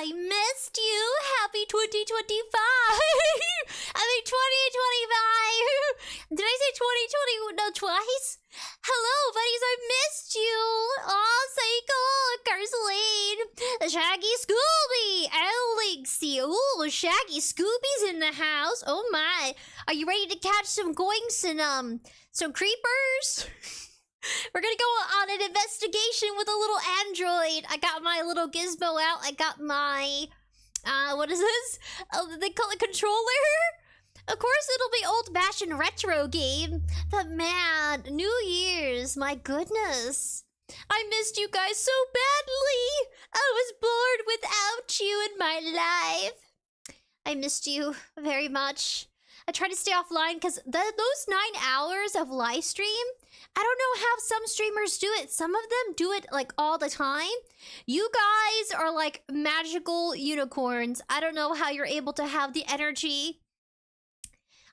I missed you. Happy 2025. I mean 2025. Did I say 2020? No, twice? Hello, buddies. I missed you. Oh, 𝖭𝑖𝑘𝑒, Shaggy Scooby, Elixir. Ooh, Shaggy Scooby's in the house. Oh my. Are you ready to catch some goinks and some creepers? We're gonna go on an investigation with a little android. I got my little gizmo out. I got my what is this? Oh, they call it controller? Of course it'll be old-fashioned retro game. But man, New Year's, my goodness. I missed you guys so badly. I was bored without you in my life. I missed you very much. I tried to stay offline because those 9 hours of live stream, I don't know how some streamers do it. Some of them do it like all the time. You guys are like magical unicorns. I don't know how you're able to have the energy.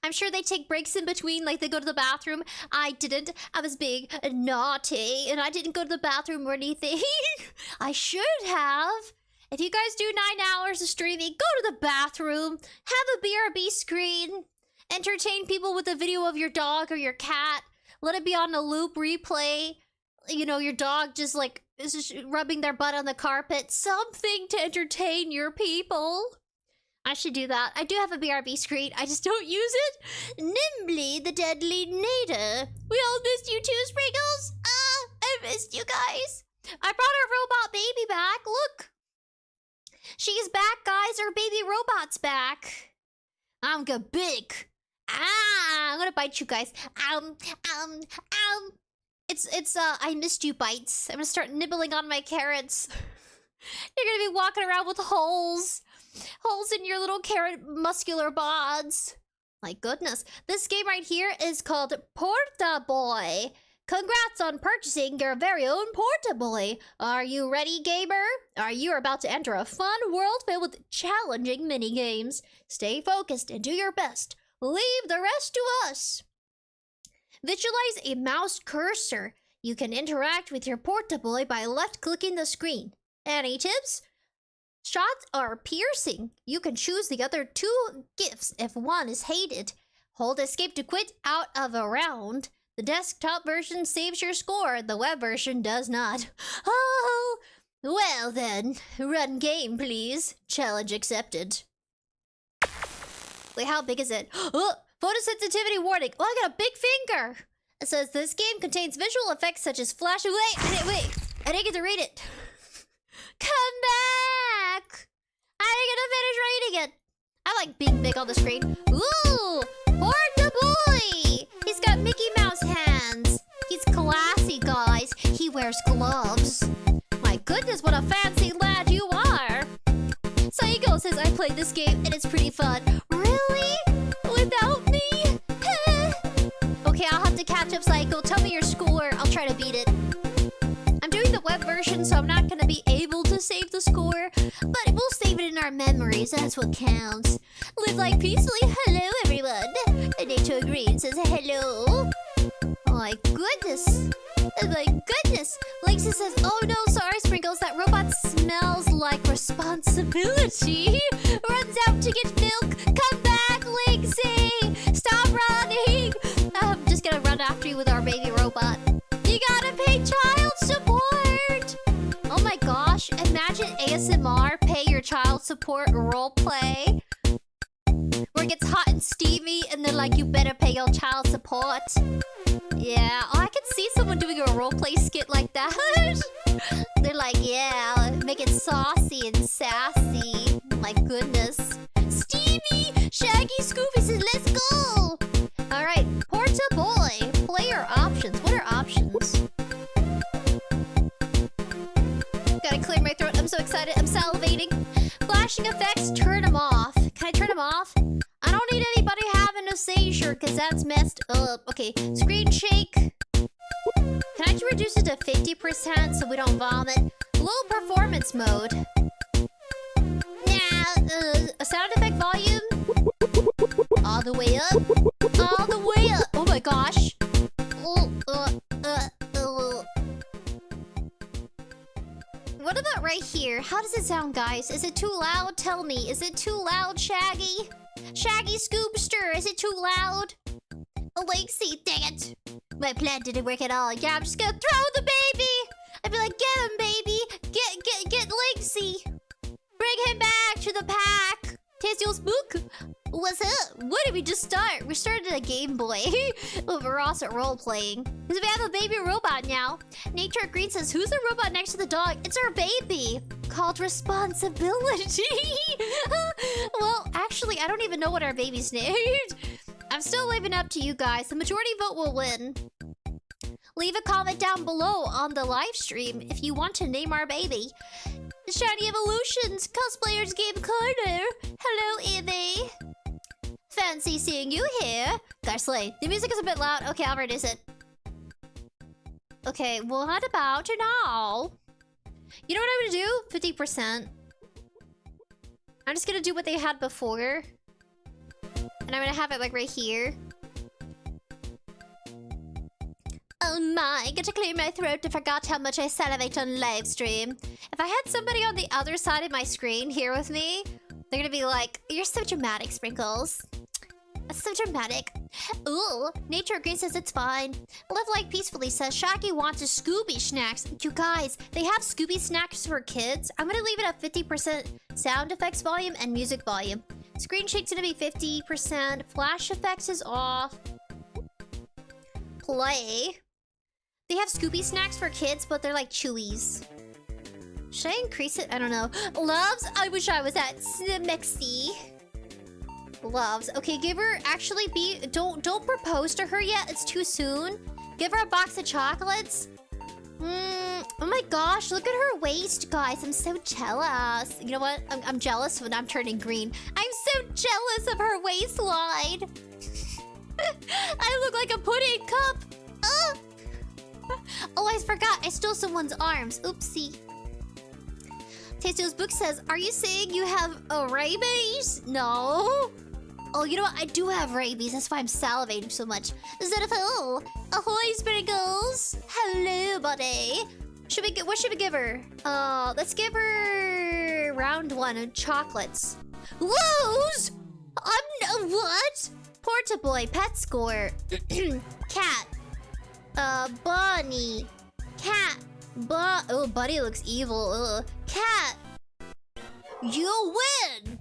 I'm sure they take breaks in between, like they go to the bathroom. I didn't. I was being naughty and I didn't go to the bathroom or anything. I should have. If you guys do 9 hours of streaming, go to the bathroom, have a BRB screen, entertain people with a video of your dog or your cat. Let it be on a loop replay. You know, your dog just like is just rubbing their butt on the carpet. Something to entertain your people. I should do that. I do have a BRB screen. I just don't use it. Nimbly, the deadly Nader. We all missed you too, Sprinkles. I missed you guys. I brought our robot baby back. Look. She's back, guys. Our baby robot's back. I'm gonna big. I'm gonna bite you guys. It's I missed you bites. I'm gonna start nibbling on my carrots. You're gonna be walking around with holes. Holes in your little carrot muscular bods. My goodness. This game right here is called Porta Boy. Congrats on purchasing your very own Porta Boy. Are you ready, gamer? Are you about to enter a fun world filled with challenging mini-games? Stay focused and do your best. Leave the rest to us. Visualize a mouse cursor. You can interact with your Porta Boy by left-clicking the screen. Any tips? Shots are piercing. You can choose the other 2 gifts if one is hated. Hold escape to quit out of a round. The desktop version saves your score. The web version does not. Oh, well then. Run game, please. Challenge accepted. Wait, how big is it? Oh, photosensitivity warning. Oh, I got a big finger. It says this game contains visual effects such as flash. Wait, I didn't get to read it. Come back. I didn't get to finish reading it. I like being big on the screen. Ooh, Porta Boy. He's got Mickey Mouse hands. He's classy, guys. He wears gloves. My goodness, what a fancy lad you are. Psycho says I played this game and it's pretty fun. Really? Without me? Okay, I'll have to catch up, Psycho. Tell me your score. I'll try to beat it. I'm doing the web version, so I'm not going to be able to save the score. But we'll save it in our memories. That's what counts. Live life peacefully. Hello, everyone. Nature Green says hello. Oh, my goodness. Oh, my goodness. Lexi says, oh no, sorry, Sprinkles. That robot smells like responsibility. Runs out to get milk. Come back, Lexi. Stop running. I'm just gonna run after you with our baby robot. You gotta pay child support. Oh my gosh. Imagine ASMR pay your child support roleplay. Where it gets hot and steamy and they're like, you better pay your child support. Yeah, oh, I can see someone doing a roleplay skit like that. They're like, yeah, make it saucy and sassy. My goodness. Steamy! Shaggy Scooby says, let's go! Alright, Porta Boy. Player options. What are options? Gotta clear my throat. I'm so excited. I'm salivating. Flashing effects, turn them off. Can I turn them off? I don't need anybody having a seizure because that's messed up. Okay, screen shake. Can I reduce it to 50% so we don't vomit? Low performance mode. Now, a sound effect volume. All the way up. All the way up. Oh my gosh. What about right here. How does it sound, guys? Is it too loud? Tell me. Is it too loud, Shaggy? Shaggy Scoopster, is it too loud? Lexi, dang it. My plan didn't work at all. Yeah, I'm just gonna throw the baby. I'd be like, get him, baby. Get Lexi. Bring him back to the pack. Tasty Spook. What's up? What did we just start? We started a Game Boy. We're also role-playing. Because we have a baby robot now. Nature Green says, who's the robot next to the dog? It's our baby. Called Responsibility. Well, actually, I don't even know what our baby's named. I'm still leaving up to you guys. The majority vote will win. Leave a comment down below on the live stream if you want to name our baby. Shiny Evolutions, Cosplayers Game Corner. Hello, Evie. Fancy seeing you here. Guys, slay. The music is a bit loud. Okay, I'll reduce it. Okay, what about now? You know what I'm gonna do? 50%. I'm just gonna do what they had before. And I'm gonna have it like right here. Oh my, got to clear my throat. I forgot how much I salivate on live stream. If I had somebody on the other side of my screen here with me, they're gonna be like, you're so dramatic, Sprinkles. So dramatic. Ooh, Nature Green says it's fine. Live Like Peacefully says Shaggy wants a Scooby snacks. You guys, they have Scooby snacks for kids. I'm gonna leave it at 50% sound effects volume and music volume. Screen shake's gonna be 50%. Flash effects is off. Play. They have Scooby snacks for kids, but they're like Chewies. Should I increase it? I don't know. Loves, I wish I was at Mexi. Loves. Okay, give her actually don't propose to her yet. It's too soon. Give her a box of chocolates. Oh my gosh, look at her waist, guys. I'm so jealous. You know what? I'm jealous when I'm turning green. I'm so jealous of her waistline. I look like a pudding cup. Oh, I forgot. I stole someone's arms. Oopsie. Tasto's book says, are you saying you have rabies? No. Oh, you know what? I do have rabies. That's why I'm salivating so much. Zenithal. Ahoy, Sprinkles. Hello, buddy. What should we give her? Let's give her round 1 of chocolates. Lose? What? Porta Boy, pet score. Cat. Bunny. Cat. Oh, Buddy looks evil. Ugh. Cat. You win.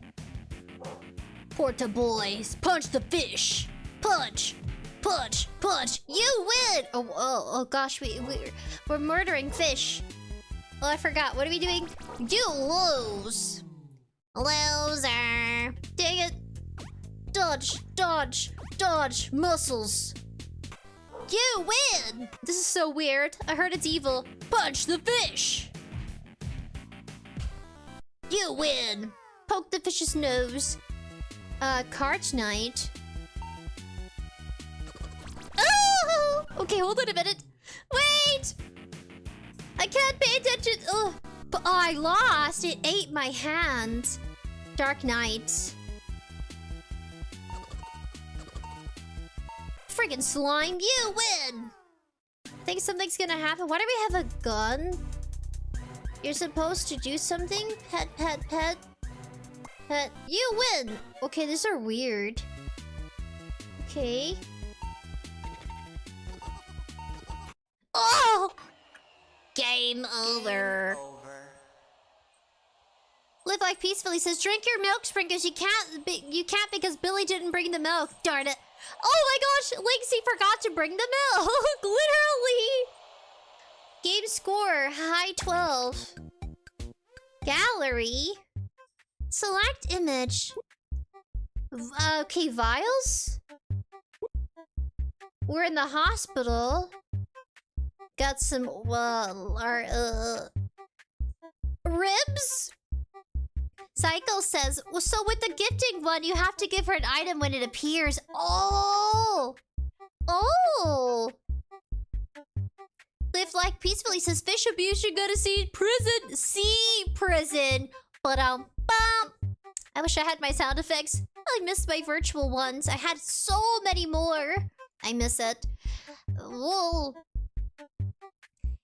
Porta Boys, punch the fish. Punch. Punch. Punch. You win. Oh gosh, we're murdering fish. Oh, I forgot. What are we doing? You lose. Loser. Dang it. Dodge. Dodge. Dodge. Muscles. You win! This is so weird. I heard it's evil. Punch the fish! You win! Poke the fish's nose. Card night. Oh! Okay, hold on a minute. Wait! I can't pay attention. Oh, but I lost. It ate my hand. Dark Knight. Friggin' slime, you win! Think something's gonna happen. Why do we have a gun? You're supposed to do something? Pet, pet, pet. Pet. You win! Okay, these are weird. Okay. Oh! Game over. Live Like Peacefully says, drink your milk, Sprinkles. You can't because Billy didn't bring the milk. Darn it. Oh my gosh, Lexi forgot to bring the milk. Literally. Game score, high 12. Gallery. Select image. Okay, vials? We're in the hospital. Got some, ribs? Cycle says, well, so with the gifting one, you have to give her an item when it appears. Oh! Oh! Live Like Peacefully says, fish abuse, you gotta see prison. See prison. Bum. I wish I had my sound effects. I miss my virtual ones. I had so many more. I miss it. Whoa.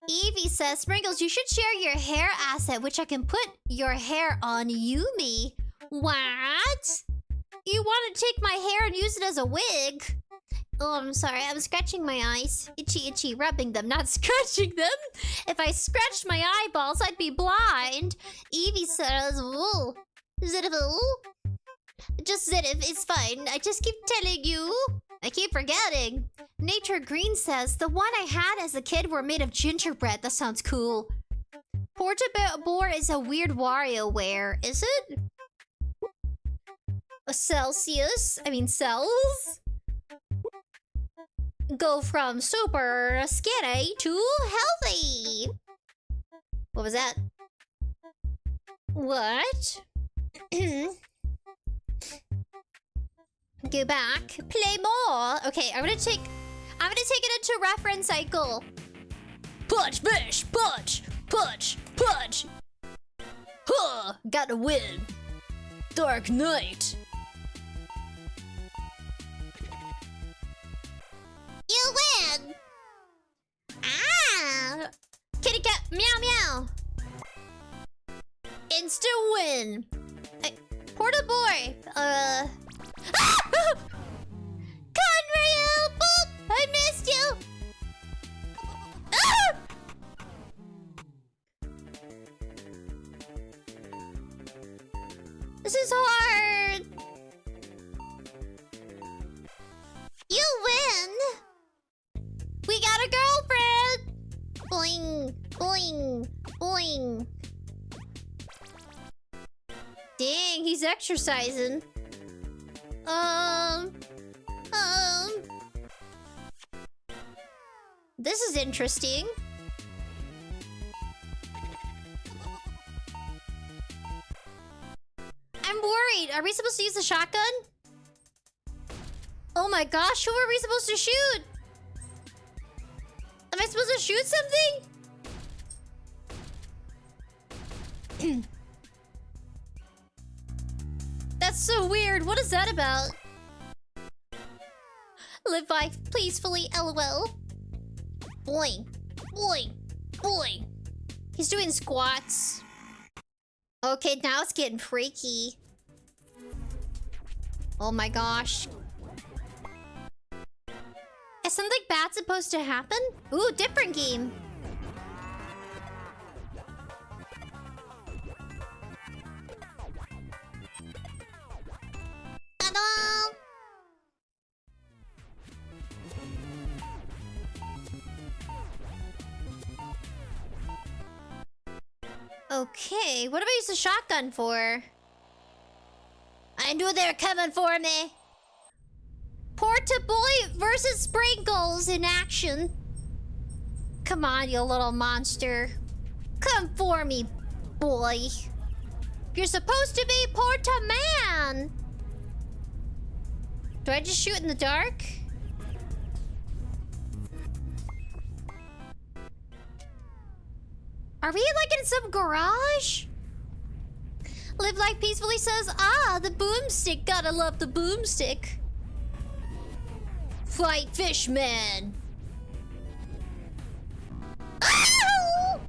Evie says, Sprinkles, you should share your hair asset, which I can put your hair on Yumi. What? You want to take my hair and use it as a wig? Oh, I'm sorry. I'm scratching my eyes. Itchy, itchy, rubbing them, not scratching them. If I scratched my eyeballs, I'd be blind. Evie says, ooh. Zidivoo? Just Zidiv, it's fine. I just keep telling you. I keep forgetting. Nature Green says, the one I had as a kid were made of gingerbread. That sounds cool. Porta Boy is a weird WarioWare, is it? A Celsius? I mean cells? Go from super skinny to healthy. What was that? What? Go back. Play more. Okay, I'm gonna take it into reference cycle. Punch, fish, punch, punch, punch. Huh, gotta win. Dark Knight. You win! Ah! Kitty cat, meow meow. Insta win. Porta Boy. Ah! Conrail, boop! I missed you. Ah! This is hard. You win. We got a girlfriend. Boing, boing, boing. Dang, he's exercising. This is interesting. I'm worried. Are we supposed to use the shotgun? Oh my gosh, who are we supposed to shoot? Am I supposed to shoot something? That's so weird. What is that about? Live life peacefully, LOL. Boing, boing, boing. He's doing squats. Okay, now it's getting freaky. Oh my gosh. Is something bad supposed to happen? Ooh, different game. Ta-da! Okay, what do I use the shotgun for? I knew they were coming for me. Porta Boy versus Sprinkles in action. Come on, you little monster. Come for me, boy. You're supposed to be Porta Man. Do I just shoot in the dark? Are we like in some garage? Live Life Peacefully says, ah, the boomstick. Gotta love the boomstick. Fight Fishman. Ow!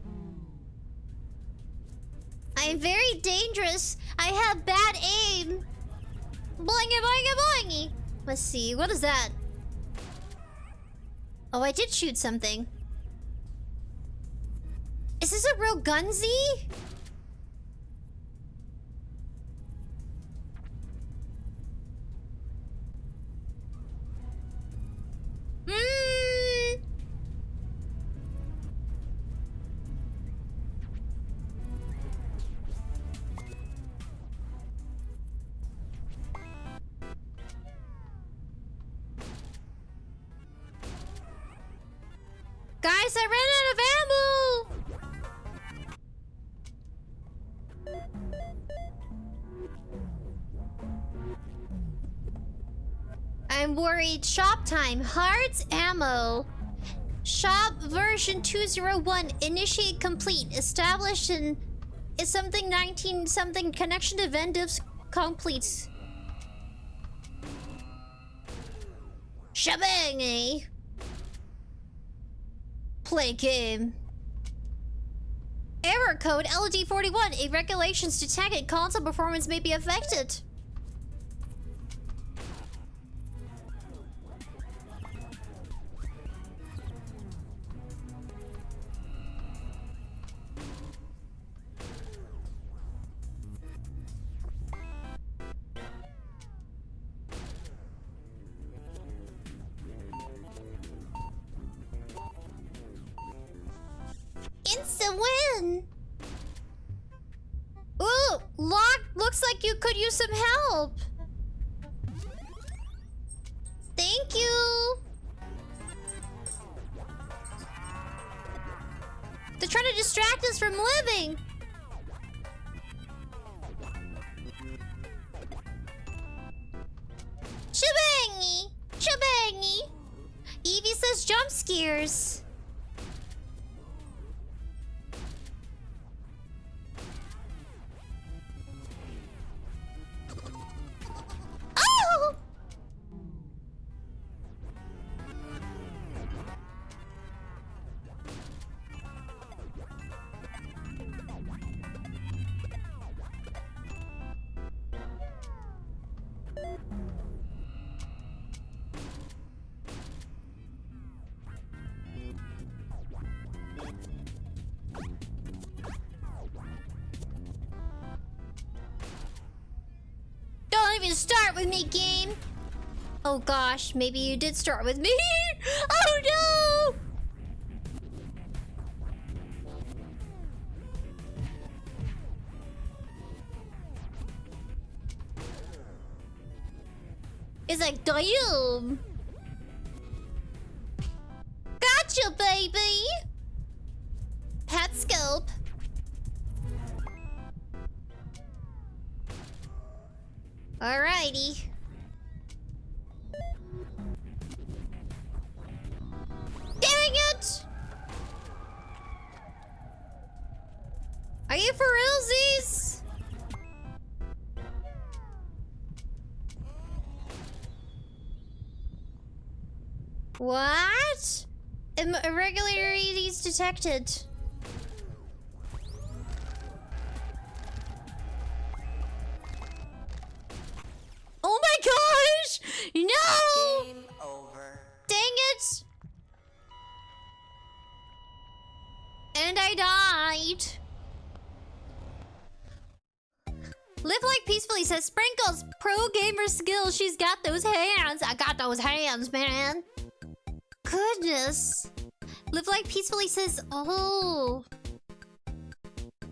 I am very dangerous. I have bad aim. Boingy boingy boingy. Let's see, what is that? Oh, I did shoot something. Is this a real gunzy? Guys, I ran out of ammo! I'm worried. Shop time. Hearts ammo. Shop version 201. Initiate complete. Established in... Is something 19 something. Connection to Vendiv's completes. Shabang, eh? Play game. error code LD41. If regulations detected, console performance may be affected. Instant win! Ooh, looks like you could use some help. Thank you. They're trying to distract us from living. Shabangy! Shabangy! Evie says jump scares. Oh! Don't even start with me, game. Oh gosh, maybe you did start with me. Oh no! It's like, damn. Gotcha, baby. Pet scope. Alrighty. Dang it! Are you for realsies? What? Irregularities detected. Oh my gosh! No! Game over. Dang it! And I died. Live like peacefully says Sprinkles, pro gamer skill. She's got those hands. I got those hands, man. Goodness. Live like peacefully says, oh.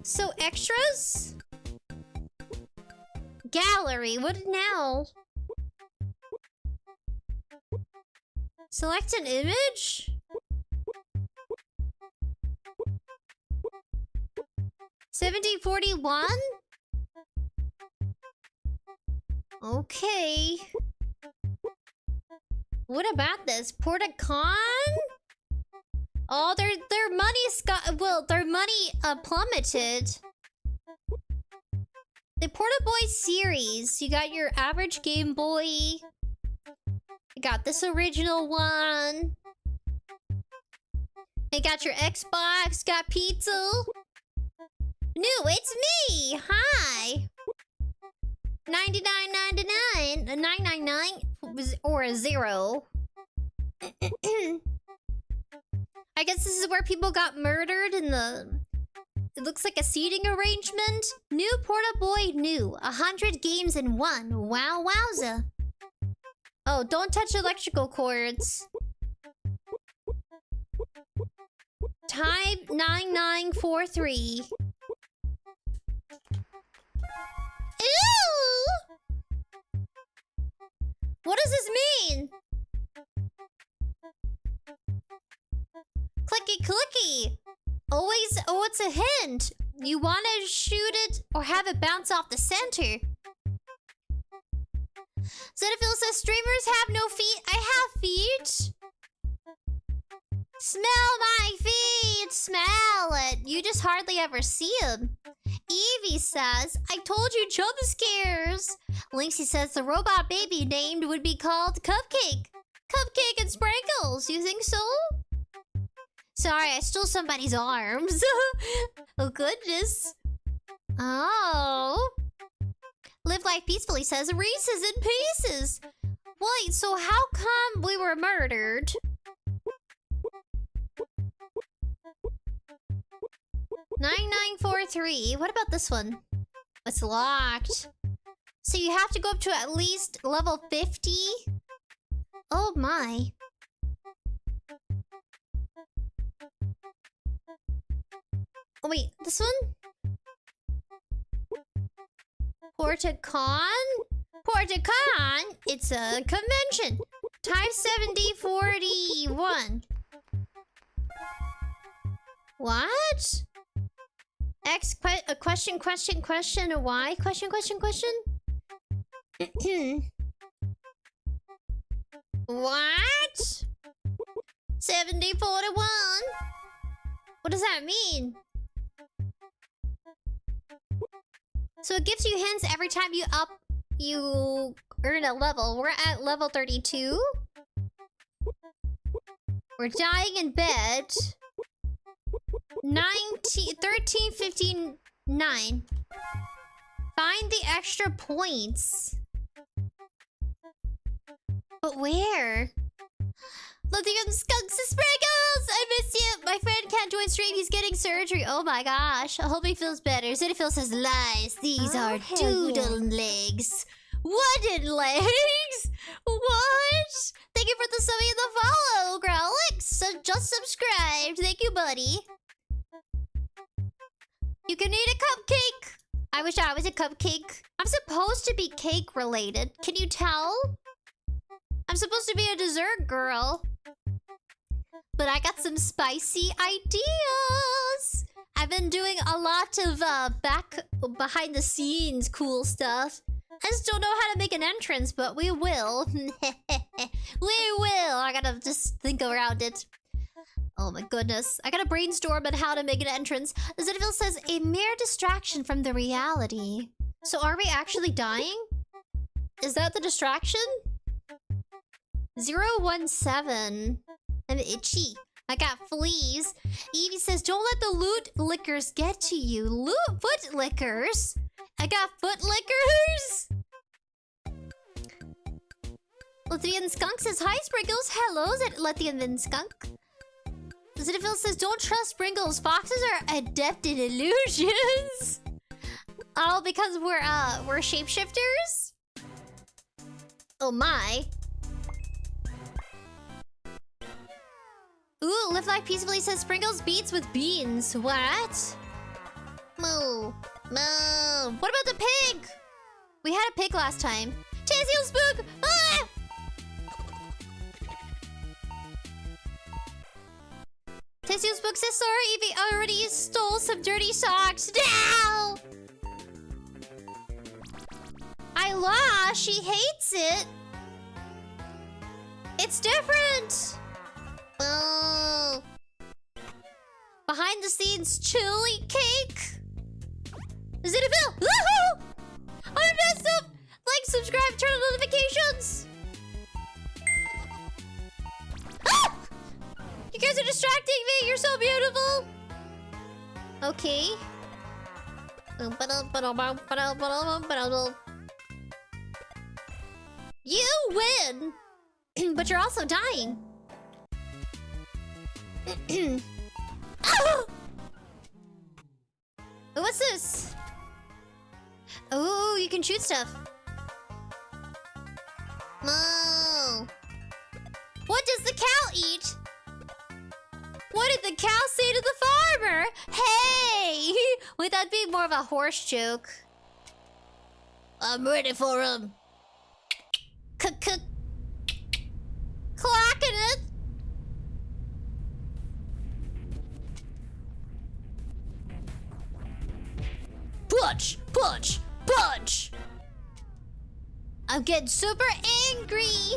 So extras? Gallery, what now? Select an image? $17.41? Okay. What about this? Porta Con? Oh, their money's got, well, their money plummeted. The Porta Boy series. You got your average Game Boy. You got this original one. You got your Xbox. Got pizza. New, it's me. Hi. $99.99. $9.99 or a 0. I guess this is where people got murdered in the... It looks like a seating arrangement. New Porta Boy new. 100 games in one. Wow, wowza. Oh, don't touch electrical cords. Type 9943. Ew! What does this mean? Clicky clicky. Always, oh, it's a hint. You want to shoot it or have it bounce off the center. Zenithil says streamers have no feet. I have feet. Smell my feet. Smell it. You just hardly ever see them. Evie says, I told you jump scares. Lynxie says the robot baby named would be called Cupcake. Cupcake and Sprinkles. You think so? Sorry, I stole somebody's arms. Oh, goodness. Oh. Live life peacefully says Reese's in pieces. Wait, so how come we were murdered? $9943. What about this one? It's locked. So you have to go up to at least level 50? Oh my. Oh wait, this one? PortaCon? PortaCon? It's a convention. Type 7041. What? Question, a Y? Question? What? 7041? What does that mean? So it gives you hints every time you earn a level. We're at level 32. We're dying in bed. 1359. Find the extra points. But where? Lithium Skunks and Sprinkles! I miss you! My friend can't join stream, he's getting surgery. Oh my gosh. I hope he feels better. Zenithil says lies. These are doodle legs. Wooden legs? What? Thank you for the sub and the follow, Growlix. So just subscribed. Thank you, buddy. You can eat a cupcake. I wish I was a cupcake. I'm supposed to be cake related. Can you tell? I'm supposed to be a dessert girl. But I got some spicy ideas. I've been doing a lot of behind the scenes cool stuff. I just don't know how to make an entrance, but we will. We will. I gotta just think around it. Oh my goodness. I gotta brainstorm on how to make an entrance. Zenithil says, a mere distraction from the reality. So are we actually dying? Is that the distraction? 017. I'm itchy. I got fleas. Evie says, don't let the loot lickers get to you. Foot lickers? I got foot lickers? Lethian Skunk says, hi Sprinkles. Hello, Lethian Skunk. Zenithil says, don't trust Sprinkles. Foxes are adept in illusions. Oh, because we're shapeshifters? Oh my. Ooh, Live Life Peacefully says Sprinkles beats with beans. What? Moo. Moo. What about the pig? We had a pig last time. Tasil Spook! Ah! Tasil Spook says, sorry, Evie already stole some dirty socks. Now! I lost. She hates it. It's different. Oh. Behind the scenes chili cake. Zenithil! Woohoo! I messed up! Like, subscribe, turn on notifications! Ah! You guys are distracting me! You're so beautiful! Okay. You win! But you're also dying. Oh! What's this? Oh, you can shoot stuff. Moo. What does the cow eat? What did the cow say to the farmer? Hey! Wait, that'd be more of a horse joke. I'm ready for him. Clocking it. Punch! Punch! Punch! I'm getting super angry!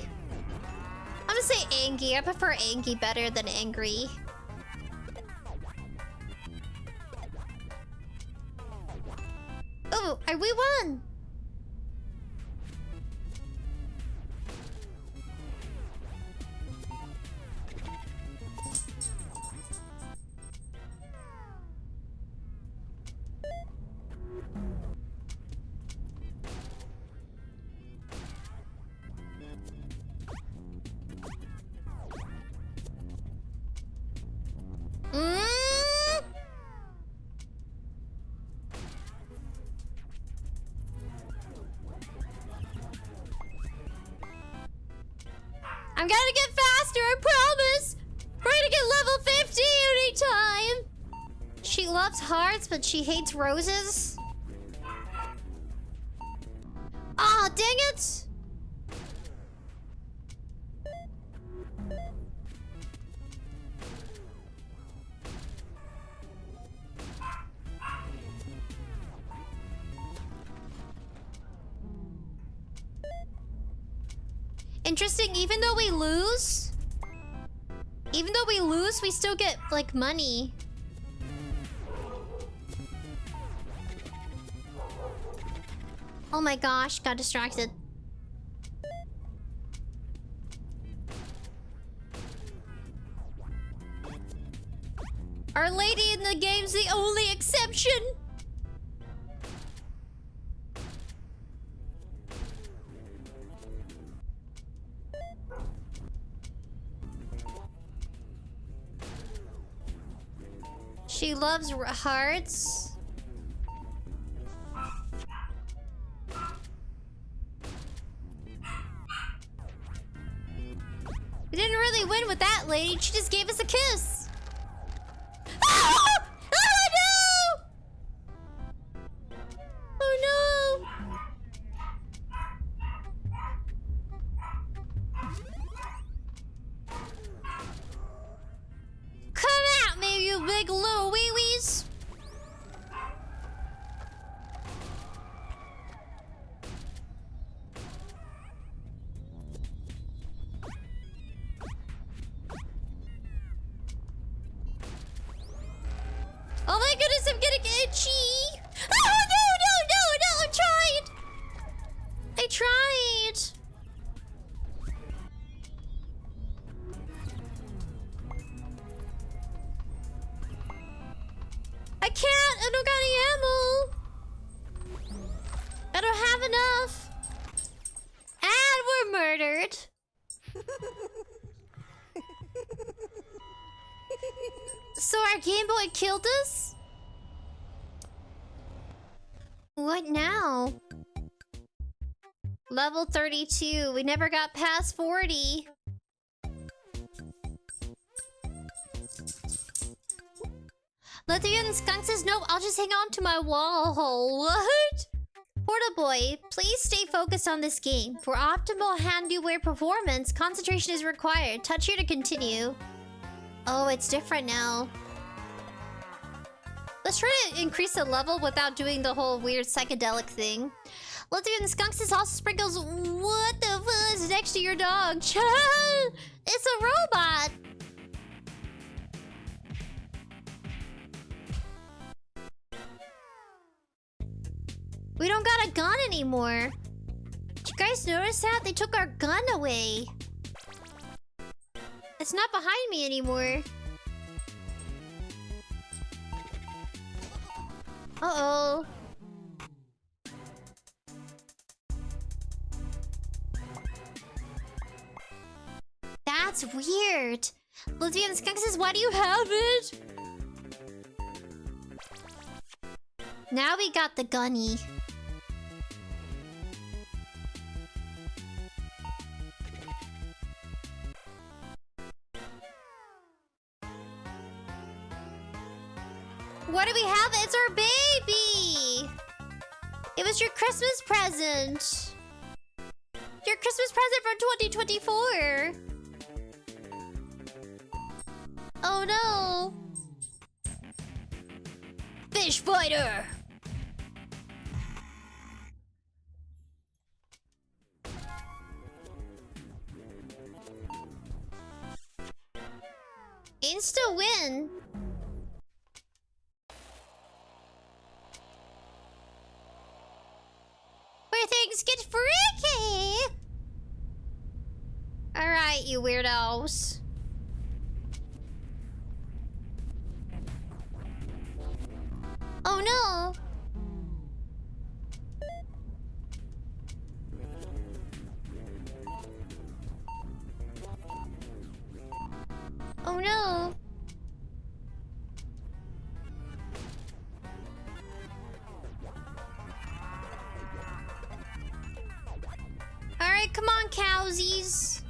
I'm gonna say angry. I prefer angry better than angry. Oh, we won! I'm gonna get faster, I promise! We're gonna get level 50 anytime! She loves hearts, but she hates roses? Aw, dang it! Interesting, even though we lose, we still get, like, money. Oh my gosh, got distracted. Our lady in the game's the only exception. She loves hearts. We didn't really win with that lady. She just gave us a kiss. Ah! Oh no! Oh no! Come at me, you big little wee-wees! Oh my goodness, I'm getting itchy! Oh no, no, no, no! I tried! I tried! I can't! I don't got any ammo! I don't have enough! And we're murdered! So our Game Boy killed us? What now? Level 32. We never got past 40. Lethian Skunk says, nope, I'll just hang on to my wall. What? Porta Boy, please stay focused on this game. For optimal hand-wear performance, concentration is required. Touch here to continue. Oh, it's different now. Let's try to increase the level without doing the whole weird psychedelic thing. Lethian Skunk says, also sprinkles, what the fuck is next to your dog? It's a robot. We don't got a gun anymore. Did you guys notice that? They took our gun away. It's not behind me anymore. Uh-oh. That's weird. Lithium Skunk says, why do you have it? Now we got the gunny. What do we have? It's our baby! It was your Christmas present. Your Christmas present from 2024. Oh no. Fish fighter! Insta win. Where things get freaky. All right, you weirdos. Oh no. Oh no. Alright, come on, cowsies.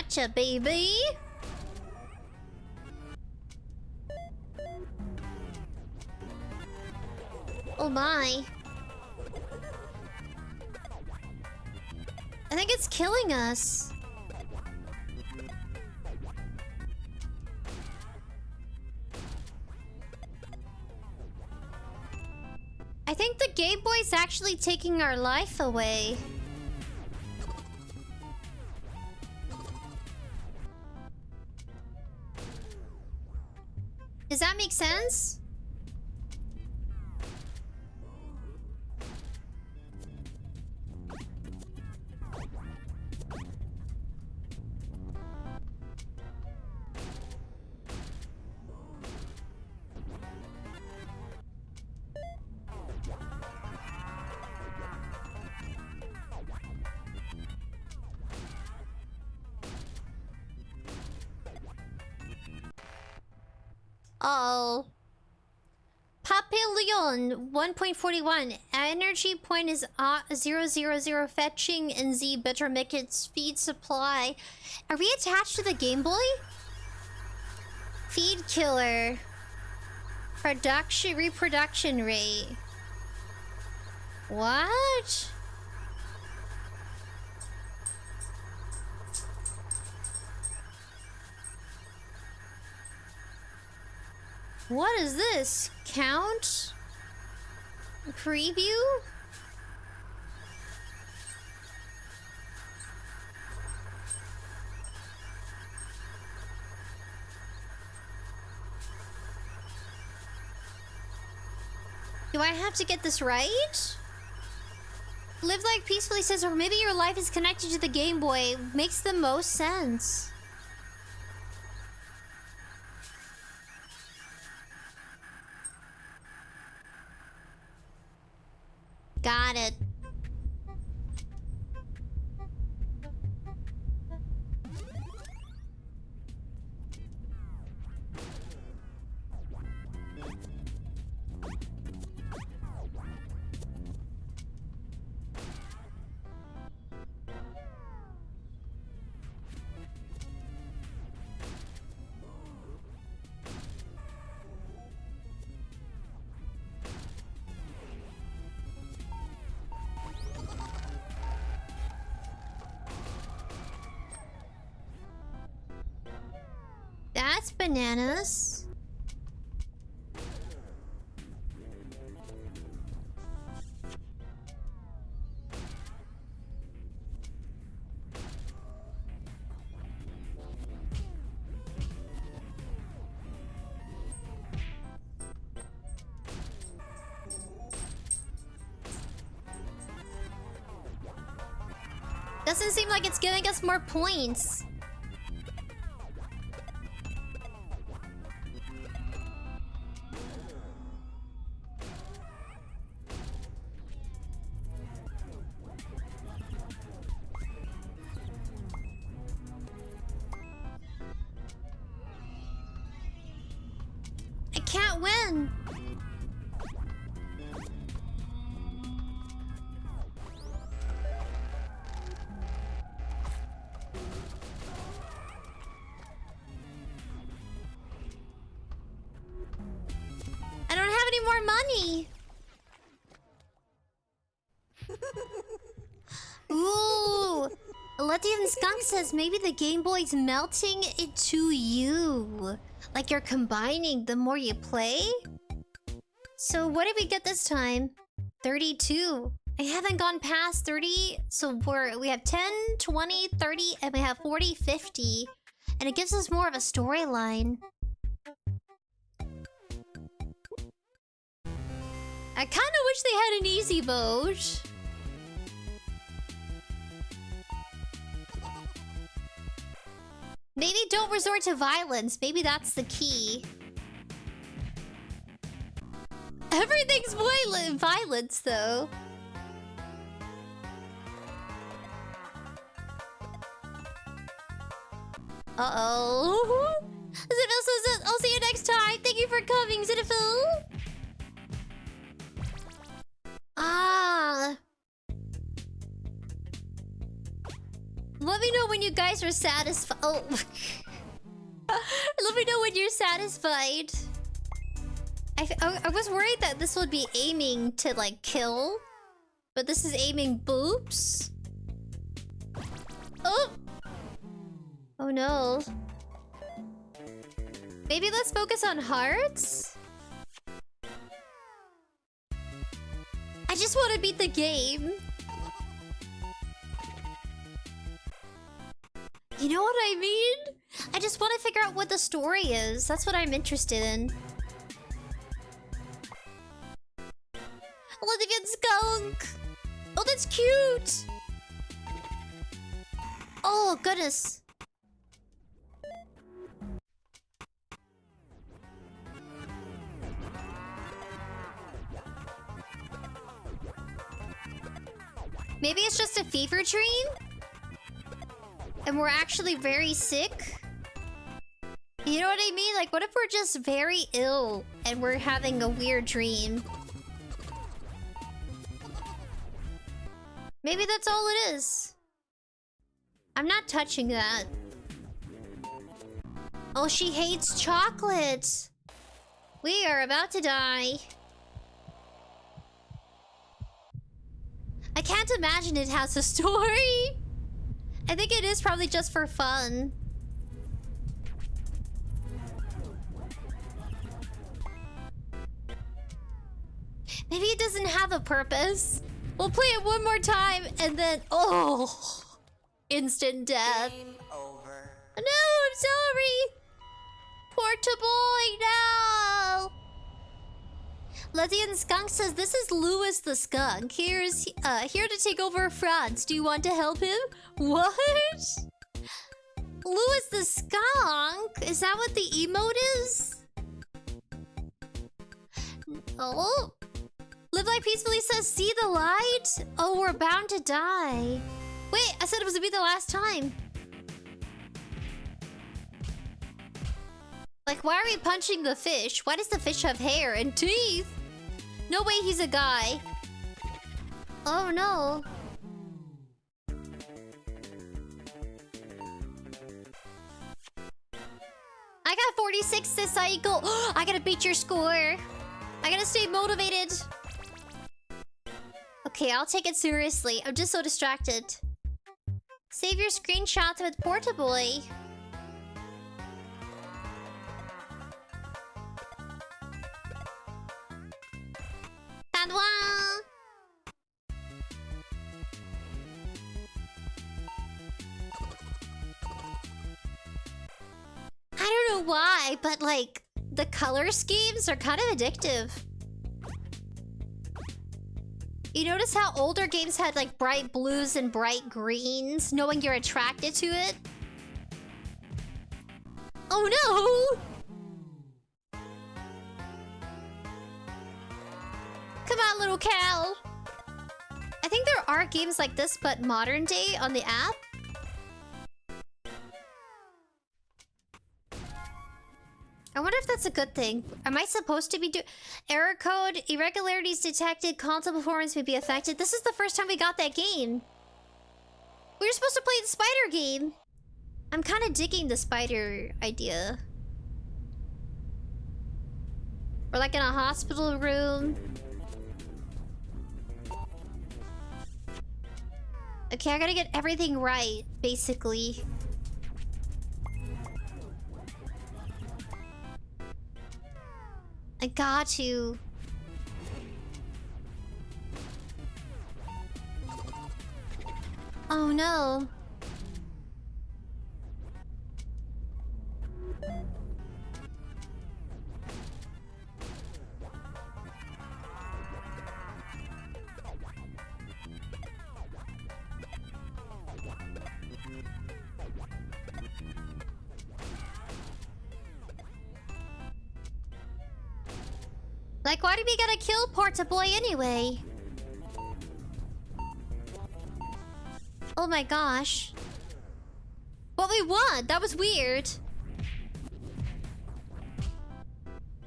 Gotcha, baby! Oh my. I think it's killing us. I think the Game Boy's actually taking our life away. Does that make sense? Oh. Papillon 1.41. Energy point is 000 fetching and Z better make it speed supply. Are we attached to the Game Boy? Feed killer. Reproduction rate. What? What is this? Count? Preview? Do I have to get this right? Live like peacefully says, or maybe your life is connected to the Game Boy. Makes the most sense. Got it. That's bananas. Doesn't seem like it's giving us more points. I can't win. I don't have any more money. Ooh. Latvian Skunk says maybe the Game Boy's melting into you. Like you're combining the more you play? So what did we get this time? 32. I haven't gone past 30. So we have 10, 20, 30, and we have 40, 50. And it gives us more of a storyline. I kind of wish they had an easy mode. Maybe don't resort to violence. Maybe that's the key. Everything's violence, though. Uh-oh. Zinifil says, I'll see you next time. Thank you for coming, Zinifil. Ah. Let me know when you guys are satisfied. Oh. Let me know when you're satisfied. I was worried that this would be aiming to, like, kill. But this is aiming boobs. Oh! Oh no. Maybe let's focus on hearts? I just want to beat the game. You know what I mean? I just want to figure out what the story is. That's what I'm interested in. Olivia skunk! Oh, that's cute! Oh, goodness. Maybe it's just a fever dream? And we're actually very sick? You know what I mean? Like, what if we're just very ill and we're having a weird dream? Maybe that's all it is. I'm not touching that. Oh, she hates chocolate. We are about to die. I can't imagine it has a story. I think it is probably just for fun. Maybe it doesn't have a purpose. We'll play it one more time and then... Oh! Instant death. Game over. No, I'm sorry! Porta Boy, no! Letty Skunk says, this is Louis the Skunk. Here to take over France. Do you want to help him? What? Louis the Skunk? Is that what the emote is? Oh. Live Life Peacefully says, see the light? Oh, we're bound to die. Wait, I said it was to be the last time. Like, why are we punching the fish? Why does the fish have hair and teeth? No way he's a guy. Oh no. I got 46 this cycle. I gotta beat your score. I gotta stay motivated. Okay, I'll take it seriously. I'm just so distracted. Save your screenshots with Porta Boy. I don't know why, but like, the color schemes are kind of addictive. You notice how older games had like bright blues and bright greens, knowing you're attracted to it? Oh no! Come on, little Cal. I think there are games like this, but modern day on the app. I wonder if that's a good thing. Am I supposed to be doing... Error code, irregularities detected, console performance may be affected. This is the first time we got that game. We were supposed to play the spider game. I'm kind of digging the spider idea. We're like in a hospital room. Okay, I gotta get everything right, basically. I got to. Oh no. Like, why do we gotta kill Porta Boy anyway? Oh my gosh. But we won! That was weird.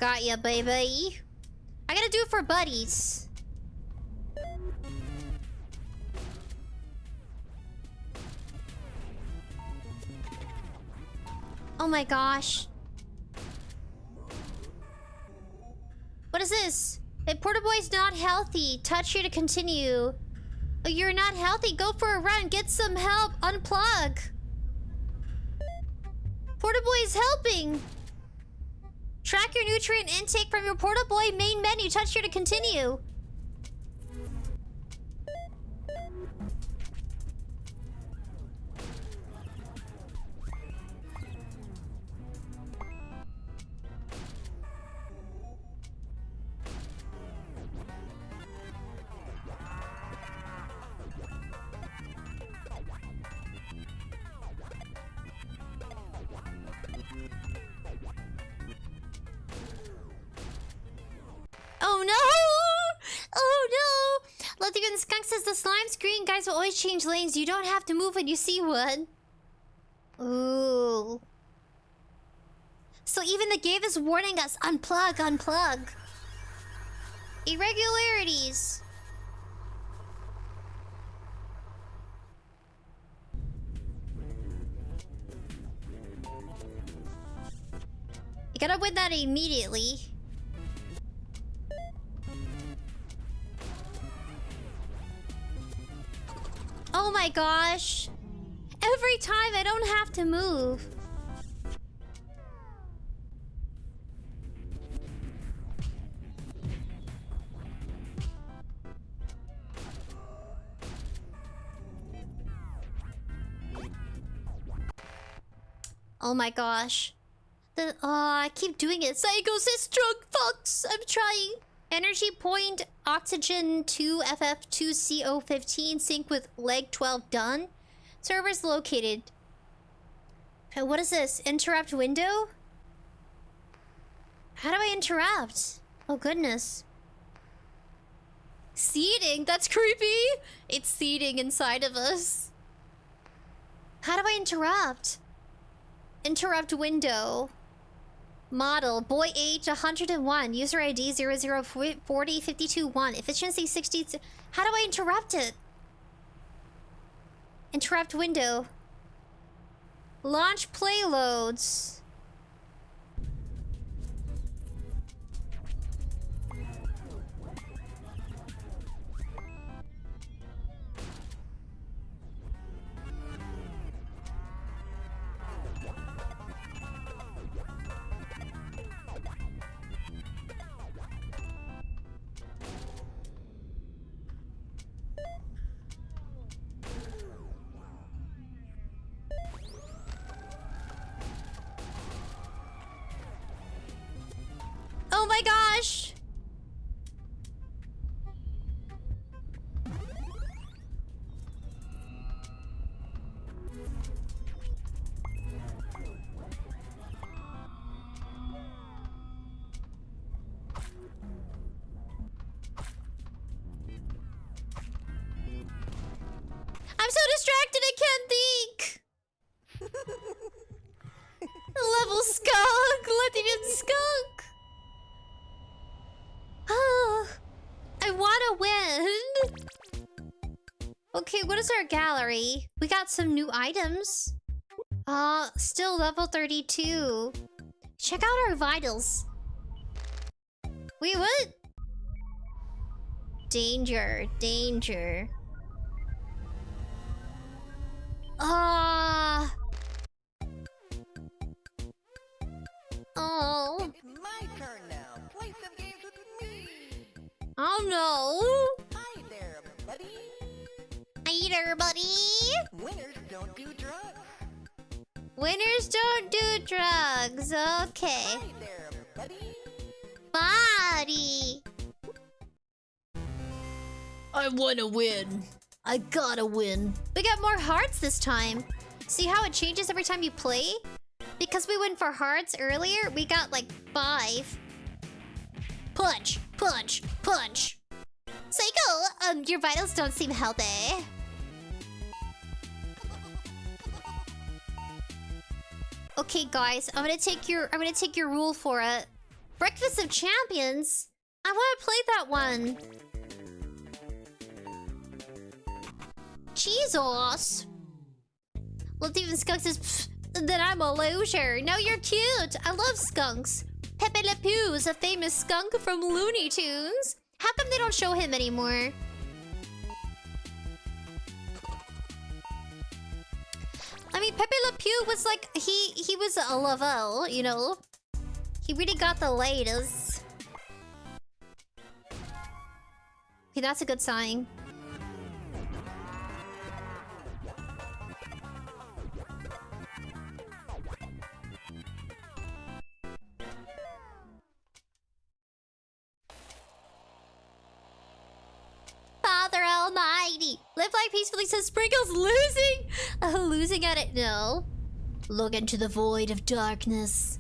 Got ya, baby. I gotta do it for buddies. Oh my gosh. What is this? Hey, Porta Boy's not healthy. Touch here to continue. Oh, you're not healthy. Go for a run. Get some help. Unplug. Porta Boy is helping. Track your nutrient intake from your Porta Boy main menu. Touch here to continue. Oh no! Oh no! 𝙆𝑐𝑖𝑗 Skunk says the slime screen guys will always change lanes. You don't have to move when you see one. Ooh. So even the game is warning us. Unplug, unplug. Irregularities. You gotta win that immediately. Oh my gosh. Every time I don't have to move. Oh my gosh. I keep doing it. Psycho says drunk fucks. I'm trying. Energy point, oxygen 2, FF2, CO15, sync with leg 12 done. Servers located. What is this? Interrupt window? How do I interrupt? Oh goodness. Seeding? That's creepy. It's seeding inside of us. How do I interrupt? Interrupt window. Model, boy age 101, user ID 0040521, efficiency 60. How do I interrupt it? Interrupt window. Launch payloads. Oh my gosh! I'm so distracted I can't think! Level skunk! 𝙆𝑐𝑖𝑗 skunk! Oh, I wanna win! Okay, what is our gallery? We got some new items. Still level 32. Check out our vitals. Wait, what? Danger, danger. Oh. It's my turn now. Play some games with me. Oh no. Hi there, buddy. Hi there, buddy. Winners don't do drugs. Winners don't do drugs. Okay. Hi there, buddy. Buddy. I wanna win. I gotta win. We got more hearts this time. See how it changes every time you play? Because we went for hearts earlier, we got like 5. Punch, punch, punch. Psycho, your vitals don't seem healthy. Okay, guys, I'm gonna take your rule for it. Breakfast of Champions? I wanna play that one. Jesus. 𝙆𝑐𝑖𝑗 Skunk says, then I'm a loser. No, you're cute. I love skunks. Pepe Le Pew is a famous skunk from Looney Tunes. How come they don't show him anymore? I mean, Pepe Le Pew was like, he was a level, you know? He really got the latest. Okay, that's a good sign. Father Almighty, live life peacefully, says Sprinkles. Losing? Losing at it? No. Look into the void of darkness.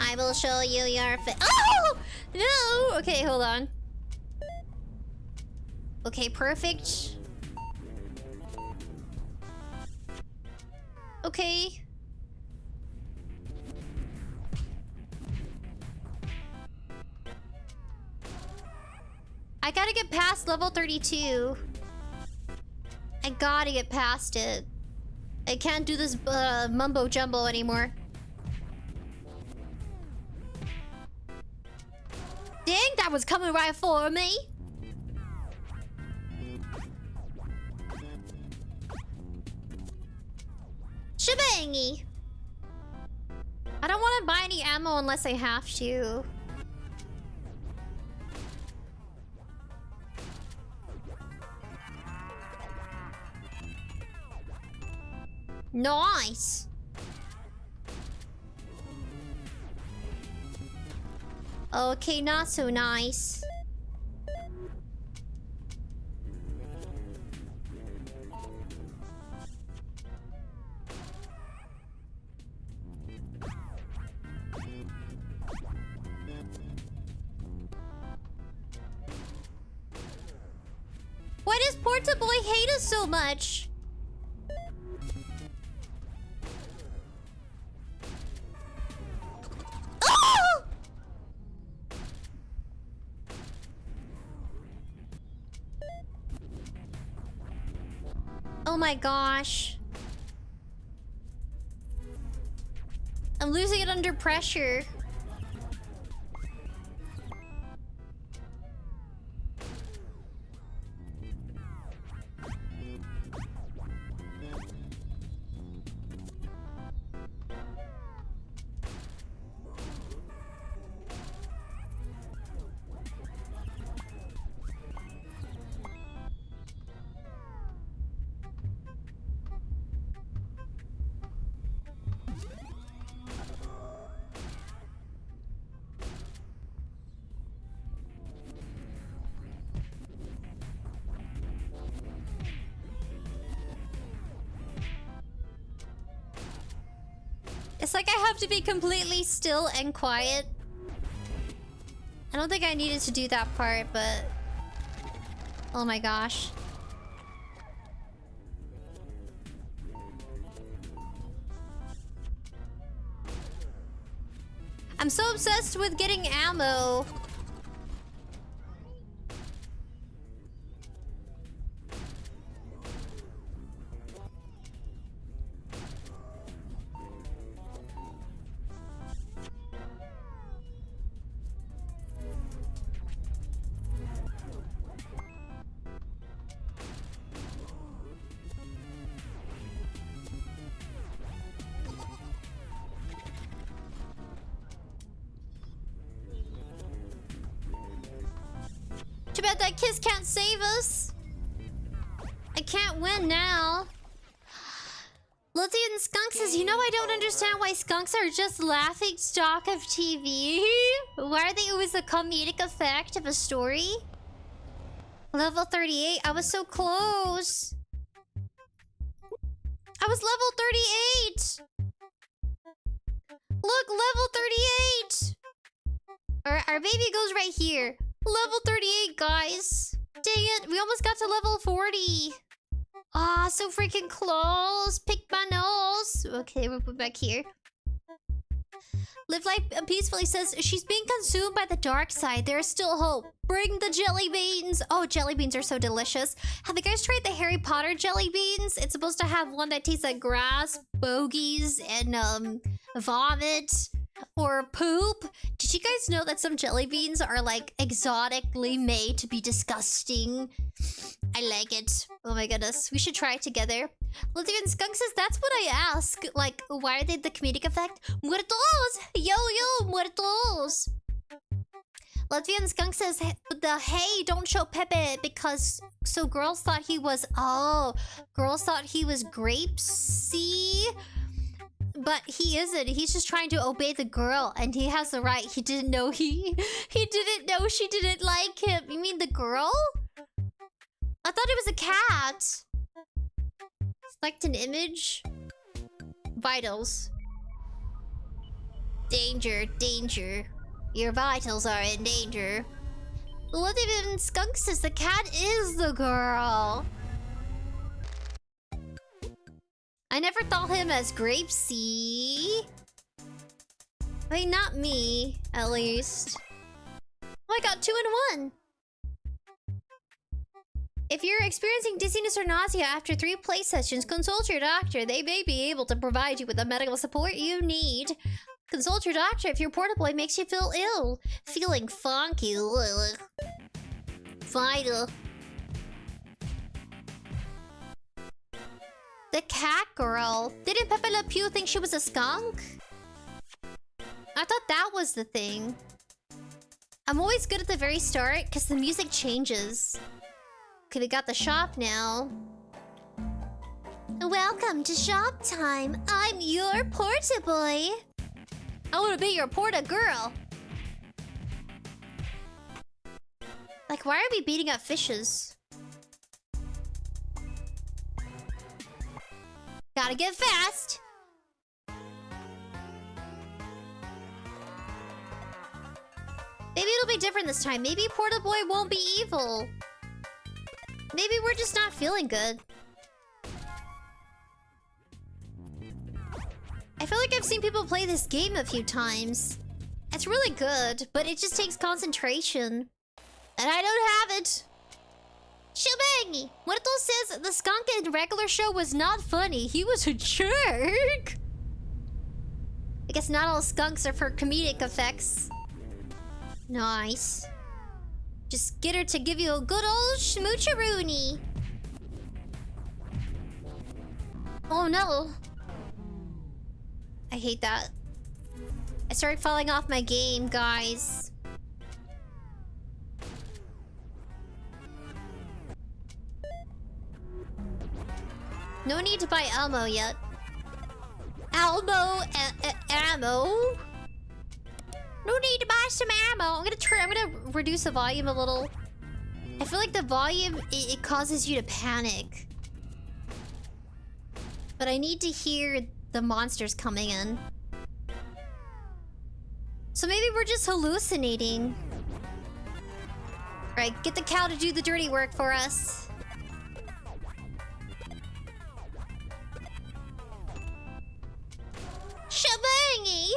I will show you your oh! No! Okay, hold on. Okay, perfect. Okay. I gotta get past level 32. I gotta get past it. I can't do this mumbo jumbo anymore. Dang, that was coming right for me. Shebangy. I don't want to buy any ammo unless I have to. Nice. Okay, not so nice. Why does Porta Boy hate us so much? Oh! Oh my gosh. I'm losing it under pressure. It's like I have to be completely still and quiet. I don't think I needed to do that part, but... oh my gosh. I'm so obsessed with getting ammo. Too bad that kiss can't save us. I can't win now. Lizzie and Skunk says, you know, I don't understand why skunks are just laughing stock of TV. Why are they always the comedic effect of a story? Level 38. I was so close. I was level 38. Look, level 38. Our baby goes right here. Level 38, guys. Dang it, we almost got to level 40. Ah, so freaking close. Pick my nose. Okay, we'll put back here. Live Life Peacefully says, she's being consumed by the dark side. There's still hope. Bring the jelly beans. Oh, jelly beans are so delicious. Have you guys tried the Harry Potter jelly beans? It's supposed to have one that tastes like grass, bogies, and vomit or poop. Did you guys know that some jelly beans are like exotically made to be disgusting? I like it. Oh my goodness. We should try it together. Lesbian Skunk says, that's what I ask. Like, why are they the comedic effect? Muertos! Yo, yo, muertos! Lesbian Skunk says, the hey, don't show Pepe because... So girls thought he was... Oh, girls thought he was grapesy? But he isn't. He's just trying to obey the girl, and he has the right. He didn't know he didn't know she didn't like him. You mean the girl? I thought it was a cat. Select an image. Vitals. Danger, danger. Your vitals are in danger. What even Skunk says the cat is the girl. I never thought him as grapesy. I mean, not me, at least. Oh, I got 2 in 1. If you're experiencing dizziness or nausea after 3 play sessions, consult your doctor. They may be able to provide you with the medical support you need. Consult your doctor if your Porta Boy makes you feel ill. Feeling funky. Vital. The cat girl. Didn't Pepe Le Pew think she was a skunk? I thought that was the thing. I'm always good at the very start because the music changes. Okay, we got the shop now. Welcome to shop time. I'm your Porta Boy. I want to be your Porta girl. Like, why are we beating up fishes? Gotta get fast. Maybe it'll be different this time. Maybe Porta Boy won't be evil. Maybe we're just not feeling good. I feel like I've seen people play this game a few times. It's really good, but it just takes concentration. And I don't have it. Shebang! Muerto says the skunk in regular show was not funny. He was a jerk. I guess not all skunks are for comedic effects. Nice. Just get her to give you a good old schmoocheroonie. Oh no. I hate that. I started falling off my game, guys. No need to buy ammo yet. Ammo? No need to buy some ammo. I'm gonna reduce the volume a little. I feel like the volume, it causes you to panic. But I need to hear the monsters coming in. So maybe we're just hallucinating. Right, get the cow to do the dirty work for us. Shabangy!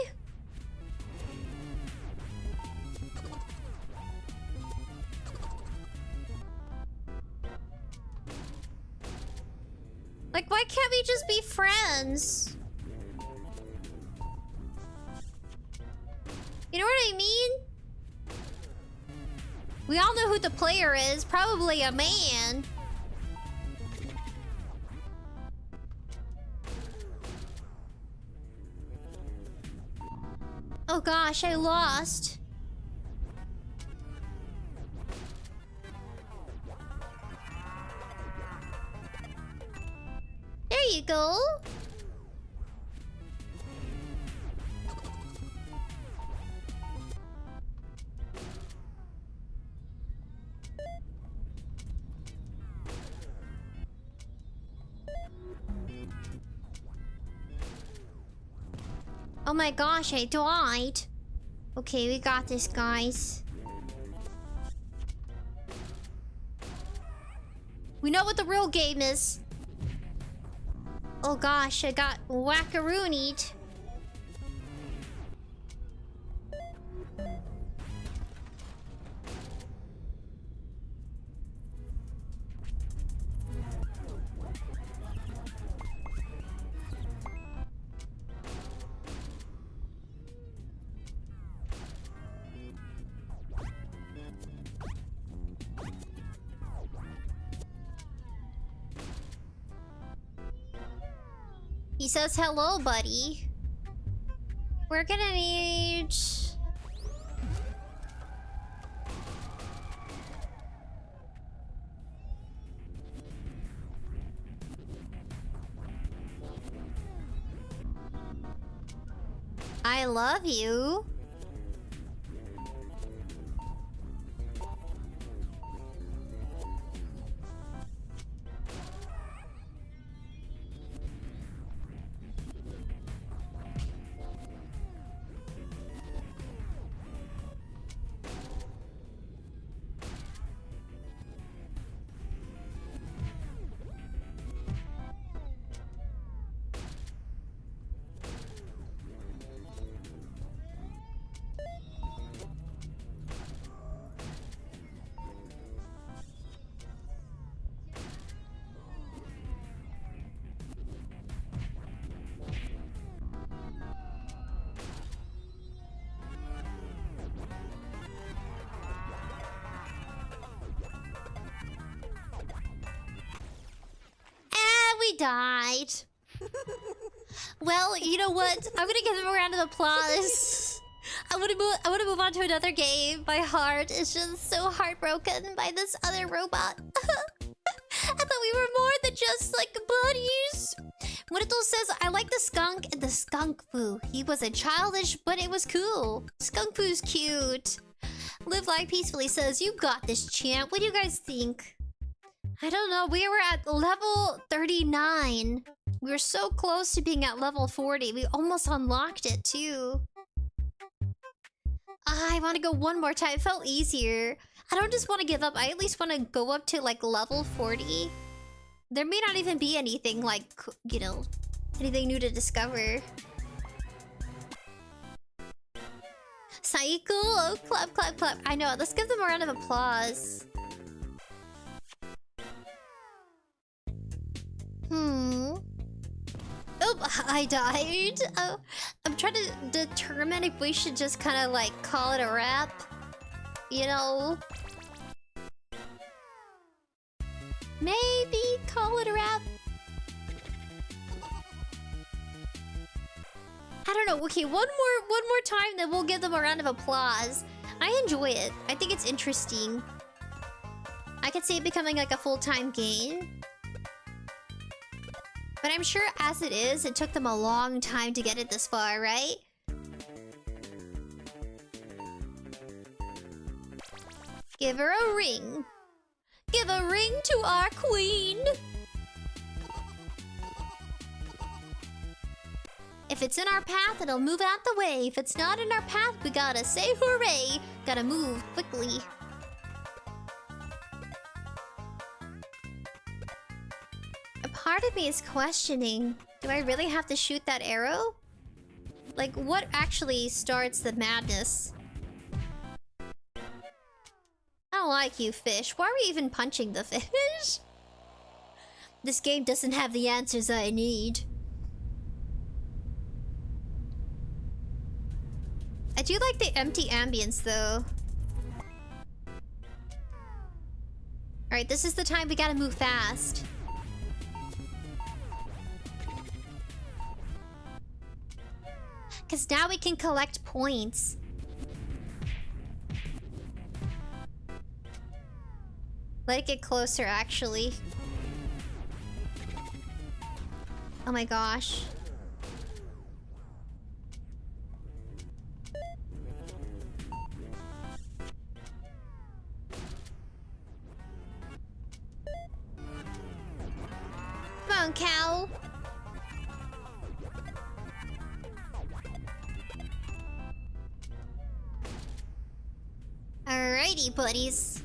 Like, why can't we just be friends? You know what I mean? We all know who the player is. Probably a man. Oh gosh, I lost. There you go. Oh my gosh, I died. Okay, we got this, guys. We know what the real game is. Oh gosh, I got whackaroonied. He says hello, buddy. We're gonna need... I love you. We died. Well, you know what? I'm gonna give him a round of applause. I wanna move on to another game. My heart is just so heartbroken by this other robot. I thought we were more than just like buddies. 𝑩𝒆 says, I like the skunk and the skunk poo. He wasn't childish, but it was cool. Skunk poo's cute. Live Life Peacefully says, you got this, champ. What do you guys think? I don't know. We were at level 39. We were so close to being at level 40. We almost unlocked it, too. I want to go one more time. It felt easier. I don't just want to give up. I at least want to go up to, like, level 40. There may not even be anything, like, you know, anything new to discover. Saiko! Oh, clap, clap, clap. I know. Let's give them a round of applause. Oh, I died. I'm trying to determine if we should just kind of like call it a wrap. You know? Maybe call it a wrap. I don't know. Okay, one more time, then we'll give them a round of applause. I enjoy it. I think it's interesting. I could see it becoming like a full-time game. But I'm sure as it is, it took them a long time to get it this far, right? Give her a ring. Give a ring to our queen. If it's in our path, it'll move out the way. If it's not in our path, we gotta say hooray. Gotta move quickly. Part of me is questioning, do I really have to shoot that arrow? Like, what actually starts the madness? I don't like you, fish. Why are we even punching the fish? This game doesn't have the answers I need. I do like the empty ambience, though. Alright, this is the time we gotta move fast. Because now we can collect points. Let it get closer, actually. Oh my gosh. Come on, cow. Alrighty, buddies.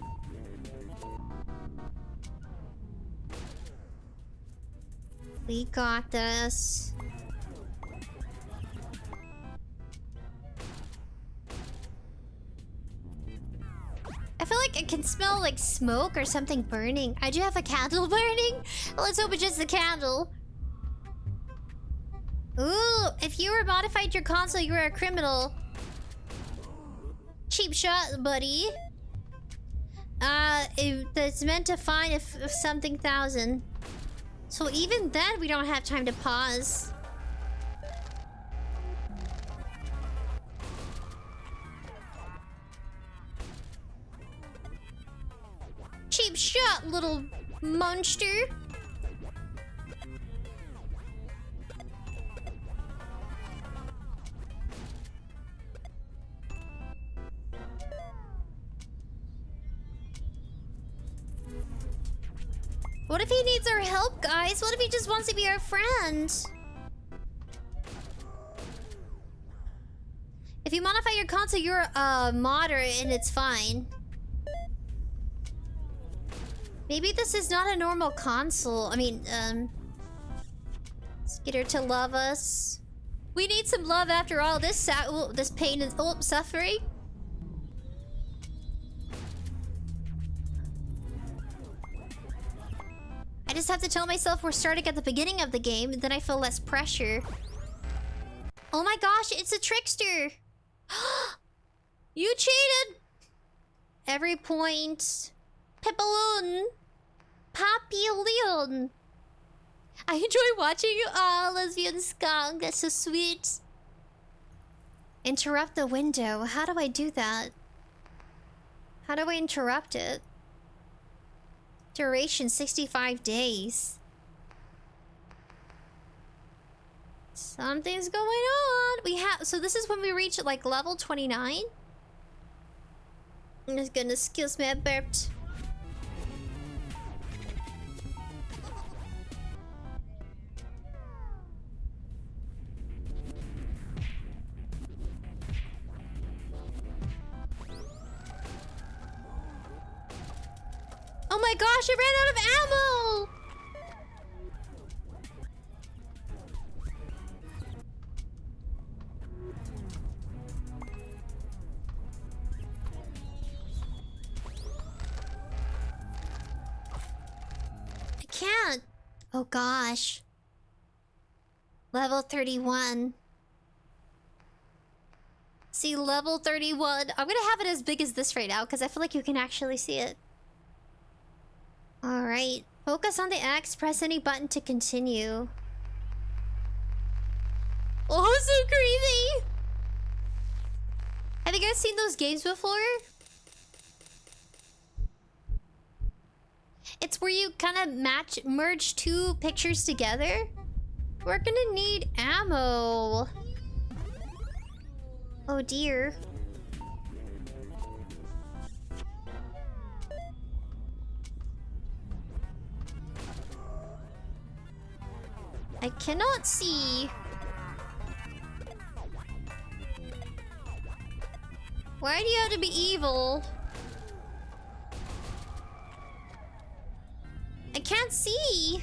We got this. I feel like I can smell like smoke or something burning. I do have a candle burning. Let's hope it's just the candle. Ooh, if you were modified your console, you were a criminal. Cheap shot, buddy. It's meant to find if something 1,000. So even then, we don't have time to pause. Cheap shot, little monster. What if he needs our help, guys? What if he just wants to be our friend? If you modify your console, you're moderate and it's fine. Maybe this is not a normal console. I mean, let's get her to love us. We need some love after all this this pain and suffering. I just have to tell myself we're starting at the beginning of the game, then I feel less pressure. Oh my gosh, it's a trickster! You cheated! Every point... Pepaloon! Papillon! I enjoy watching you all, lesbian skunk. That's so sweet. Interrupt the window. How do I do that? How do I interrupt it? Duration 65 days. Something's going on. We have so this is when we reach like level 29. I'm just gonna excuse me, I burped. Oh my gosh, I ran out of ammo! I can't. Oh gosh. Level 31. See, level 31. I'm gonna have it as big as this right now because I feel like you can actually see it. Alright. Focus on the X, press any button to continue. Oh, so creepy! Have you guys seen those games before? It's where you kind of merge two pictures together. We're gonna need ammo. Oh dear. I cannot see. Why do you have to be evil? I can't see.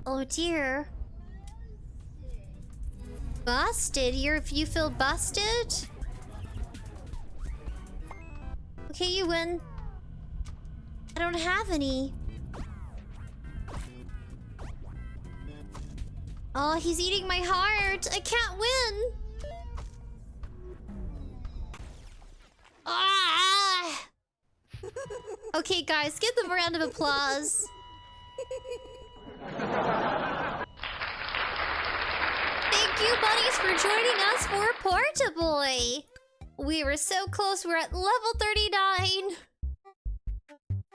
Oh dear. Busted? You feel busted? Okay, you win. I don't have any. Oh, he's eating my heart. I can't win. Ah! Okay, guys, give them a round of applause. Thank you, buddies, for joining us for Porta Boy. We were so close. We're at level 39.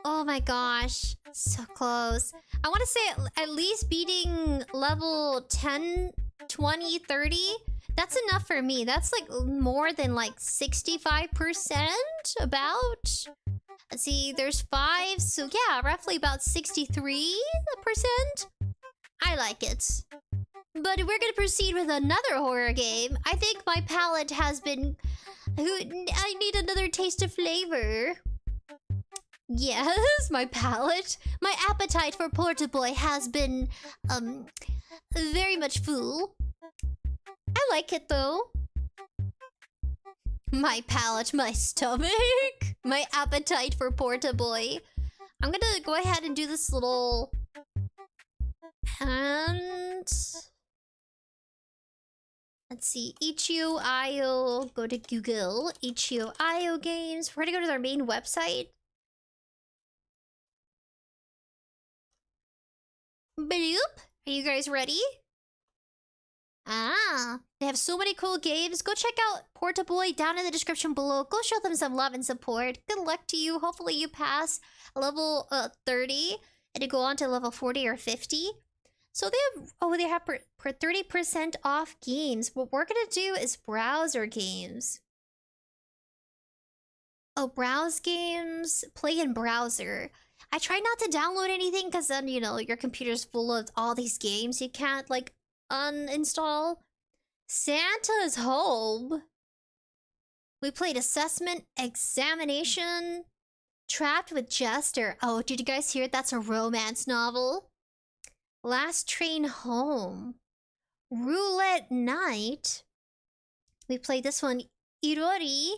Oh my gosh. So close. I want to say at least beating level 10, 20, 30. That's enough for me. That's like more than like 65% about. Let's see, there's 5. So yeah, roughly about 63%. I like it. But we're gonna proceed with another horror game. I think my palate has been... I need another taste of flavor. Yes, my palate. My appetite for Porta Boy has been, very much full. I like it though. My palate, my stomach, my appetite for Porta Boy. I'm gonna go ahead and do this little... And... Let's see, 𝐿𝑗𝐿, go to Google, 𝐿𝑗𝐿 games. We're gonna go to their main website. Bloop. Are you guys ready? Ah, they have so many cool games. Go check out Porta Boy down in the description below. Go show them some love and support. Good luck to you. Hopefully you pass level 30 and you go on to level 40 or 50. So they have 30% off games. What we're gonna do is browser games. Oh, browse games, play in browser. I try not to download anything because then, you know, your computer's full of all these games you can't, like, uninstall. Santa's Home. We played Assessment, Examination, Trapped with Jester. Oh, did you guys hear it? That's a romance novel. Last Train Home. Roulette Night. We played this one, Irori.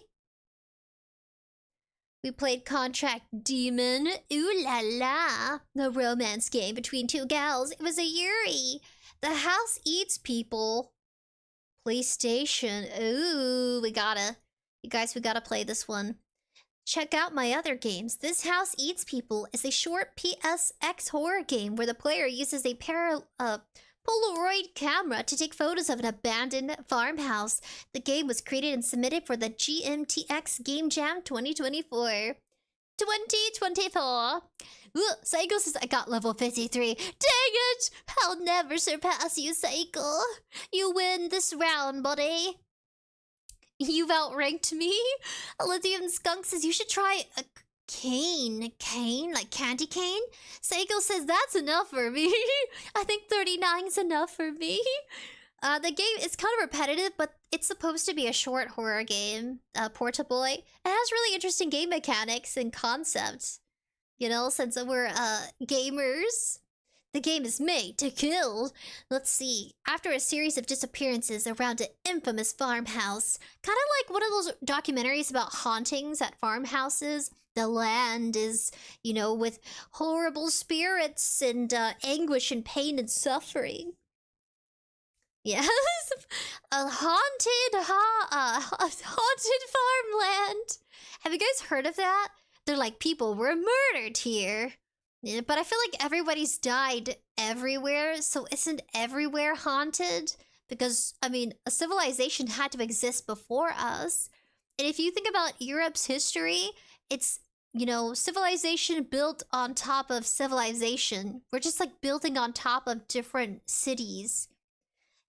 We played Contract Demon. Ooh la la. The romance game between two gals. It was a Yuri. The House Eats People. PlayStation. Ooh, you guys, we gotta play this one. Check out my other games. This House Eats People is a short PSX horror game where the player uses a Polaroid camera to take photos of an abandoned farmhouse. The game was created and submitted for the GMTX Game Jam 2024. 2024. Ooh, Cycle says I got level 53. Dang it! I'll never surpass you, Cycle. You win this round, buddy. You've outranked me. Lithium Skunk says you should try a cane, like candy cane. Seiko says that's enough for me. I think 39 is enough for me. The game is kind of repetitive, but it's supposed to be a short horror game. Porta Boy. It has really interesting game mechanics and concepts. You know, since we're gamers. The game is made to kill. Let's see. After a series of disappearances around an infamous farmhouse, kind of like one of those documentaries about hauntings at farmhouses, the land is, you know, with horrible spirits and anguish and pain and suffering. Yes, a haunted farmland. Have you guys heard of that? They're like, people were murdered here. Yeah, but I feel like everybody's died everywhere, so isn't everywhere haunted? Because, I mean, a civilization had to exist before us. And if you think about Europe's history, it's, you know, civilization built on top of civilization. We're just like building on top of different cities.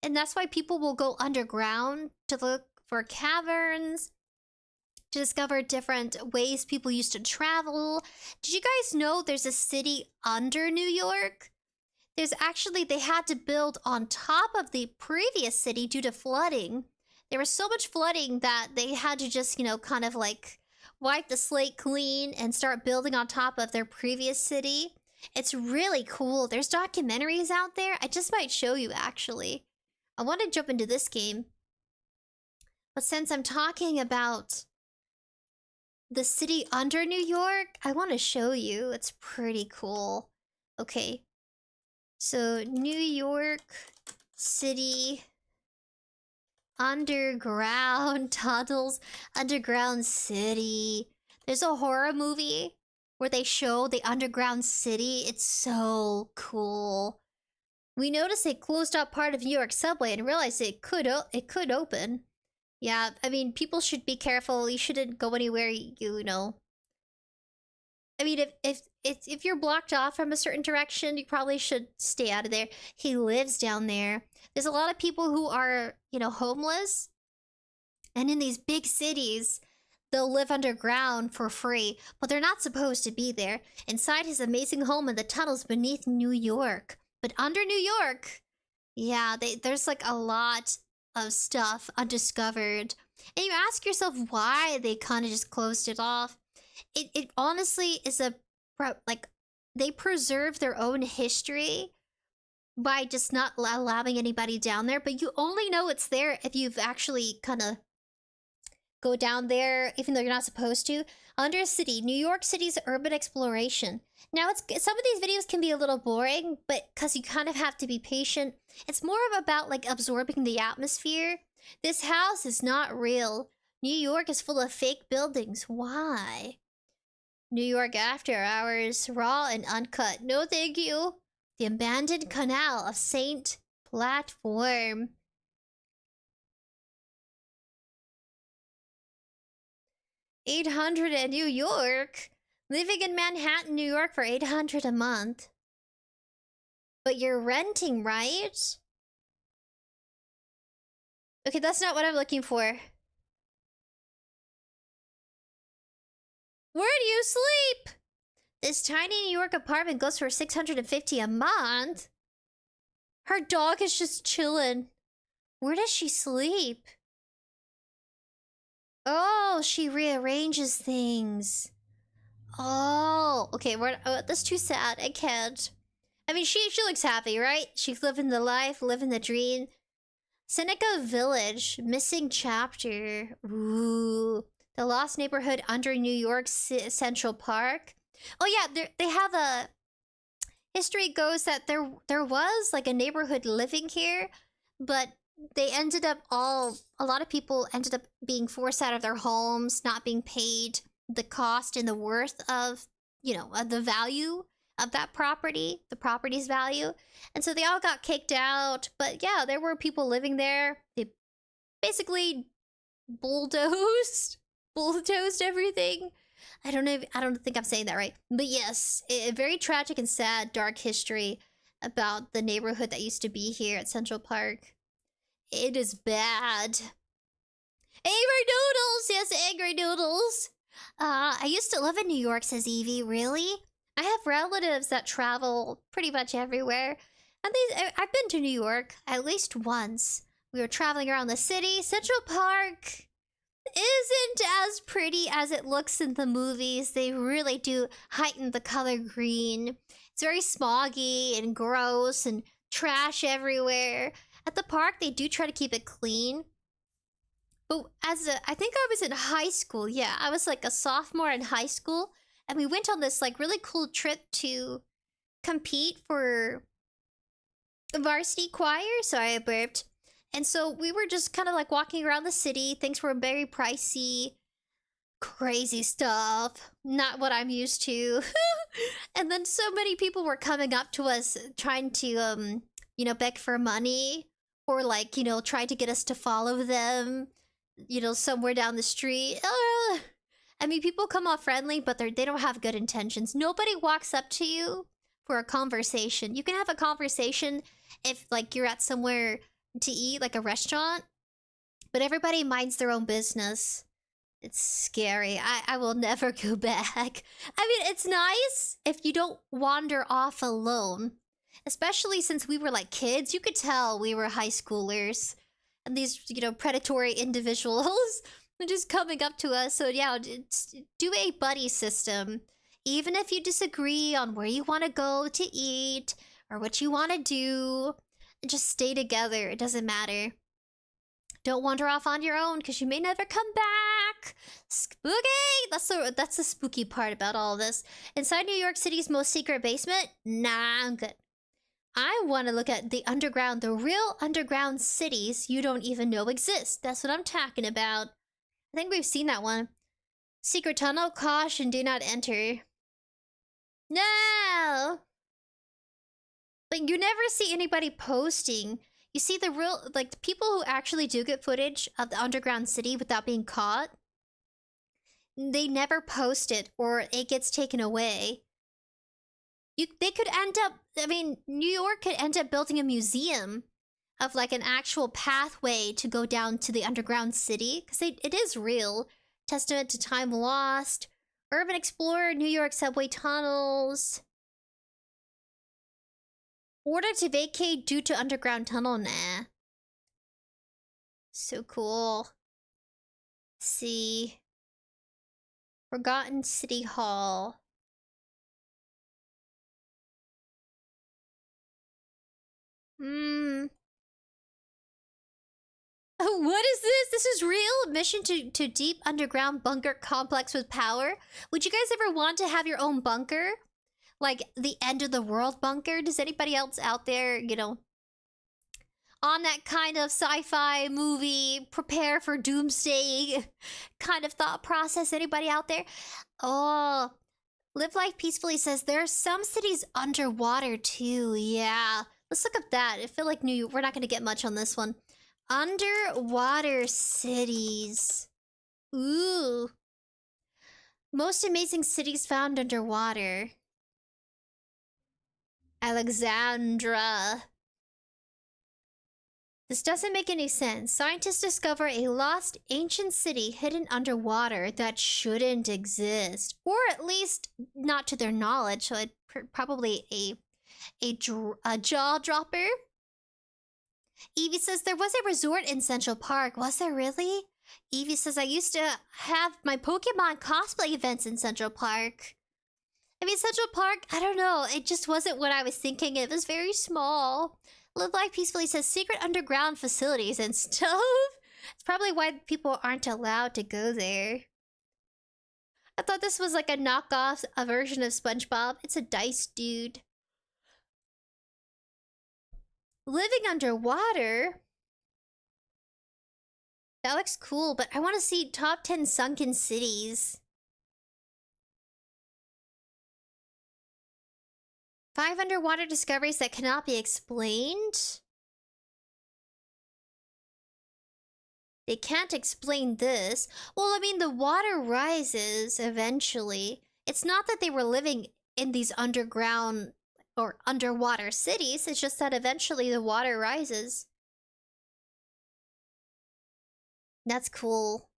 And that's why people will go underground to look for caverns, to discover different ways people used to travel. Did you guys know there's a city under New York? There's actually, they had to build on top of the previous city due to flooding. There was so much flooding that they had to just, you know, kind of like wipe the slate clean and start building on top of their previous city. It's really cool. There's documentaries out there. I just might show you, actually. I want to jump into this game. But since I'm talking about the city under New York, I want to show you. It's pretty cool. Okay. So, New York City underground tunnels, underground city. There's a horror movie where they show the underground city. It's so cool. We noticed a closed up part of New York subway and realized it could open. Yeah, I mean, people should be careful. You shouldn't go anywhere, you know. I mean, if you're blocked off from a certain direction, you probably should stay out of there. He lives down there. There's a lot of people who are, you know, homeless. And in these big cities, they'll live underground for free. But they're not supposed to be there. Inside his amazing home in the tunnels beneath New York. But under New York, yeah, there's like a lot of stuff undiscovered. And you ask yourself why they kind of just closed it off. It honestly is like, they preserve their own history by just not allowing anybody down there. But you only know it's there if you've actually kind of go down there, even though you're not supposed to. Under City, New York City's urban exploration. Now, some of these videos can be a little boring, but because you kind of have to be patient. It's more about like absorbing the atmosphere. This house is not real. New York is full of fake buildings. Why? New York after hours, raw and uncut. No thank you. The abandoned canal of Saint Platform. 800 in New York? Living in Manhattan, New York for 800 a month. But you're renting, right? Okay, that's not what I'm looking for. Where do you sleep? This tiny New York apartment goes for $650 a month. Her dog is just chilling. Where does she sleep? Oh, she rearranges things. Oh, okay. That's too sad. I can't. I mean, she looks happy, right? She's living the life, living the dream. Seneca Village, missing chapter. Ooh, the lost neighborhood under New York Central Park. Oh yeah, they have a history goes that there was like a neighborhood living here, but they ended up a lot of people ended up being forced out of their homes, not being paid the cost and the worth of, the value of that property, the property's value. And so they all got kicked out. But yeah, there were people living there. They basically bulldozed everything. I don't think I'm saying that right. But yes, a very tragic and sad, dark history about the neighborhood that used to be here at Central Park. It is bad. Angry Noodles! Yes, Angry Noodles! I used to live in New York, says Evie. Really? I have relatives that travel pretty much everywhere. And I've been to New York at least once. We were traveling around the city. Central Park isn't as pretty as it looks in the movies. They really do heighten the color green. It's very smoggy and gross and trash everywhere. At the park, they do try to keep it clean. But I think I was in high school. Yeah, I was like a sophomore in high school. And we went on this like really cool trip to compete for varsity choir. Sorry, I burped. And so we were just kind of like walking around the city. Things were very pricey. Crazy stuff. Not what I'm used to. And then so many people were coming up to us trying to, beg for money. Or like, trying to get us to follow them, somewhere down the street. I mean, people come off friendly, but they don't have good intentions. Nobody walks up to you for a conversation. You can have a conversation if, like, you're at somewhere to eat, like a restaurant. But everybody minds their own business. It's scary. I will never go back. I mean, it's nice if you don't wander off alone. Especially since we were, like, kids. You could tell we were high schoolers. And these, predatory individuals... They're just coming up to us. So yeah, do a buddy system. Even if you disagree on where you want to go to eat or what you want to do, just stay together. It doesn't matter. Don't wander off on your own because you may never come back. Spooky! That's the spooky part about all this. Inside New York City's most secret basement? Nah, I'm good. I want to look at the underground, the real underground cities you don't even know exist. That's what I'm talking about. I think we've seen that one. Secret tunnel, caution, do not enter. No! But you never see anybody posting. You see the real, like, the people who actually do get footage of the underground city without being caught. They never post it, or it gets taken away. They could end up, I mean, New York could end up building a museum of like an actual pathway to go down to the underground city. Because it is real. Testament to time lost. Urban Explorer, New York subway tunnels. Order to vacate due to underground tunnel, nah. So cool. Let's see. Forgotten City Hall. What is this? This is real? Mission to deep underground bunker complex with power? Would you guys ever want to have your own bunker? Like the end of the world bunker? Does anybody else out there, on that kind of sci-fi movie, prepare for doomsday kind of thought process? Anybody out there? Oh, Live Life Peacefully says there are some cities underwater too. Yeah, let's look up that. I feel like we're not going to get much on this one. Underwater cities. Ooh. Most amazing cities found underwater. Alexandra. This doesn't make any sense. Scientists discover a lost ancient city hidden underwater that shouldn't exist. Or at least not to their knowledge, so it's probably a jaw dropper. Evie says there was a resort in Central Park. Was there really? Evie says I used to have my Pokemon cosplay events in Central Park. I mean, Central Park, I don't know. It just wasn't what I was thinking. It was very small. Live Life Peacefully says secret underground facilities and stuff. It's probably why people aren't allowed to go there. I thought this was like a knockoff, a version of SpongeBob. It's a dice dude. Living underwater? That looks cool, but I want to see top 10 sunken cities. 5 underwater discoveries that cannot be explained? They can't explain this. Well, I mean, the water rises eventually. It's not that they were living in these underground or underwater cities. It's just that eventually the water rises. That's cool.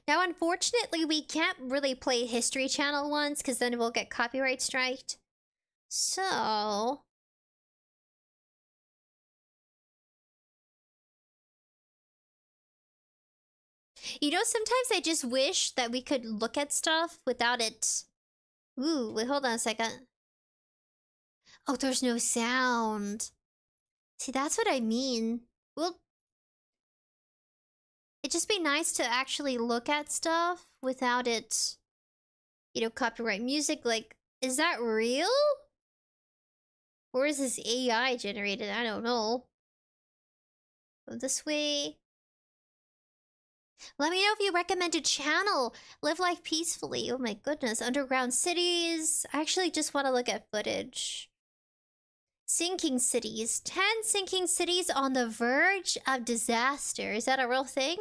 Now, unfortunately, we can't really play History Channel ones because then we'll get copyright striked. So... You know, sometimes I just wish that we could look at stuff without it... Ooh, wait, hold on a second. Oh, there's no sound. See, that's what I mean. Well... It'd just be nice to actually look at stuff without it, you know, copyright music. Like, is that real? Or is this AI generated? I don't know. Go this way. Let me know if you recommend a channel. Live Life Peacefully. Oh my goodness. Underground cities. I actually just want to look at footage. Sinking cities. 10 sinking cities on the verge of disaster. Is that a real thing?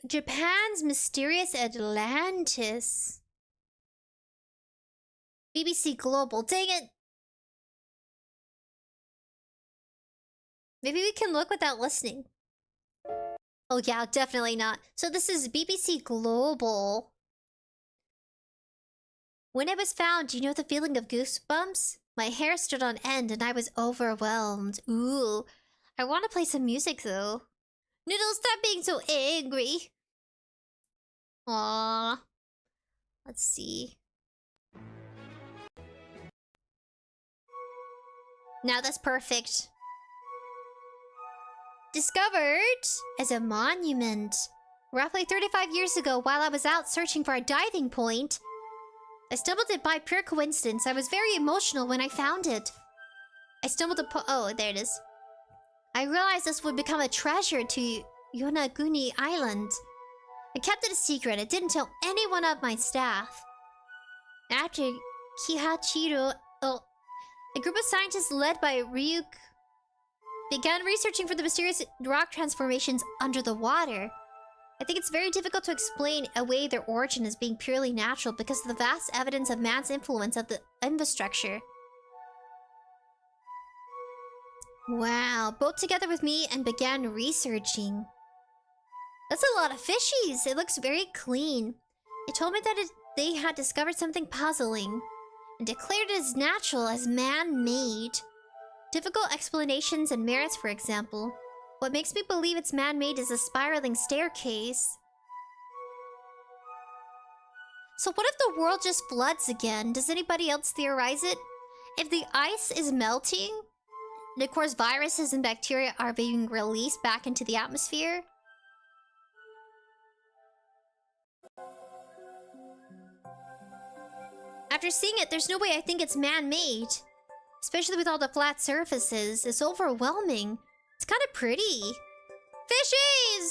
Japan's mysterious Atlantis. BBC Global. Dang it. Maybe we can look without listening. Oh yeah, definitely not. So this is BBC Global. When it was found, do you know the feeling of goosebumps? My hair stood on end and I was overwhelmed. Ooh. I want to play some music though. Noodle, stop being so angry. Aww. Let's see. Now that's perfect. Discovered as a monument. Roughly 35 years ago, while I was out searching for a diving point, I stumbled it by pure coincidence. I was very emotional when I found it. I stumbled upon... Oh, there it is. I realized this would become a treasure to Yonaguni Island. I kept it a secret. I didn't tell anyone of my staff. After Kihachiro... Oh, a group of scientists led by Ryuk began researching for the mysterious rock transformations under the water. I think it's very difficult to explain away their origin as being purely natural because of the vast evidence of man's influence of the infrastructure. Wow, both together with me and began researching. That's a lot of fishies. It looks very clean. It told me that they had discovered something puzzling and declared it as natural as man-made. Difficult explanations and merits, for example. What makes me believe it's man-made is a spiraling staircase. So what if the world just floods again? Does anybody else theorize it? If the ice is melting, and of course viruses and bacteria are being released back into the atmosphere. After seeing it, there's no way I think it's man-made. Especially with all the flat surfaces. It's overwhelming. It's kind of pretty. Fishies!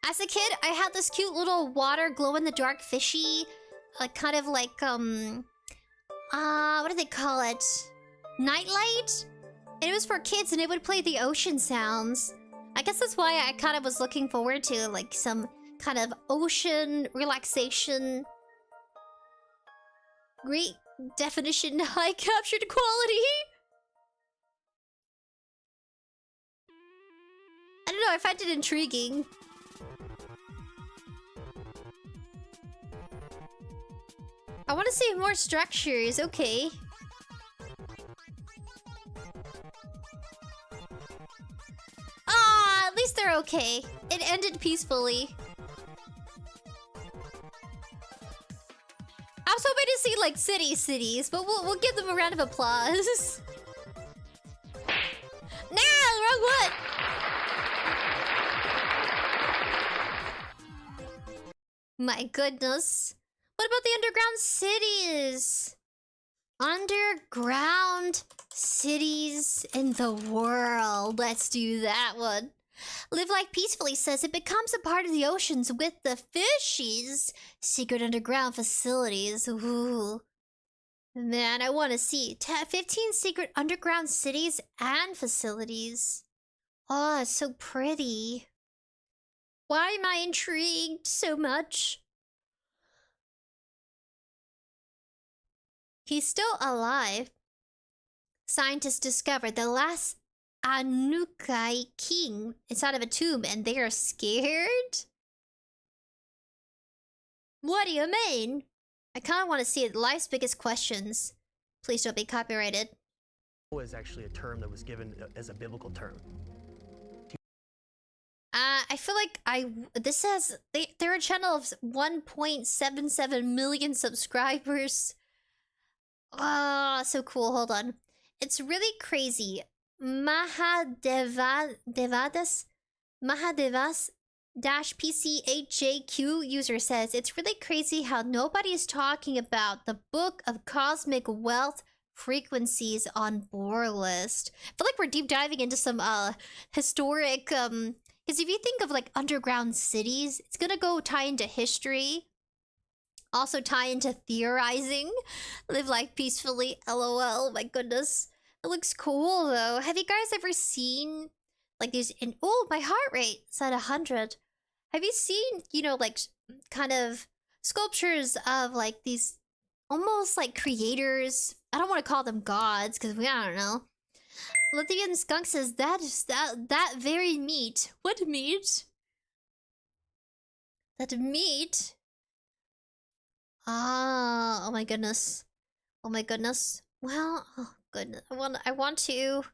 As a kid, I had this cute little water glow-in-the-dark fishy, kind of like, what do they call it? Nightlight? And it was for kids and it would play the ocean sounds. I guess that's why I kind of was looking forward to, like, some kind of ocean relaxation. Great definition, high captured quality. I don't know, I find it intriguing. I want to see more structures, okay. Ah, at least they're okay. It ended peacefully. I was hoping to see like cities, but we'll give them a round of applause. Nah, wrong one. My goodness. What about the underground cities? Underground cities in the world. Let's do that one. Live Like Peacefully says it becomes a part of the oceans with the fishies. Secret underground facilities. Ooh. Man, I want to see 15 secret underground cities and facilities. Oh, it's so pretty. Why am I intrigued so much? He's still alive. Scientists discovered the last Anunnaki king inside of a tomb and they are scared? What do you mean? I kind of want to see it. Life's biggest questions. Please don't be copyrighted. Was actually a term that was given as a biblical term. I feel like this says they're a channel of 1.77 million subscribers. Ah, so cool. Hold on. It's really crazy. 𝑩𝒆 𝑬𝒆-PCHJQ user says, it's really crazy how nobody's talking about the Book of Cosmic Wealth frequencies on Borlist. I feel like we're deep diving into some historic because if you think of like underground cities, it's gonna go tie into history. Also tie into theorizing. Live life peacefully, LOL. My goodness. It looks cool though. Have you guys ever seen like these oh, my heart rate is at 100. Have you seen, you know, like kind of sculptures of like these almost like creators? I don't want to call them gods because I don't know. Lithium Skunk says that very meat. What meat? That meat? Ah, oh my goodness. Oh my goodness. Well, oh goodness. I want to.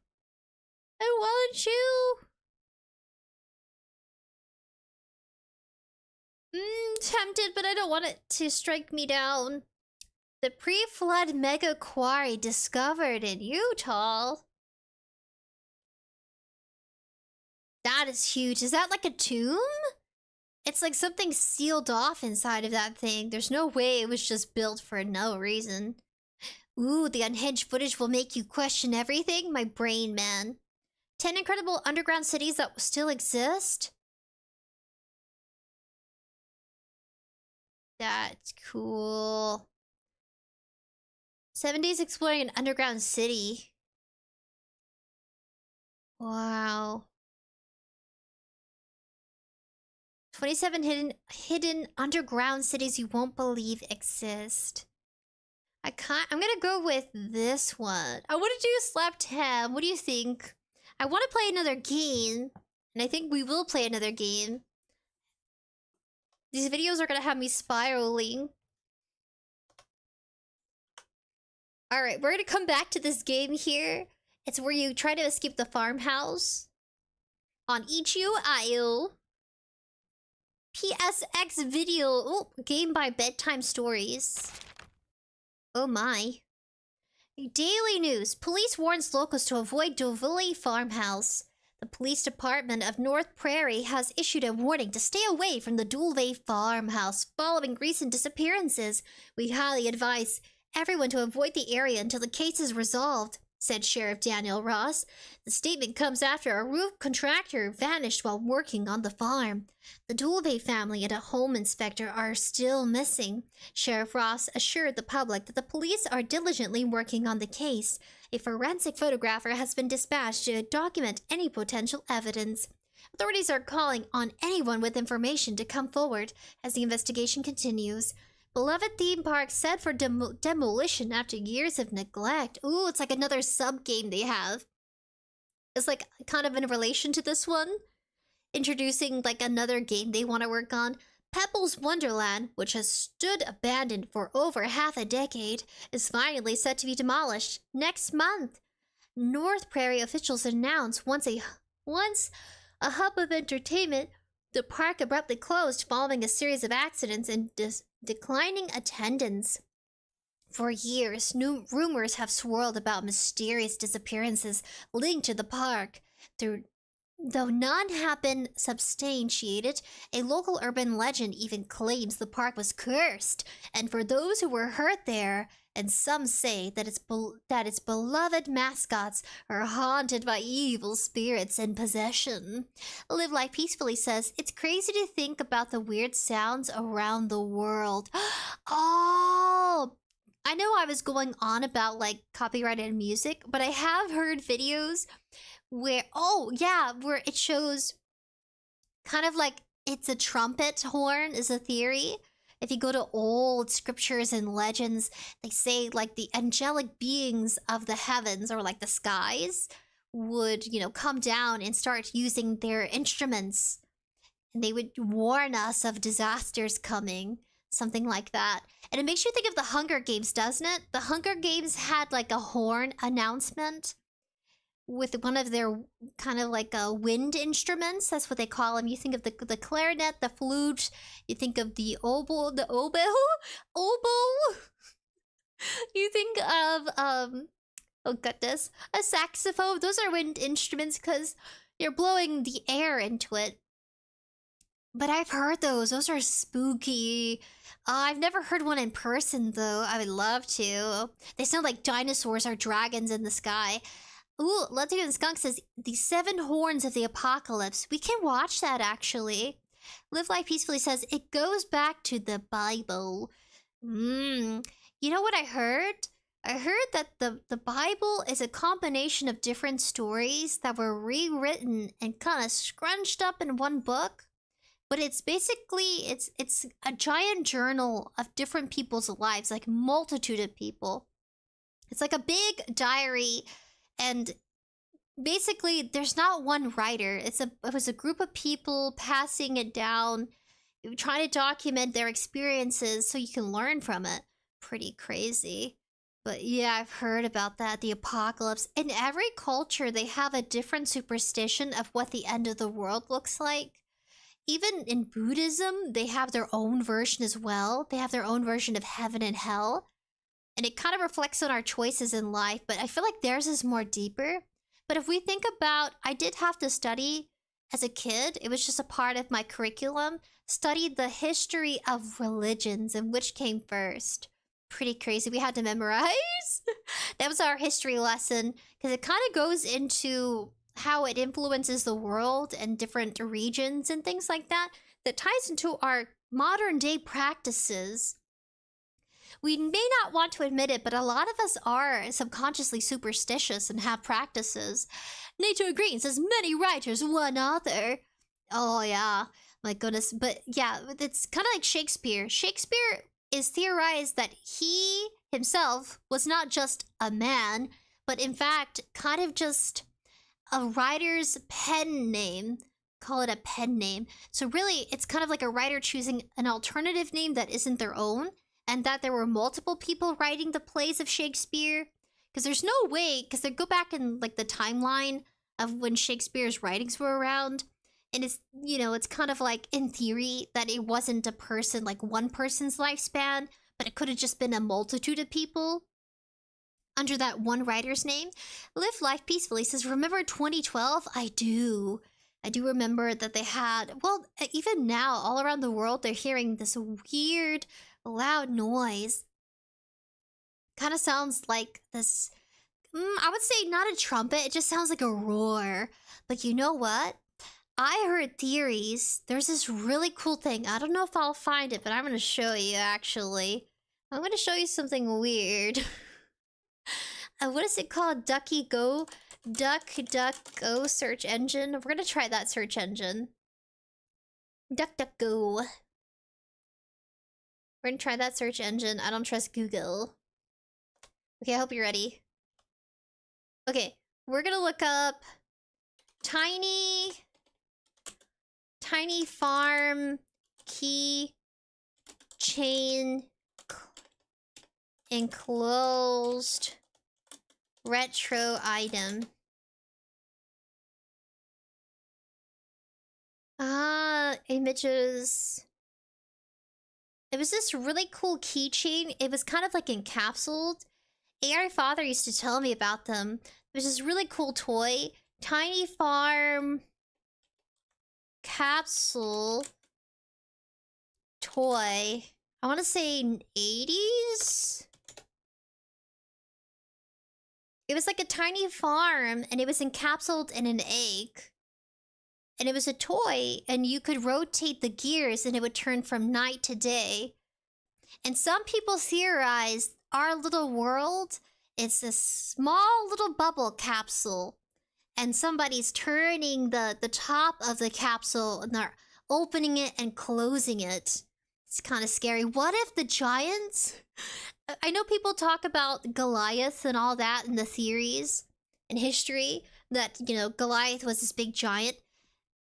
I want you. Tempted, but I don't want it to strike me down. The pre-flood mega quarry discovered in Utah. That is huge. Is that like a tomb? It's like something sealed off inside of that thing. There's no way it was just built for no reason. Ooh, the unhinged footage will make you question everything? My brain, man. 10 incredible underground cities that still exist? That's cool. 7 days exploring an underground city. Wow. 27 hidden underground cities you won't believe exist. I'm gonna go with this one. I want to do a slap tab. What do you think? I want to play another game, and I think we will play another game. These videos are gonna have me spiraling. Alright, we're gonna come back to this game here. It's where you try to escape the farmhouse. On 𝐻𝑗𝐻𝑗. PSX video. Oh, game by bedtime stories. Oh my. Daily news. Police warns locals to avoid 𝑣𝒀𝑽 farmhouse. The police department of North Prairie has issued a warning to stay away from the 𝑣𝒀𝑽 farmhouse following recent disappearances. We highly advise everyone to avoid the area until the case is resolved. said Sheriff Daniel Ross. The statement comes after a roof contractor vanished while working on the farm. The 𝙍𝑰𝑵 family and a home inspector are still missing. Sheriff Ross assured the public that the police are diligently working on the case. A forensic photographer has been dispatched to document any potential evidence. Authorities are calling on anyone with information to come forward as the investigation continues. Beloved theme park set for demolition after years of neglect. Ooh, it's like another sub-game they have. It's like kind of in relation to this one. Introducing like another game they want to work on. Pebbles Wonderland, which has stood abandoned for over half a decade, is finally set to be demolished next month. North Prairie officials announced once a hub of entertainment, the park abruptly closed following a series of accidents and declining attendance. For years, new rumors have swirled about mysterious disappearances linked to the park. Though none have been substantiated, a local urban legend even claims the park was cursed, and for those who were hurt there, and some say that its beloved mascots are haunted by evil spirits in possession. Live Life Peacefully says, it's crazy to think about the weird sounds around the world. Oh! I know I was going on about like copyrighted music, but I have heard videos where, where it shows kind of like it's a trumpet horn is a theory. If you go to old scriptures and legends, they say like the angelic beings of the heavens or like the skies would, come down and start using their instruments. And they would warn us of disasters coming, something like that. And it makes you think of the Hunger Games, doesn't it? The Hunger Games had like a horn announcement with one of their kind of like wind instruments. That's what they call them. You think of the clarinet, the flute. You think of the oboe. You think of oh goodness, a saxophone. Those are wind instruments because you're blowing the air into it. But I've heard those. Those are spooky. I've never heard one in person though. I would love to. They sound like dinosaurs or dragons in the sky. Ooh, Let's Go Skunk says, the 7 horns of the apocalypse. We can watch that, actually. Live Life Peacefully says, it goes back to the Bible. You know what I heard? I heard that the Bible is a combination of different stories that were rewritten and kind of scrunched up in one book. But it's basically, it's a giant journal of different people's lives, like multitude of people. It's like a big diary. And basically, there's not one writer. It was a group of people passing it down, trying to document their experiences so you can learn from it. Pretty crazy. But yeah, I've heard about that, the apocalypse. In every culture, they have a different superstition of what the end of the world looks like. Even in Buddhism, they have their own version as well. They have their own version of heaven and hell. And it kind of reflects on our choices in life, but I feel like theirs is more deeper. But if we think about, I did have to study as a kid, it was just a part of my curriculum, studied the history of religions and which came first. Pretty crazy. We had to memorize. That was our history lesson, because it kind of goes into how it influences the world and different regions and things like that, that ties into our modern day practices. We may not want to admit it, but a lot of us are subconsciously superstitious and have practices. Nature Green says, many writers, one author. Oh yeah, my goodness. But yeah, it's kind of like Shakespeare. Shakespeare is theorized that he himself was not just a man, but in fact, kind of just a writer's pen name. Call it a pen name. So really, it's kind of like a writer choosing an alternative name that isn't their own. And that there were multiple people writing the plays of Shakespeare. Because there's no way, because they go back in like the timeline of when Shakespeare's writings were around. And it's, it's kind of like in theory that it wasn't a person, like one person's lifespan, but it could have just been a multitude of people under that one writer's name. Live Life Peacefully says, remember 2012? I do. I do remember that they had, well, even now, all around the world, they're hearing this weird, loud noise. Kind of sounds like this I would say not a trumpet. It just sounds like a roar. But you know what? I heard theories. There's this really cool thing. I don't know if I'll find it, but I'm gonna show you, actually. I'm gonna show you something weird. What is it called? DuckDuckGo search engine? We're gonna try that search engine. DuckDuckGo. We're gonna try that search engine. I don't trust Google. Okay, I hope you're ready. Okay, we're gonna look up tiny farm key chain enclosed retro item. Images. It was this really cool keychain. It was kind of like encapsulated. A.K.A. father used to tell me about them. There's this really cool toy. Tiny farm capsule toy. I want to say 80s? It was like a tiny farm, and it was encapsulated in an egg. And it was a toy, and you could rotate the gears, and it would turn from night to day. And some people theorize our little world is a small little bubble capsule. And somebody's turning the top of the capsule, and they're opening it and closing it. It's kind of scary. What if the giants... I know people talk about Goliath and all that in the theories in history. That, you know, Goliath was this big giant.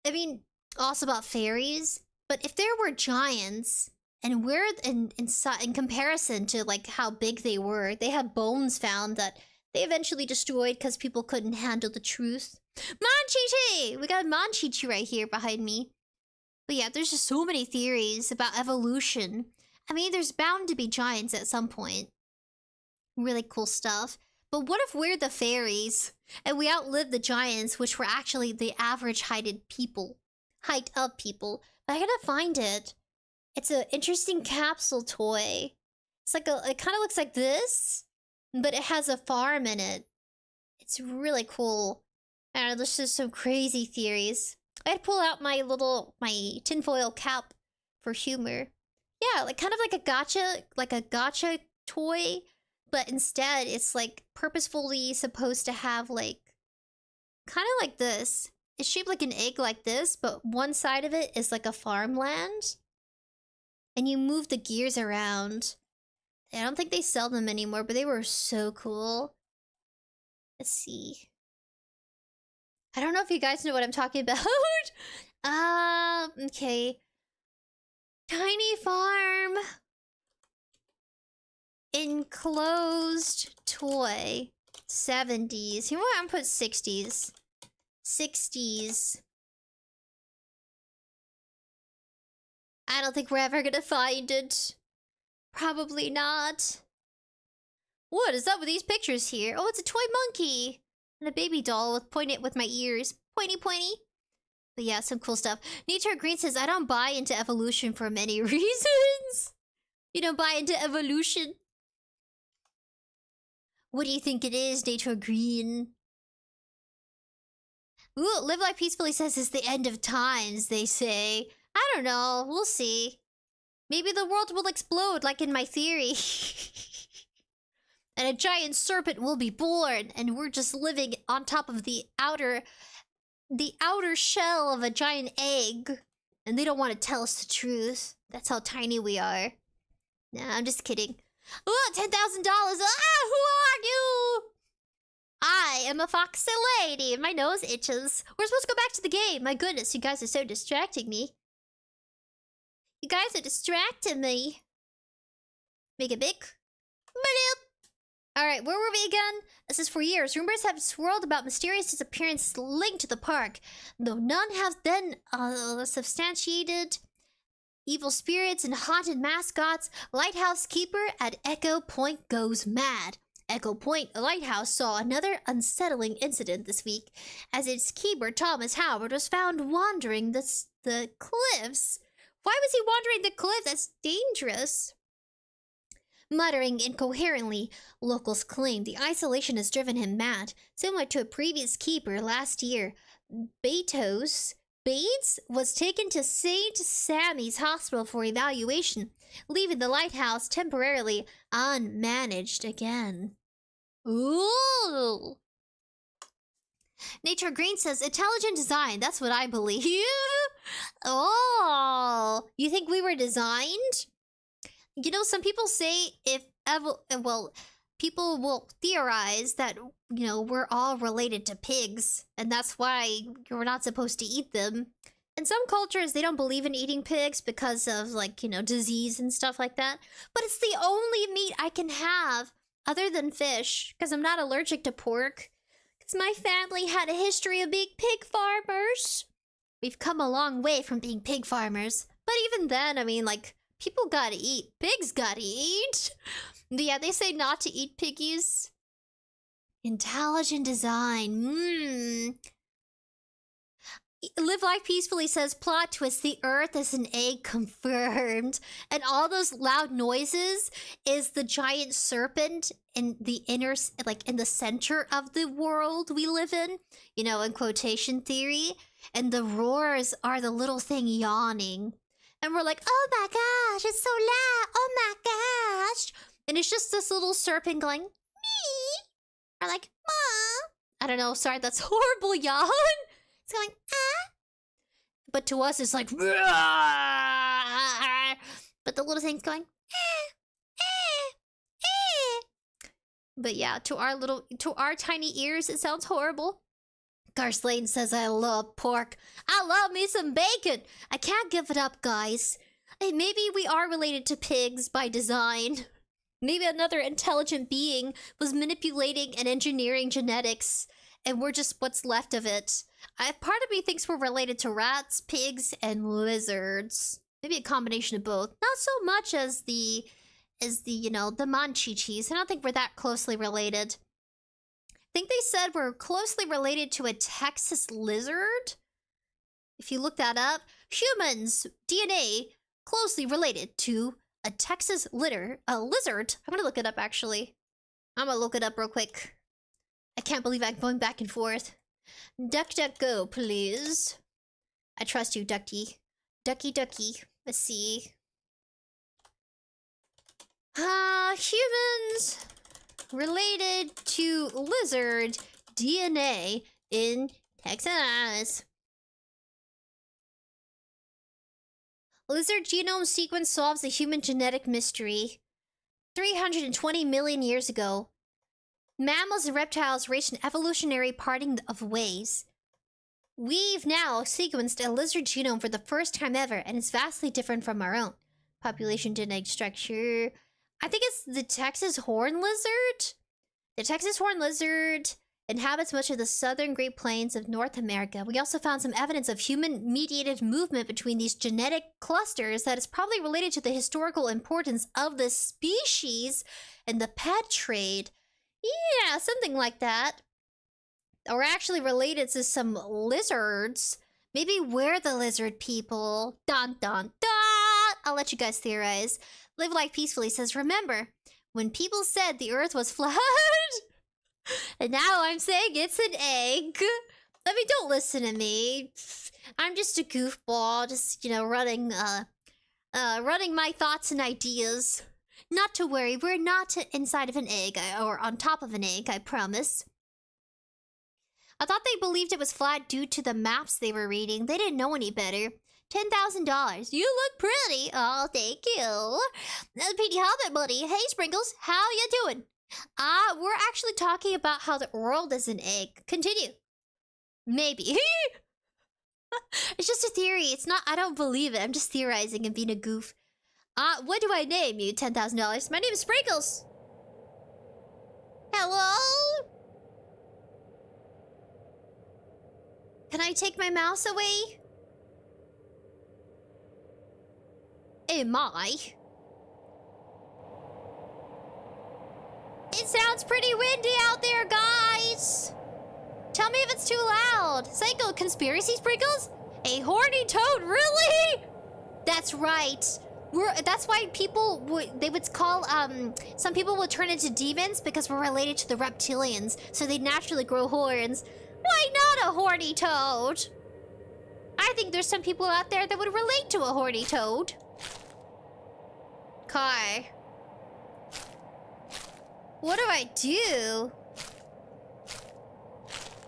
I mean, also about fairies. But if there were giants, and we're in comparison to, like, how big they were, they had bones found that they eventually destroyed because people couldn't handle the truth. Monchichi! We got Monchichi right here behind me. But yeah, there's just so many theories about evolution. I mean, there's bound to be giants at some point. Really cool stuff. But what if we're the fairies, and we outlived the giants, which were actually the average height of people? But I gotta find it. It's an interesting capsule toy. It's like it kind of looks like this, but it has a farm in it. It's really cool. And there's just some crazy theories. I'd pull out my tinfoil cap for humor. Yeah, like kind of like a gotcha toy, but instead it's like purposefully supposed to have like kind of like this. It's shaped like an egg like this, but one side of it is like a farmland. And you move the gears around. I don't think they sell them anymore, but they were so cool. Let's see. I don't know if you guys know what I'm talking about. Okay. Tiny farm. Enclosed toy. 70s. You know what? I'm gonna put 60s. 60s. I don't think we're ever gonna find it. Probably not. What is up with these pictures here? Oh, it's a toy monkey. And a baby doll with my ears. Pointy pointy. But yeah, some cool stuff. Nature Green says, I don't buy into evolution for many reasons. You don't buy into evolution? What do you think it is, Nature Green? Ooh, Live Life Peacefully says it's the end of times, they say. I don't know. We'll see. Maybe the world will explode, like in my theory. And a giant serpent will be born, and we're just living on top of the outer shell of a giant egg. And they don't want to tell us the truth. That's how tiny we are. Nah, I'm just kidding. Oh, $10,000! Ah, who are you? I am a foxy lady, and my nose itches. We're supposed to go back to the game. My goodness, you guys are so distracting me. You guys are distracting me. Make it big. Alright, where were we again? This is for years. Rumors have swirled about mysterious disappearances linked to the park, though none have been substantiated. Evil spirits and haunted mascots. Lighthouse keeper at Echo Point goes mad. Echo Point Lighthouse saw another unsettling incident this week, as its keeper, Thomas Howard, was found wandering the cliffs. Why was he wandering the cliff? That's dangerous. Muttering incoherently, locals claim the isolation has driven him mad, similar to a previous keeper last year. 𝑩𝒆𝑽𝑬 was taken to St. Sammy's Hospital for evaluation, leaving the lighthouse temporarily unmanaged again. Ooh! Nature Green says, intelligent design, that's what I believe. Oh, you think we were designed? You know, some people say people will theorize that, you know, we're all related to pigs, and that's why you're not supposed to eat them. In some cultures, they don't believe in eating pigs because of, like, you know, disease and stuff like that. But it's the only meat I can have other than fish, because I'm not allergic to pork. Because my family had a history of being pig farmers. We've come a long way from being pig farmers. But even then, I mean, like, people gotta eat. Pigs gotta eat. Yeah, they say not to eat piggies. Intelligent design. Live Life Peacefully says, plot twist, the earth is an egg confirmed. And all those loud noises is the giant serpent in the inner, like in the center of the world we live in. You know, in quotation theory. And the roars are the little thing yawning. And we're like, oh my gosh, it's so loud. Oh my gosh. And it's just this little serpent going, me. Or like, ma. I don't know, sorry, that's horrible yawn. It's going, ah. But to us, it's like, but the little thing's going, But yeah, to our tiny ears, it sounds horrible. Garslane says, I love pork. I love me some bacon. I can't give it up, guys. Hey, maybe we are related to pigs by design. Maybe another intelligent being was manipulating and engineering genetics, and we're just what's left of it. Part of me thinks we're related to rats, pigs, and lizards. Maybe a combination of both. Not so much as the you know, the manchichis. I don't think we're that closely related. I think they said we're closely related to a Texas lizard. If you look that up, humans' DNA closely related to a Texas lizard. I'm gonna look it up, actually. I'm gonna look it up real quick. I can't believe I'm going back and forth. DuckDuckGo, please. I trust you, Ducky. Ducky. Let's see. Humans related to lizard DNA in Texas. Lizard genome sequence solves the human genetic mystery. 320 million years ago, mammals and reptiles reached an evolutionary parting of ways. We've now sequenced a lizard genome for the first time ever, and it's vastly different from our own. Population genetic structure. I think it's the Texas horned lizard. The Texas horned lizard inhabits much of the southern Great Plains of North America. We also found some evidence of human-mediated movement between these genetic clusters that is probably related to the historical importance of the species and the pet trade. Yeah, something like that. Or actually related to some lizards. Maybe we're the lizard people. Dun dun dun! I'll let you guys theorize. Live Life Peacefully says, remember, when people said the earth was flat, and now I'm saying it's an egg. I mean, don't listen to me. I'm just a goofball, just, you know, running my thoughts and ideas. Not to worry, we're not inside of an egg, or on top of an egg, I promise. I thought they believed it was flat due to the maps they were reading. They didn't know any better. $10,000. You look pretty. Oh, thank you. Petey Hobbit buddy. Hey, Sprinkles. How you doing? We're actually talking about how the world is an egg. Continue. Maybe. It's just a theory. It's not, I don't believe it. I'm just theorizing and being a goof. What do I name you? $10,000. My name is Sprinkles. Hello? Can I take my mouse away? Am I? It sounds pretty windy out there, guys! Tell me if it's too loud. Psycho conspiracy, Sprinkles? A horny toad, really? That's right. That's why people they would call some people would turn into demons because we're related to the reptilians, so they naturally grow horns. Why not a horny toad? I think there's some people out there that would relate to a horny toad. Kai. What do I do?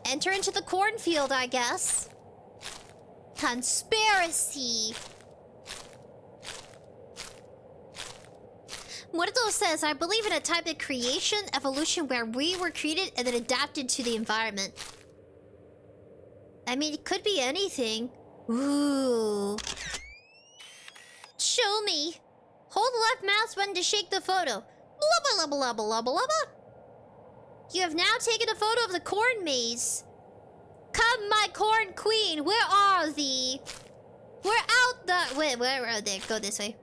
Enter into the cornfield, I guess. Conspiracy. Muerto says, I believe in a type of creation, evolution, where we were created and then adapted to the environment. I mean, it could be anything. Ooh. Show me. Hold the left mouse button to shake the photo. Blah, blah, blah, blah, blah, blah, blah. You have now taken a photo of the corn maze. Come, my corn queen, where are thee? Where out the... Wait, where are they? Go this way.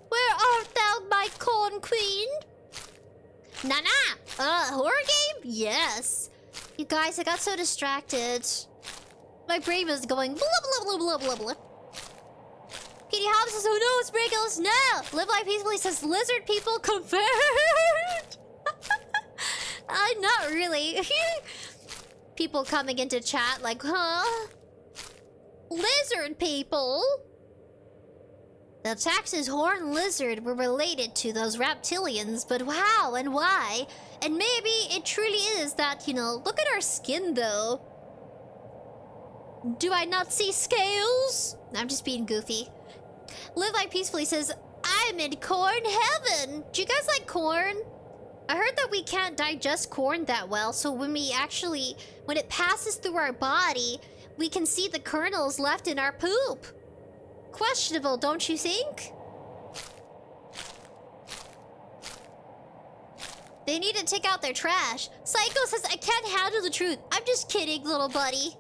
Where art thou, my corn queen? Nana! Horror game? Yes. You guys, I got so distracted. My brain was going blah, blah, blah, blah, blah, blah. Petey Hobbs says, oh no, it's Briggles, no! Live Life Peacefully says, lizard people confirmed! Not really. People coming into chat like, huh? Lizard people? The Tax's horned lizard were related to those reptilians, but how and why? And maybe it truly is that, you know, look at our skin though. Do I not see scales? I'm just being goofy. Live Life Peacefully says, I'm in corn heaven. Do you guys like corn? I heard that we can't digest corn that well, so when it passes through our body, we can see the kernels left in our poop. Questionable, don't you think? They need to take out their trash. Psycho says, I can't handle the truth. I'm just kidding, little buddy.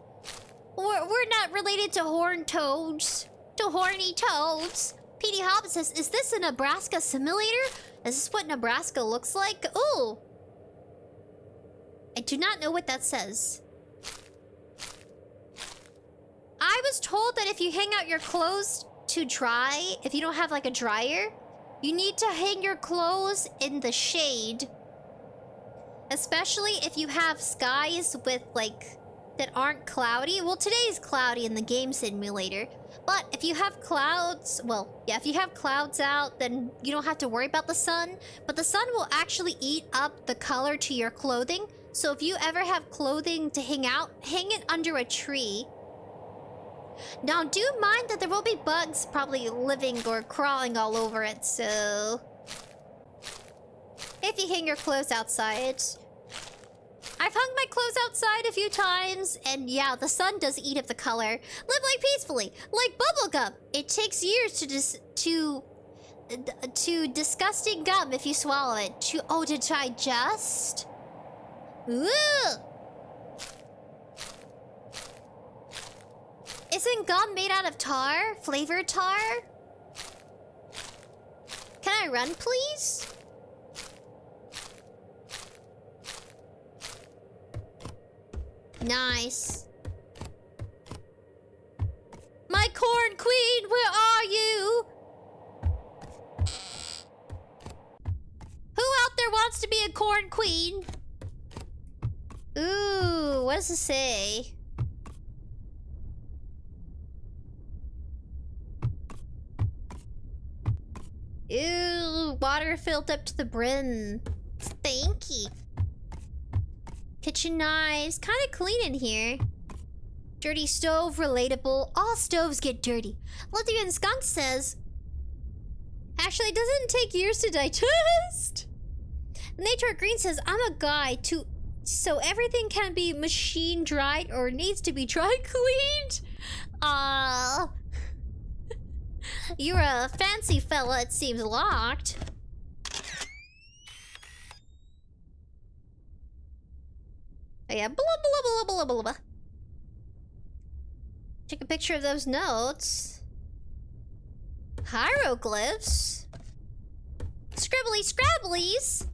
We're not related to horned toads. To horny toads. Petey Hobbs says, is this a Nebraska simulator? Is this what Nebraska looks like? Ooh. I do not know what that says. I was told that if you hang out your clothes to dry, if you don't have like a dryer, you need to hang your clothes in the shade. Especially if you have skies with like, that aren't cloudy. Well, today is cloudy in the game simulator. But if you have clouds, well, yeah, if you have clouds out, then you don't have to worry about the sun. But the sun will actually eat up the color to your clothing. So if you ever have clothing to hang out, hang it under a tree. Now, do mind that there will be bugs probably living or crawling all over it, so... If you hang your clothes outside... I've hung my clothes outside a few times, and yeah, the sun does eat up the color. Live like peacefully, like bubblegum. It takes years to disgusting gum if you swallow it. To digest? Ooh! Isn't gum made out of tar? Flavored tar? Can I run, please? Nice. My corn queen, where are you? Who out there wants to be a corn queen? Ooh, what does it say? Ew, water filled up to the brim. Stanky. Kitchen knives. Kind of clean in here. Dirty stove, relatable. All stoves get dirty. Lithium Skunk says... Actually, it doesn't take years to digest. Nature Green says, I'm a guy to... So everything can be machine dried or needs to be dry cleaned? You're a fancy fella, it seems locked. Oh yeah, blah blah blah blah blah blah. Take a picture of those notes. Hieroglyphs. Scribbly scrabblies.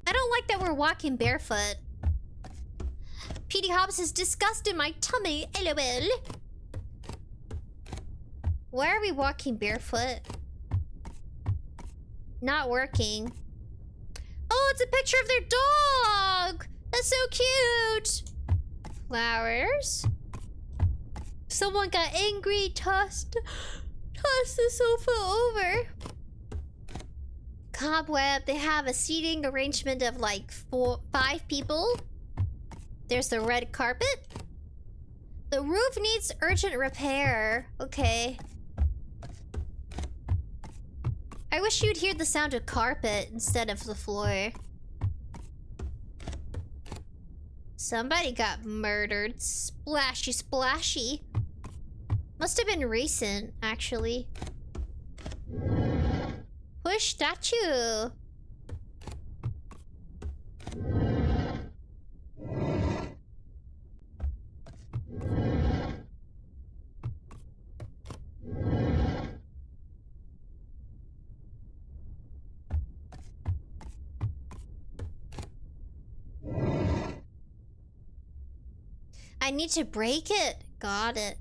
I don't like that we're walking barefoot. Petey Hobbs is disgust in my tummy, LOL. Why are we walking barefoot? Not working. Oh, it's a picture of their dog! That's so cute! Flowers. Someone got angry, tossed the sofa over. Cobweb. They have a seating arrangement of like 5 people. There's the red carpet. The roof needs urgent repair. Okay. I wish you'd hear the sound of carpet instead of the floor. Somebody got murdered. Splashy, splashy. Must have been recent, actually. Push statue. I need to break it. Got it.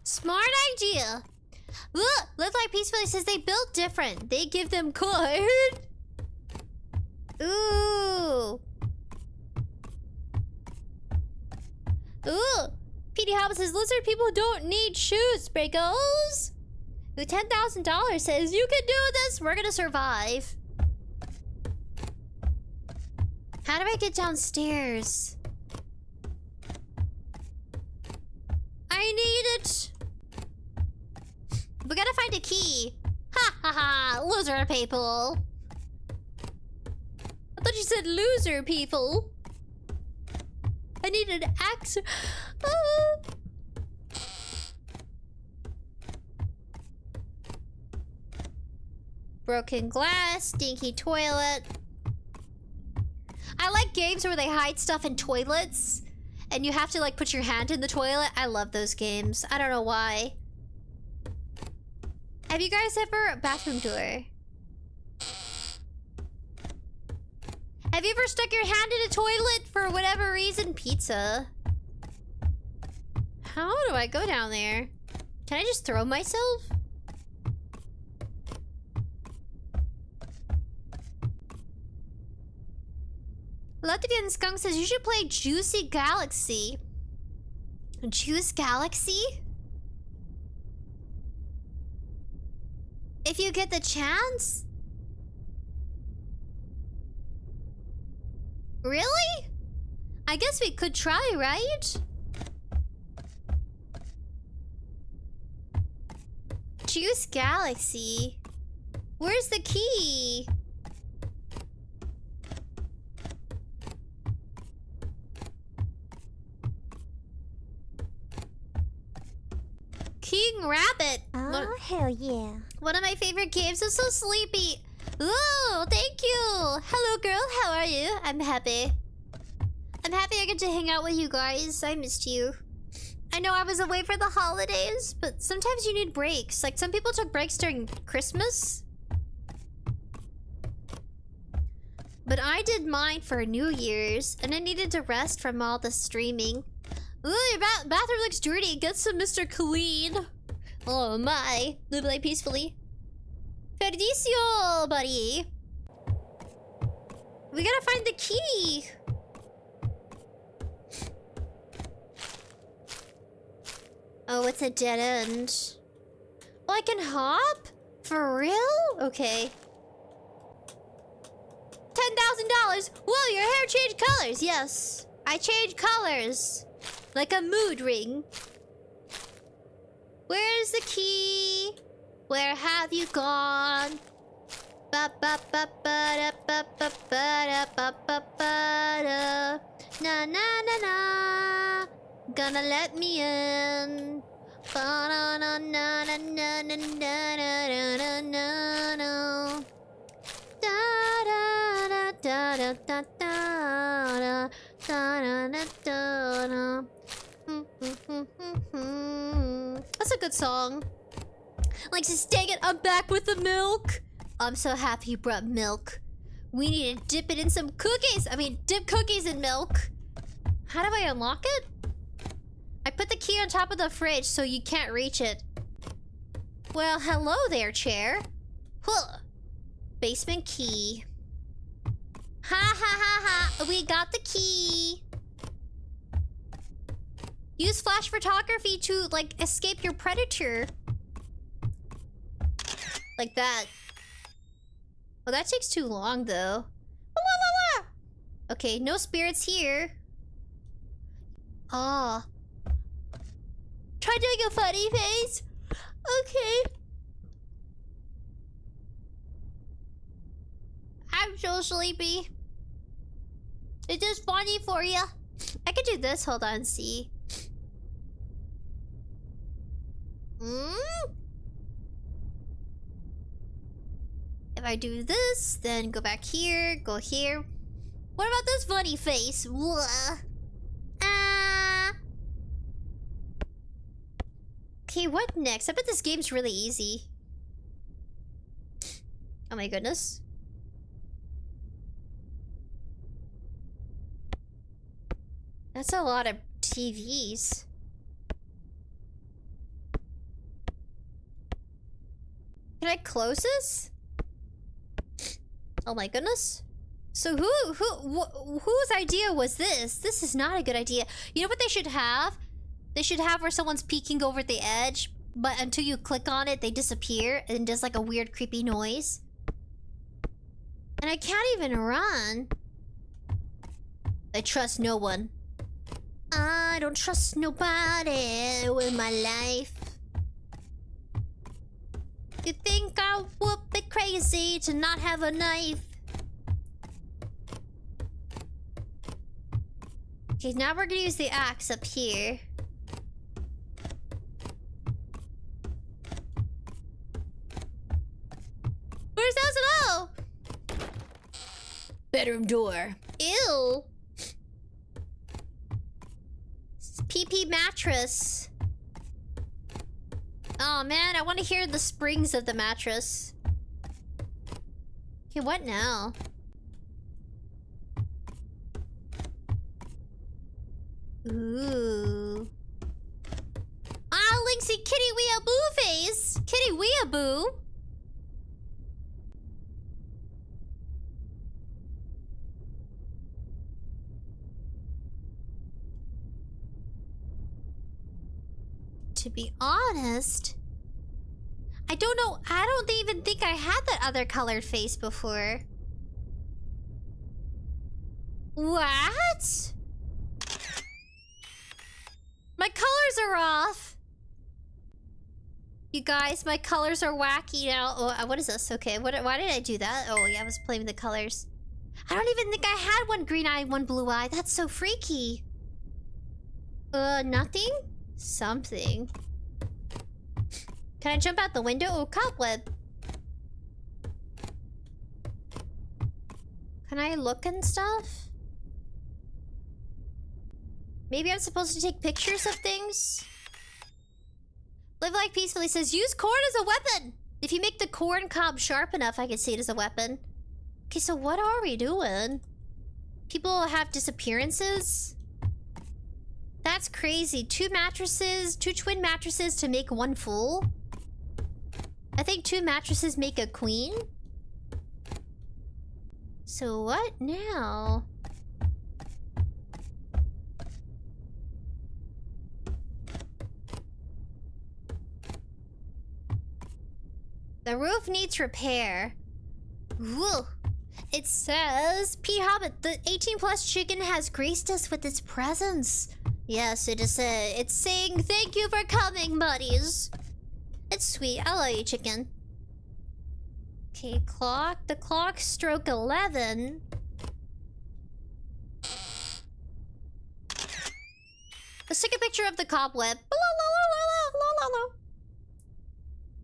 Smart idea. Look, Live Like Peacefully says they build different. They give them card. Ooh. Ooh. PD Hobbit says lizard people don't need shoes, Sprinkles. Ooh, $10,000 says you can do this. We're gonna survive. How do I get downstairs? I need it. We gotta find a key. Ha ha ha, loser people. I thought you said loser people. I need an axe. Ah. Broken glass, stinky toilet. I like games where they hide stuff in toilets and you have to like put your hand in the toilet. I love those games. I don't know why. Have you guys ever... Bathroom door. Have you ever stuck your hand in a toilet for whatever reason? Pizza. How do I go down there? Can I just throw myself? Latvian Skunk says you should play Juicy Galaxy. Juice Galaxy? If you get the chance? Really? I guess we could try, right? Juice Galaxy. Where's the key? King Rabbit. Oh, hell yeah. One of my favorite games. I'm so sleepy. Oh, thank you. Hello, girl. How are you? I'm happy. I'm happy I get to hang out with you guys. I missed you. I know I was away for the holidays, but sometimes you need breaks. Like, some people took breaks during Christmas. But I did mine for New Year's, and I needed to rest from all the streaming. Ooh, your bathroom looks dirty. Get some Mr. Clean. Oh my. Live like peacefully. Perdicio, buddy. We gotta find the key. Oh, it's a dead end. Oh, I can hop? For real? Okay. $10,000. Whoa, your hair changed colors. Yes. I changed colors. Like a mood ring. Where's the key? Where have you gone? Ba ba ba ba da ba ba ba da ba ba ba da. Na na na na. Gonna let me in. Ba na na na na na na na na na na na. Da da da da da da da da da da da. That's a good that song. Like, just dang it, I'm back with the milk. I'm so happy you brought milk. We need to dip it in some cookies. I mean, dip cookies in milk. How do I unlock it? I put the key on top of the fridge so you can't reach it. Well, hello there, chair. Huh. Basement key. Ha ha ha ha. We got the key. Use flash photography to, like, escape your predator. Like that. Well, that takes too long, though. Okay, no spirits here. Ah. Try doing a funny face. Okay. I'm so sleepy. Is this funny for you? I could do this. Hold on, see. If I do this, then go back here, go here. What about this funny face? Okay, what next? I bet this game's really easy. Oh my goodness. That's a lot of TVs. Can I close this? Oh my goodness. So whose idea was this? This is not a good idea. You know what they should have? They should have where someone's peeking over the edge, but until you click on it, they disappear and does like a weird creepy noise. And I can't even run. I trust no one. I don't trust nobody with my life. You think I would be crazy to not have a knife? Okay, now we're gonna use the axe up here. Where's Elzebub? Bedroom door. Ew. PP mattress. Oh man, I want to hear the springs of the mattress. Okay, what now? Ooh. Ah, Lynxie Kitty Weeaboo face! Kitty Weeaboo! To be honest, I don't know. I don't even think I had that other colored face before. What? My colors are off. You guys, my colors are wacky now. Oh, what is this? Okay, why did I do that? Oh, yeah, I was playing with the colors. I don't even think I had one green eye, one blue eye. That's so freaky. Nothing? Something. Can I jump out the window? Oh, cobweb. Can I look and stuff? Maybe I'm supposed to take pictures of things? Live Like Peacefully says, use corn as a weapon! If you make the corn cob sharp enough, I can see it as a weapon. Okay, so what are we doing? People have disappearances? That's crazy. Two twin mattresses to make one full? I think two mattresses make a queen? So what now? The roof needs repair. Whoa. It says, P-Hobbit, the 18+ chicken has graced us with its presence. Yes, it is. It's saying thank you for coming, buddies. It's sweet. I love you, chicken. Okay, clock. The clock stroke 11. Let's take a picture of the cobweb.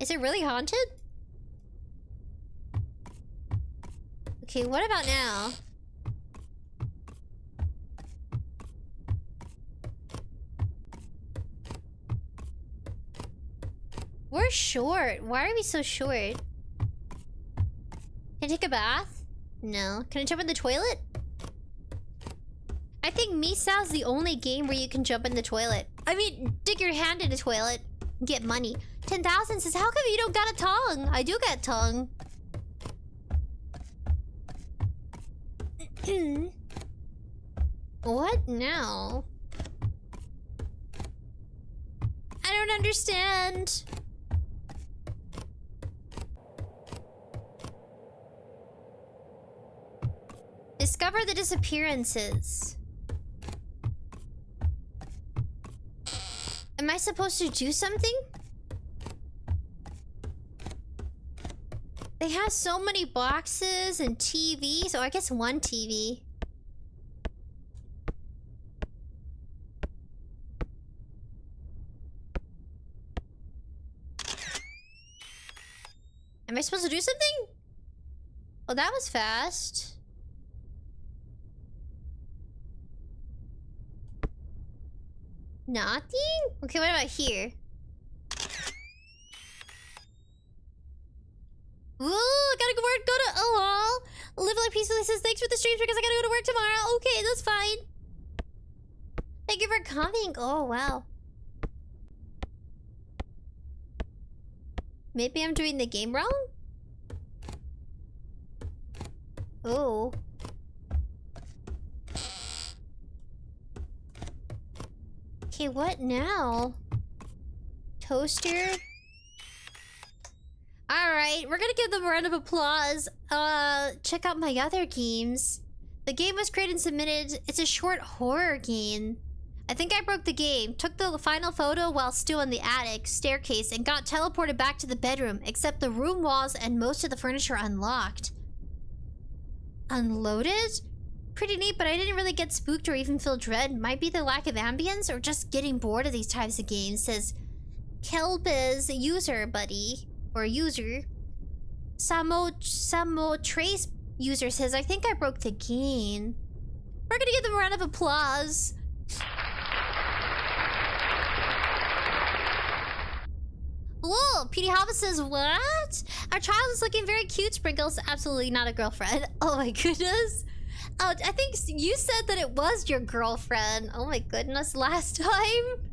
Is it really haunted? Okay, what about now? We're short. Why are we so short? Can I take a bath? No. Can I jump in the toilet? I think 𝑚𝒆𝑲 is the only game where you can jump in the toilet. I mean, dig your hand in the toilet. Get money. 10,000 says, how come you don't got a tongue? I do got tongue. What now? I don't understand. Discover the disappearances. Am I supposed to do something? They have so many boxes and TVs. So I guess one TV. Am I supposed to do something? Oh, that was fast. Nothing? Okay, what about here? Ooh, gotta go work, go to... Oh, Live Like Peacefully says, thanks for the streams because I gotta go to work tomorrow. Okay, that's fine. Thank you for coming. Oh, wow. Maybe I'm doing the game wrong? Oh. Okay, what now? Toaster? Alright, we're gonna give them a round of applause. Check out my other games. The game was created and submitted. It's a short horror game. I think I broke the game. Took the final photo while still in the attic staircase and got teleported back to the bedroom, except the room walls and most of the furniture unlocked. Unloaded? Pretty neat, but I didn't really get spooked or even feel dread. Might be the lack of ambience or just getting bored of these types of games, says Kelb's user buddy. Or user. Samo Trace user says, I think I broke the game. We're gonna give them a round of applause. Whoa, PD Hava says, what? Our child is looking very cute, Sprinkles. Absolutely not a girlfriend. Oh my goodness. Oh, I think you said that it was your girlfriend. Oh my goodness, last time?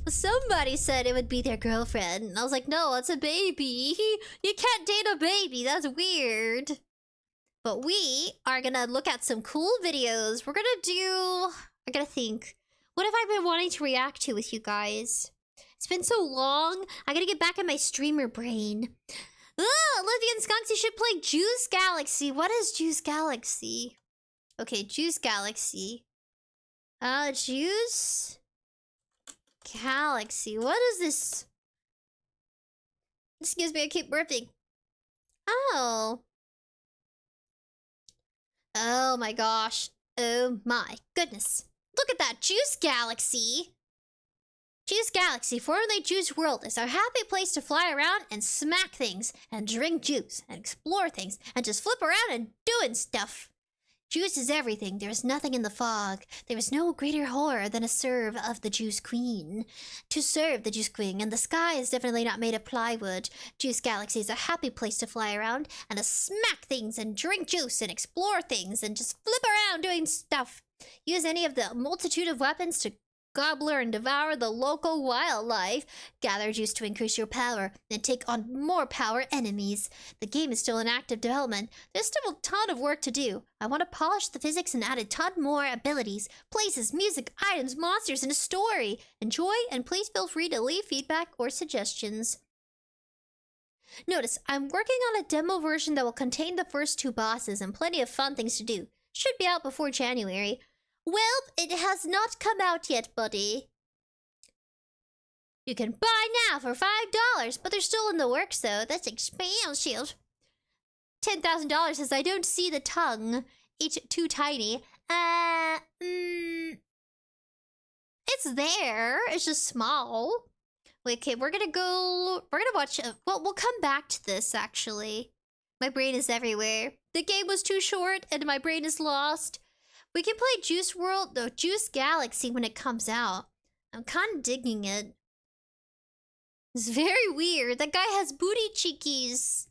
Somebody said it would be their girlfriend. And I was like, no, it's a baby. You can't date a baby. That's weird. But we are gonna look at some cool videos. We're gonna do... I gotta think. What have I been wanting to react to with you guys? It's been so long. I gotta get back in my streamer brain. Olivia and Skunks, you should play Juice Galaxy. What is Juice Galaxy? Okay, Juice Galaxy. Juice Galaxy. What is this? Excuse me, I keep burping. Oh. Oh my gosh. Oh my goodness. Look at that, Juice Galaxy. Juice Galaxy, formerly Juice World, is our happy place to fly around and smack things and drink juice and explore things and just flip around and doing stuff. Juice is everything. There is nothing in the fog. There is no greater horror than a serve of the Juice Queen. To serve the Juice Queen, and the sky is definitely not made of plywood. Juice Galaxy is a happy place to fly around and to smack things and drink juice and explore things and just flip around doing stuff. Use any of the multitude of weapons to gobbler and devour the local wildlife. Gather juice to increase your power and take on more power enemies. The game is still in active development. There's still a ton of work to do. I want to polish the physics and add a ton more abilities, places, music, items, monsters, and a story. Enjoy, and please feel free to leave feedback or suggestions. Notice, I'm working on a demo version that will contain the first 2 bosses and plenty of fun things to do. Should be out before January. Well, it has not come out yet, buddy. You can buy now for $5, but they're still in the works, though. That's expensive. $10,000 says, I don't see the tongue. It's too tiny. It's there. It's just small. Wait, okay, we're gonna watch... well, we'll come back to this, actually. My brain is everywhere. The game was too short, and my brain is lost. We can play Juice Galaxy when it comes out. I'm kind of digging it. It's very weird. That guy has booty cheekies.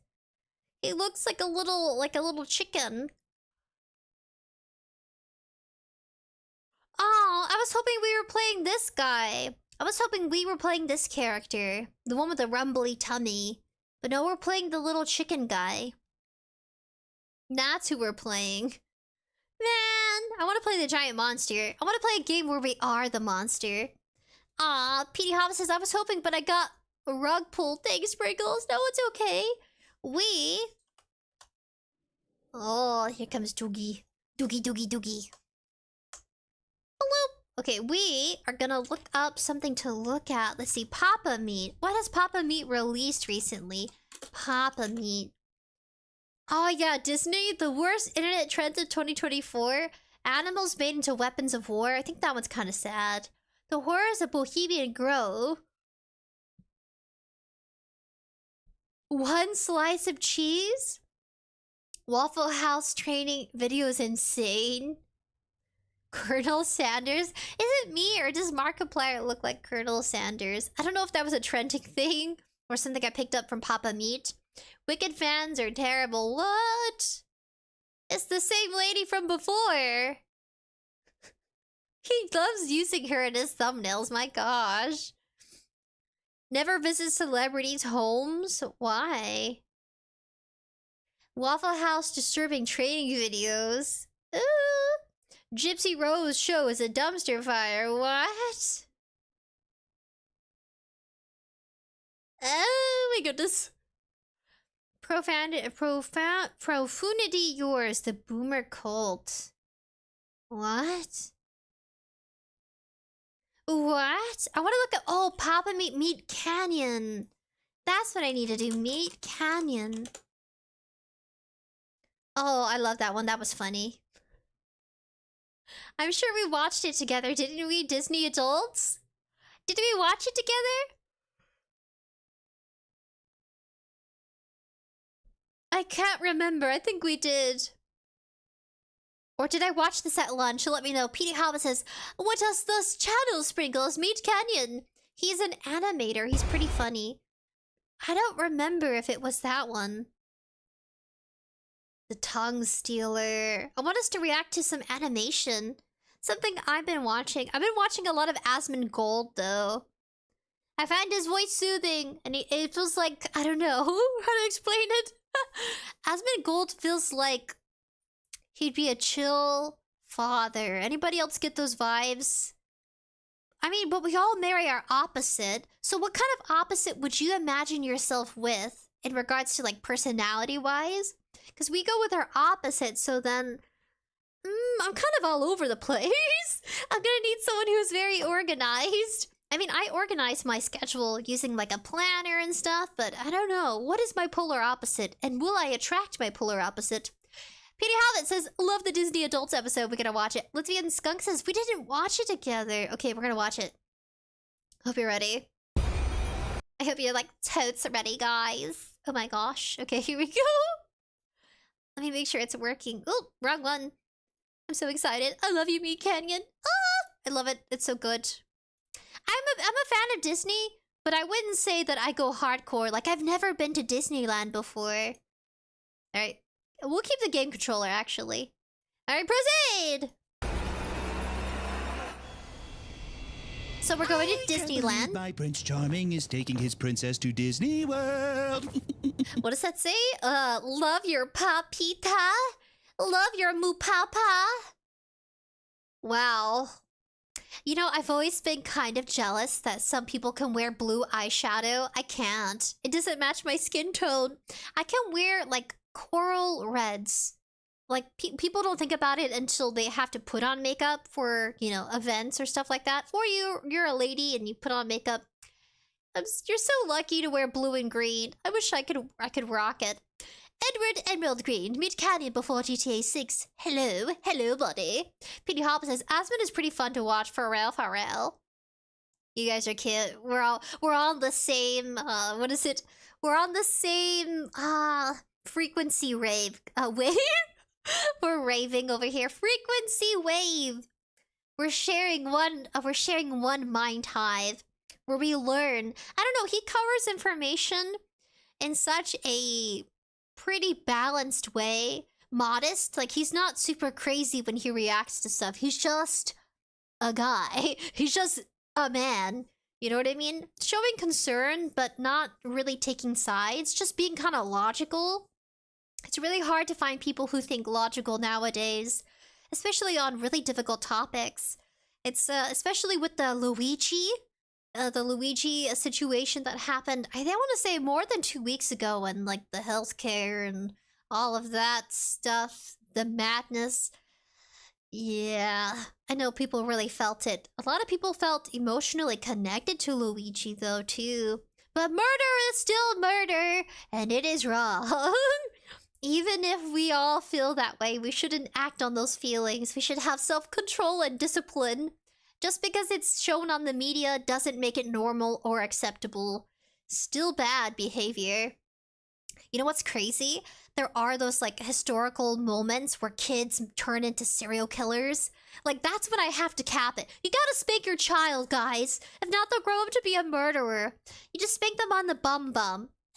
He looks like a little chicken. Oh, I was hoping we were playing this guy. I was hoping we were playing this character. The one with the rumbly tummy. But no, we're playing the little chicken guy. That's who we're playing. Man, I want to play the giant monster. I want to play a game where we are the monster. Aw, Petey Hobbs says, I was hoping, but I got a rug pull. Thanks, Sprinkles. No, it's okay. Oh, here comes Doogie. Doogie. Hello. Okay, we are gonna look up something to look at. Let's see, Papa Meat. What has Papa Meat released recently? Papa Meat. Oh yeah, Disney, the worst internet trends of 2024. Animals made into weapons of war. I think that one's kind of sad. The horrors of Bohemian Grove. One slice of cheese? Waffle House training video is insane. Colonel Sanders? Is it me or does Markiplier look like Colonel Sanders? I don't know if that was a trending thing or something I picked up from Papa Meat. Wicked fans are terrible. What? It's the same lady from before. He loves using her in his thumbnails, my gosh. Never visit celebrities' homes? Why? Waffle House disturbing training videos. Ooh. Gypsy Rose show is a dumpster fire. What? Oh my goodness. Profanity yours, the boomer cult. What? What? I want to look at... Oh, Papa Meat Canyon. That's what I need to do. Meat Canyon. Oh, I love that one. That was funny. I'm sure we watched it together, didn't we, Disney adults? Did we watch it together? I can't remember. I think we did. Or did I watch this at lunch? Let me know. Petey Hobbs says, what does this channel, Sprinkles? Meat Canyon. He's an animator. He's pretty funny. I don't remember if it was that one. The Tongue Stealer. I want us to react to some animation. Something I've been watching. I've been watching a lot of 𝑎smongold, though. I find his voice soothing, and it feels like, I don't know how to explain it. 𝑎smongold feels like he'd be a chill father. Anybody else get those vibes? I mean, but we all marry our opposite. So what kind of opposite would you imagine yourself with in regards to, like, personality-wise? Because we go with our opposite, so then... I'm kind of all over the place. I'm gonna need someone who's very organized. I mean, I organize my schedule using, like, a planner and stuff, but I don't know. What is my polar opposite? And will I attract my polar opposite? Petey Hobbit says, love the Disney Adults episode. We're gonna watch it. Litvian Skunk says, we didn't watch it together. Okay, we're gonna watch it. Hope you're ready. I hope you're, like, totes ready, guys. Oh my gosh. Okay, here we go. Let me make sure it's working. Oh, wrong one. I'm so excited. I love you, Meat Canyon. Ah, I love it. It's so good. I'm a fan of Disney, but I wouldn't say that I go hardcore. Like, I've never been to Disneyland before. Alright. We'll keep the game controller, actually. Alright, proceed! So we're going to Disneyland. My Prince Charming is taking his princess to Disney World. What does that say? Love your papita? Love your mupapa? Wow. You know, I've always been kind of jealous that some people can wear blue eyeshadow. I can't. It doesn't match my skin tone. I can wear, like, coral reds. Like, people don't think about it until they have to put on makeup for, you know, events or stuff like that. Or you're a lady and you put on makeup. You're so lucky to wear blue and green. I wish I could rock it. Edward Emerald Green, Meat Canyon before GTA 6. Hello, hello, buddy. Petey Hop says, 𝑎smon is pretty fun to watch. For real. You guys are cute. We're all on the same, what is it? We're on the same, frequency wave. We're raving over here. Frequency wave. We're sharing one mind hive. where we learn. I don't know, he covers information in such a pretty balanced way. Modest, like he's not super crazy when he reacts to stuff. He's just a guy. He's just a man. You know what I mean? Showing concern, but not really taking sides. Just being kind of logical. It's really hard to find people who think logical nowadays, especially on really difficult topics. It's especially with the Luigi situation that happened, I want to say more than 2 weeks ago, and like the healthcare and all of that stuff, the madness. Yeah, I know people really felt it. A lot of people felt emotionally connected to Luigi though too. But murder is still murder, and it is wrong. Even if we all feel that way, we shouldn't act on those feelings. We should have self-control and discipline. Just because it's shown on the media doesn't make it normal or acceptable. Still bad behavior. You know what's crazy? There are those like historical moments where kids turn into serial killers. Like that's when I have to cap it. You gotta spank your child, guys. If not, they'll grow up to be a murderer. You just spank them on the bum.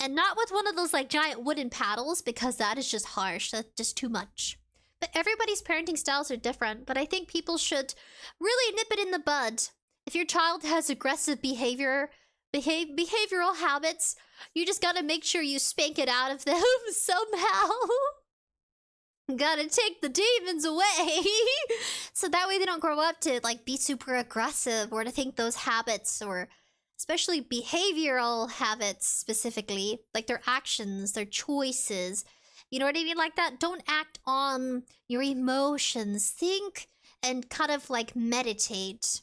And not with one of those like giant wooden paddles, because that is just harsh. That's just too much. But everybody's parenting styles are different. But I think people should really nip it in the bud. If your child has aggressive behavioral habits, you just gotta make sure you spank it out of them somehow. Gotta take the demons away. So that way they don't grow up to like be super aggressive or to think those habits, or especially behavioral habits specifically, like their actions, their choices. You know what I mean? Like that. Don't act on your emotions. Think and kind of like meditate.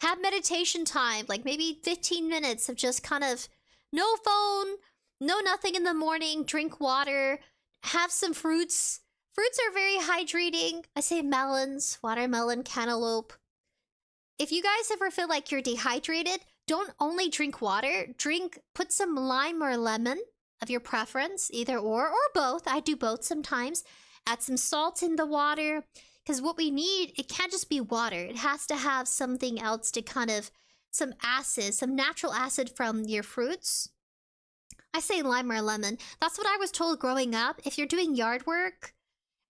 Have meditation time, like maybe 15 minutes of just kind of no phone, no nothing in the morning, drink water, have some fruits. Fruits are very hydrating. I say melons, watermelon, cantaloupe. If you guys ever feel like you're dehydrated, don't only drink water. Put some lime or lemon of your preference, either or both. I do both sometimes. Add some salt in the water. Because what we need, it can't just be water. It has to have something else to kind of, some acid, some natural acid from your fruits. I say lime or lemon. That's what I was told growing up. If you're doing yard work,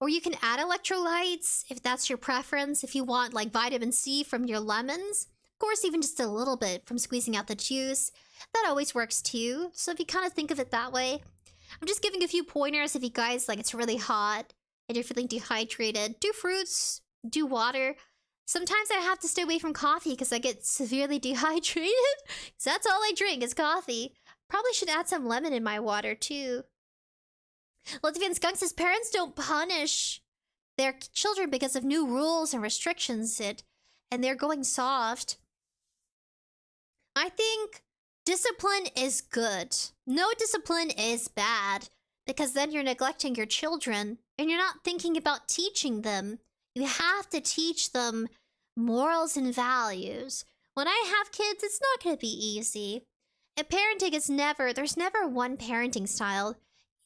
or you can add electrolytes, if that's your preference. If you want like vitamin C from your lemons, of course, even just a little bit from squeezing out the juice, that always works too. So if you kind of think of it that way, I'm just giving a few pointers. If you guys, like it's really hot and you're feeling dehydrated, do fruits, do water. Sometimes I have to stay away from coffee because I get severely dehydrated. Because that's all I drink is coffee. Probably should add some lemon in my water too. Ladvian Skunk says parents don't punish their children because of new rules and restrictions and they're going soft. I think discipline is good. No discipline is bad, because then you're neglecting your children and you're not thinking about teaching them. You have to teach them morals and values. When I have kids, it's not going to be easy. And parenting is there's never one parenting style.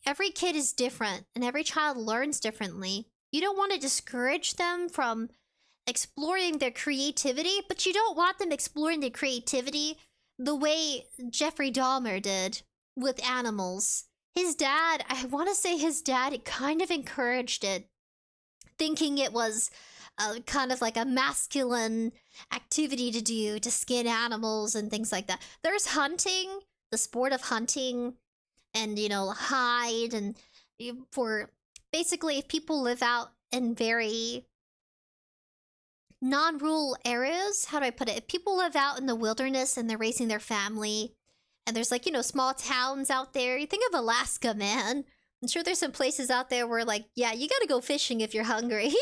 Every kid is different and every child learns differently. You don't want to discourage them from exploring their creativity, but you don't want them exploring their creativity the way Jeffrey Dahmer did with animals. His dad, I want to say his dad kind of encouraged it, thinking it was kind of like a masculine activity to do, to skin animals and things like that. There's hunting, the sport of hunting, and, you know, hide, and for basically if people live out in very non-rural areas, how do I put it? If people live out in the wilderness and they're raising their family, and there's like, you know, small towns out there. You think of Alaska, man. I'm sure there's some places out there where like, yeah, you gotta go fishing if you're hungry.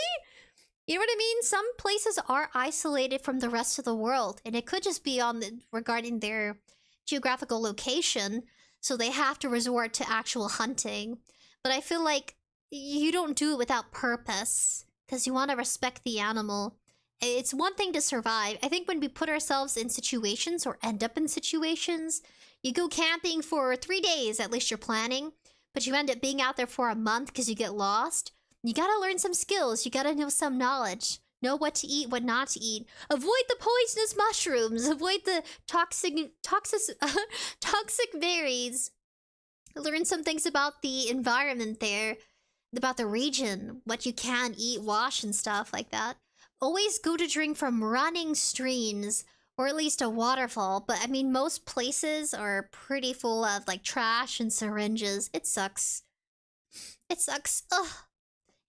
You know what I mean? Some places are isolated from the rest of the world, and it could just be regarding their geographical location, so they have to resort to actual hunting. But I feel like you don't do it without purpose, because you want to respect the animal. It's one thing to survive. I think when we put ourselves in situations or end up in situations, you go camping for 3 days, at least you're planning, but you end up being out there for a month because you get lost. You gotta learn some skills. You gotta know some knowledge. Know what to eat, what not to eat. Avoid the poisonous mushrooms. Avoid the toxic berries. Learn some things about the environment there, about the region, what you can eat, wash, and stuff like that. Always go to drink from running streams, or at least a waterfall. But I mean, most places are pretty full of like trash and syringes. It sucks. It sucks. Ugh.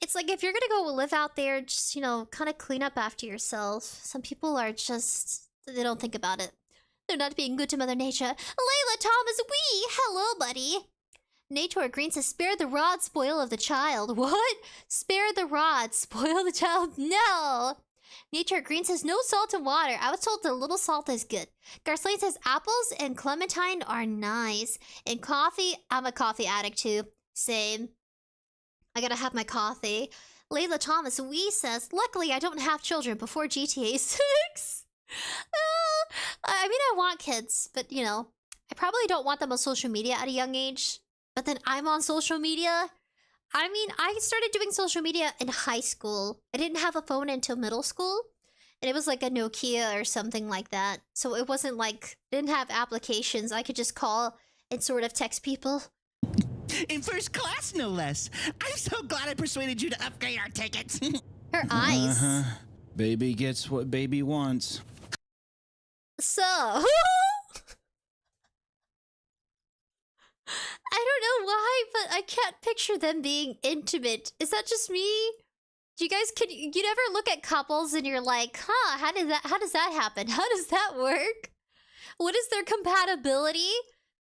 It's like if you're gonna go live out there, just, you know, kind of clean up after yourself. Some people are just, they don't think about it. They're not being good to Mother Nature. Layla Thomas, hello, buddy. Nature Green says, spare the rod, spoil of the child. What? Spare the rod, spoil the child? No! Nature Green says, no salt in water. I was told a little salt is good. Garslane says, apples and clementine are nice. And coffee, I'm a coffee addict too. Same. I gotta have my coffee. Layla Thomas, says, luckily I don't have children before GTA 6. I mean, I want kids, but you know, I probably don't want them on social media at a young age. But then I'm on social media. I mean, I started doing social media in high school. I didn't have a phone until middle school. And it was like a Nokia or something like that. So it wasn't like, didn't have applications. I could just call and sort of text people. In first class, no less. I'm so glad I persuaded you to upgrade our tickets. Her eyes. Baby gets what baby wants. So... I don't know why, but I can't picture them being intimate. Is that just me? Do you guys, you never look at couples and you're like, huh, how does that happen? How does that work? What is their compatibility?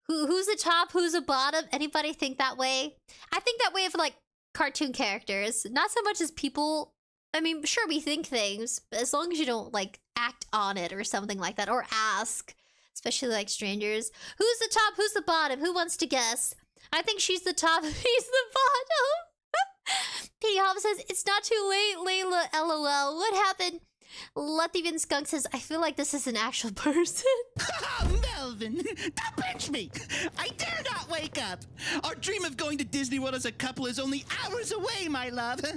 Who's a top, who's a bottom? Anybody think that way? I think that way of like cartoon characters, not so much as people. I mean, sure, we think things, but as long as you don't like act on it or something like that, or ask, especially like strangers. Who's the top, who's the bottom? Who wants to guess? I think she's the top, he's the bottom. Petey Hop says, it's not too late, Layla, LOL. What happened? Latvian Skunk says, I feel like this is an actual person. Melvin, don't pinch me. I dare not wake up. Our dream of going to Disney World as a couple is only hours away, my love. He's,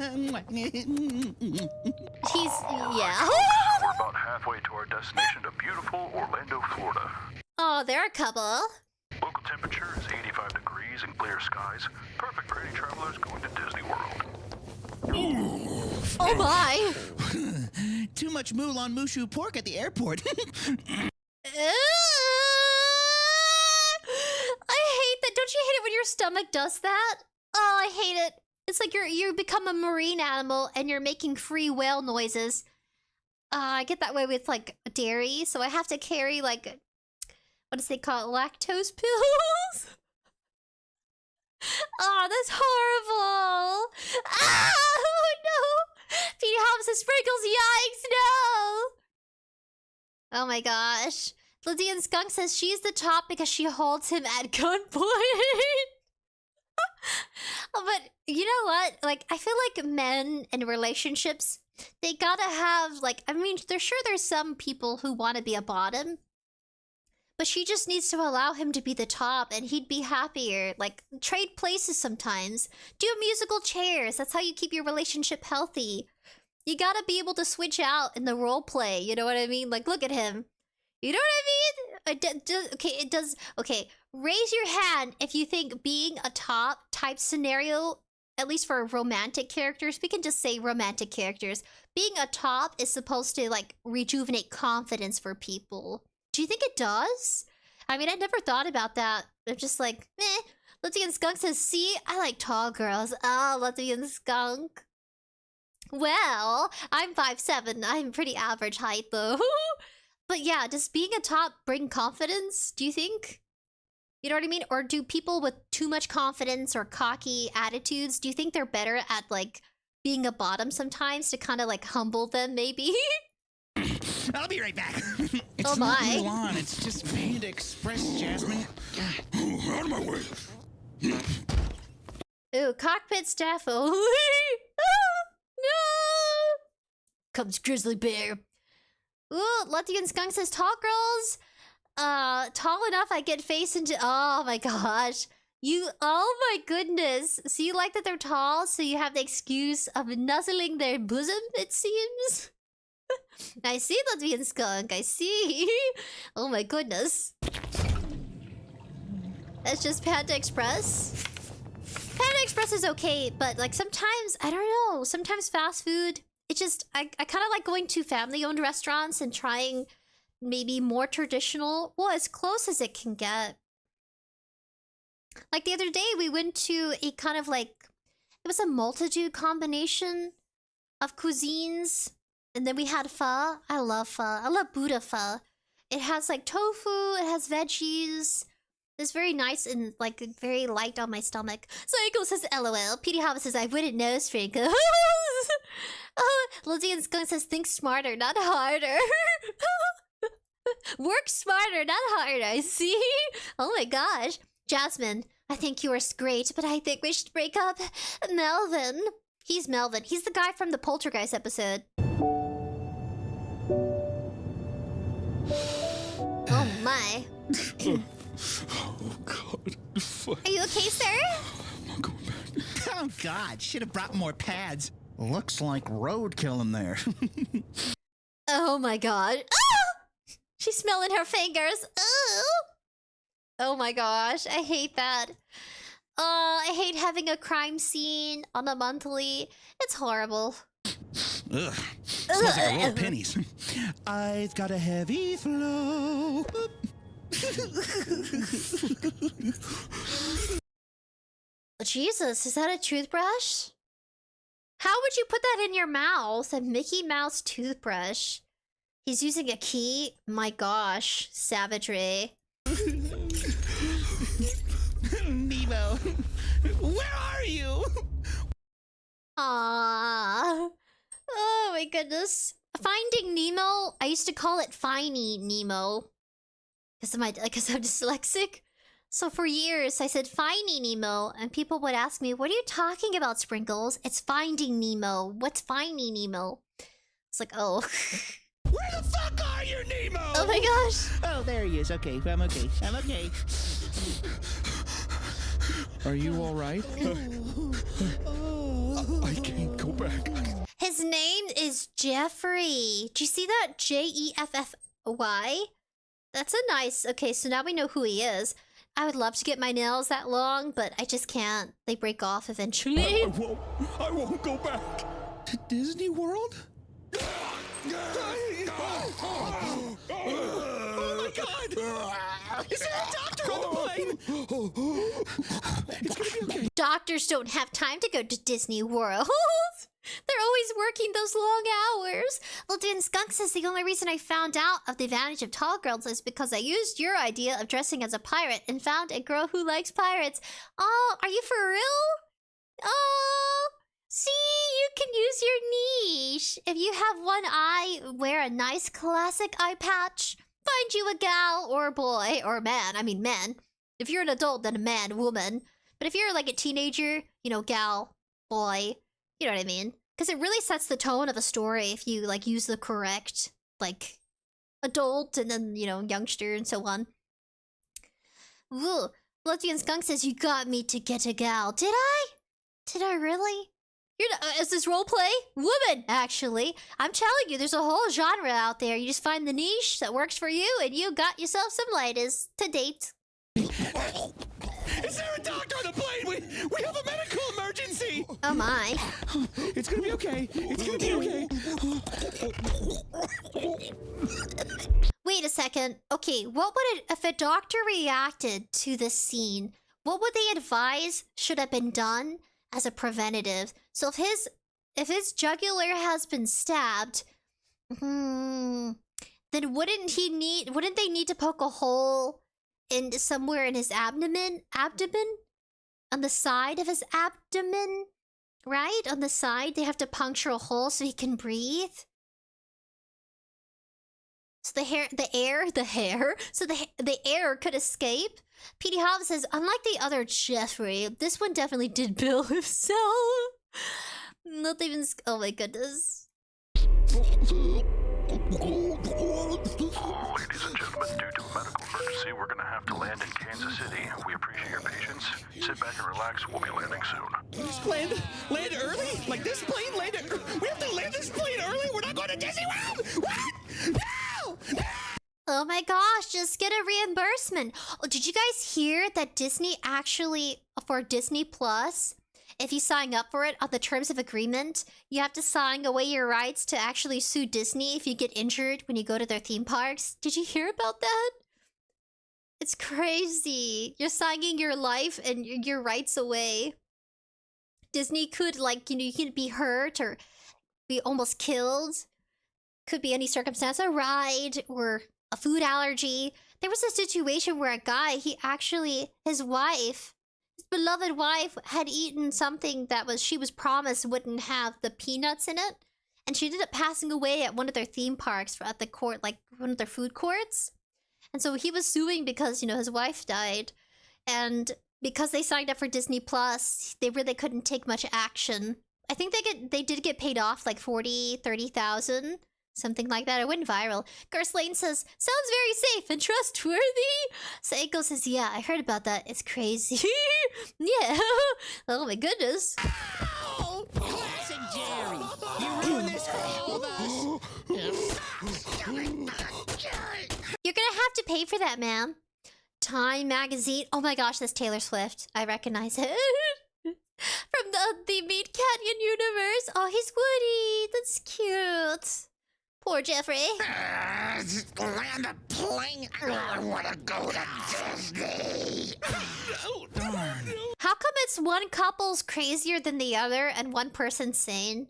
yeah. We're about halfway to our destination to beautiful Orlando, Florida. Oh, they're a couple. Local temperature is 85 degrees and clear skies. Perfect for any travelers going to Disney World. Oh my! Too much Moulin Mushu pork at the airport. I hate that. Don't you hate it when your stomach does that? Oh, I hate it. It's like you become a marine animal and you're making free whale noises. I get that way with like dairy, so I have to carry like, what does they call it? Lactose pills? Oh, that's horrible. Ah, oh no. Petey Hobbs says sprinkles, yikes, no. Oh my gosh. Lydian Skunk says she's the top because she holds him at gunpoint. But you know what? Like, I feel like men in relationships, they gotta have, like, I mean, there's some people who want to be a bottom. But she just needs to allow him to be the top and he'd be happier. Like, trade places sometimes. Do musical chairs. That's how you keep your relationship healthy. You gotta be able to switch out in the role play. You know what I mean? Like, look at him. You know what I mean? Okay, raise your hand if you think being a top type scenario, at least for romantic characters, we can just say romantic characters. Being a top is supposed to, like, rejuvenate confidence for people. Do you think it does? I mean, I never thought about that. I'm just like, meh. Latvian Skunk says, see, I like tall girls. Oh, Latvian Skunk. Well, I'm 5'7". I'm pretty average height, though. But yeah, does being a top bring confidence, do you think? You know what I mean? Or do people with too much confidence or cocky attitudes, do you think they're better at, like, being a bottom sometimes to kind of, like, humble them, maybe? I'll be right back. It's oh not my. Mulan, it's just Panda Express, Jasmine. Out of my way. Ooh, cockpit staff only. No! Comes Grizzly Bear. Ooh, Latvian Skunk says, tall girls, tall enough I get face into, oh my gosh. Oh my goodness. So you like that they're tall, so you have the excuse of nuzzling their bosom, it seems? I see Latvian skunk. I see. Oh my goodness. That's just Panda Express. Panda Express is okay, but like sometimes, I don't know. Sometimes fast food, it just, I kind of like going to family-owned restaurants and trying maybe more traditional, well, as close as it can get. Like the other day, we went to a kind of like, it was a multitude combination of cuisines. And then we had pho. I love pho. I love Buddha pho. It has like tofu, it has veggies. It's very nice and like very light on my stomach. Sprinkle says LOL. PD Hava says I wouldn't know Sprinkle. Oh, Lizzie and Skunk says think smarter, not harder. Work smarter, not harder. I see. Oh my gosh. Jasmine, I think you are great, but I think we should break up. Melvin. He's Melvin. He's the guy from the Poltergeist episode. Oh my. Oh God. Fuck. Are you okay, sir? I'm not going back. Oh God, should have brought more pads. Looks like roadkill in there. Oh my god. Ah! She's smelling her fingers. Ooh. Oh my gosh, I hate that. I hate having a crime scene on a monthly. It's horrible. Ugh. Smells like a roll of pennies. I've got a heavy flow. Jesus, is that a toothbrush? How would you put that in your mouth? A Mickey Mouse toothbrush. He's using a key? My gosh, savagery. Nemo, where are you? Aww. Oh my goodness. Finding Nemo, I used to call it Finey Nemo. Because I'm dyslexic. So for years, I said Finey Nemo, and people would ask me, what are you talking about, Sprinkles? It's Finding Nemo. What's Finey Nemo? It's like, oh. Where the fuck are you, Nemo? Oh my gosh. Oh, there he is. Okay, I'm okay. I'm okay. Are you all right? I can't go back. His name is Jeffrey. Do you see that? J-E-F-F-Y? That's a nice... Okay, so now we know who he is. I would love to get my nails that long, but I just can't. They break off eventually. I won't go back. To Disney World? Oh my God! Is there a doctor on the plane? It's gonna be okay. Doctors don't have time to go to Disney World. They're always working those long hours. Latvian Skunk says the only reason I found out of the advantage of tall girls is because I used your idea of dressing as a pirate and found a girl who likes pirates. Oh, are you for real? Oh, see, you can use your niche. If you have one eye, wear a nice classic eye patch. Find you a gal or a boy or a man. I mean, men. If you're an adult, then a man, woman. But if you're like a teenager, you know, gal, boy, you know what I mean? Because it really sets the tone of a story if you, like, use the correct, like, adult and then, you know, youngster and so on. Ooh, Latvian Skunk says, you got me to get a gal. Did I? Did I really? You're not, is this roleplay? Woman, actually. I'm telling you, there's a whole genre out there. You just find the niche that works for you and you got yourself some ladies to date. Is there a doctor on the plane? We have a medical emergency! Oh my. It's gonna be okay. It's gonna be okay. Wait a second. Okay, what would it, if a doctor reacted to this scene, what would they advise should have been done as a preventative? So if his jugular has been stabbed, then wouldn't they need to poke a hole in somewhere in his abdomen? On the side of his abdomen? Right? On the side, they have to puncture a hole so he can breathe. So the air could escape. Petey Hobbs says, unlike the other Jeffrey, this one definitely did bill himself. Not even, oh my goodness. Ladies and gentlemen, due to a medical emergency, we're going to have to land in Kansas City. We appreciate your patience. Sit back and relax. We'll be landing soon. Just land early? Like this plane landed? We have to land this plane early? We're not going to Disney World? Oh my gosh, just get a reimbursement. Oh, did you guys hear that Disney actually, for Disney Plus, if you sign up for it on the terms of agreement, you have to sign away your rights to actually sue Disney if you get injured when you go to their theme parks? Did you hear about that? It's crazy. You're signing your life and your rights away. Disney could, like, you know, you can be hurt or be almost killed. Could be any circumstance, a ride or a food allergy. There was a situation where a guy, his wife, his beloved wife, had eaten something that she was promised wouldn't have the peanuts in it. And she ended up passing away at one of their theme parks at the court, like one of their food courts. And so he was suing because, you know, his wife died. And because they signed up for Disney Plus, they really couldn't take much action. I think they did get paid off like 30,000. Something like that. It went viral. Garslane says, sounds very safe and trustworthy. Seiko says, yeah, I heard about that. It's crazy. Yeah. Oh my goodness. Oh, classic Jerry. You ruined this for all of us. You're gonna have to pay for that, ma'am. Time magazine. Oh my gosh, that's Taylor Swift. I recognize it. From the Meat Canyon universe. Oh, he's Woody. That's cute. Poor Jeffrey. Land a plane. I want to go to Disney. Oh, darn. How come it's one couple's crazier than the other and one person's sane?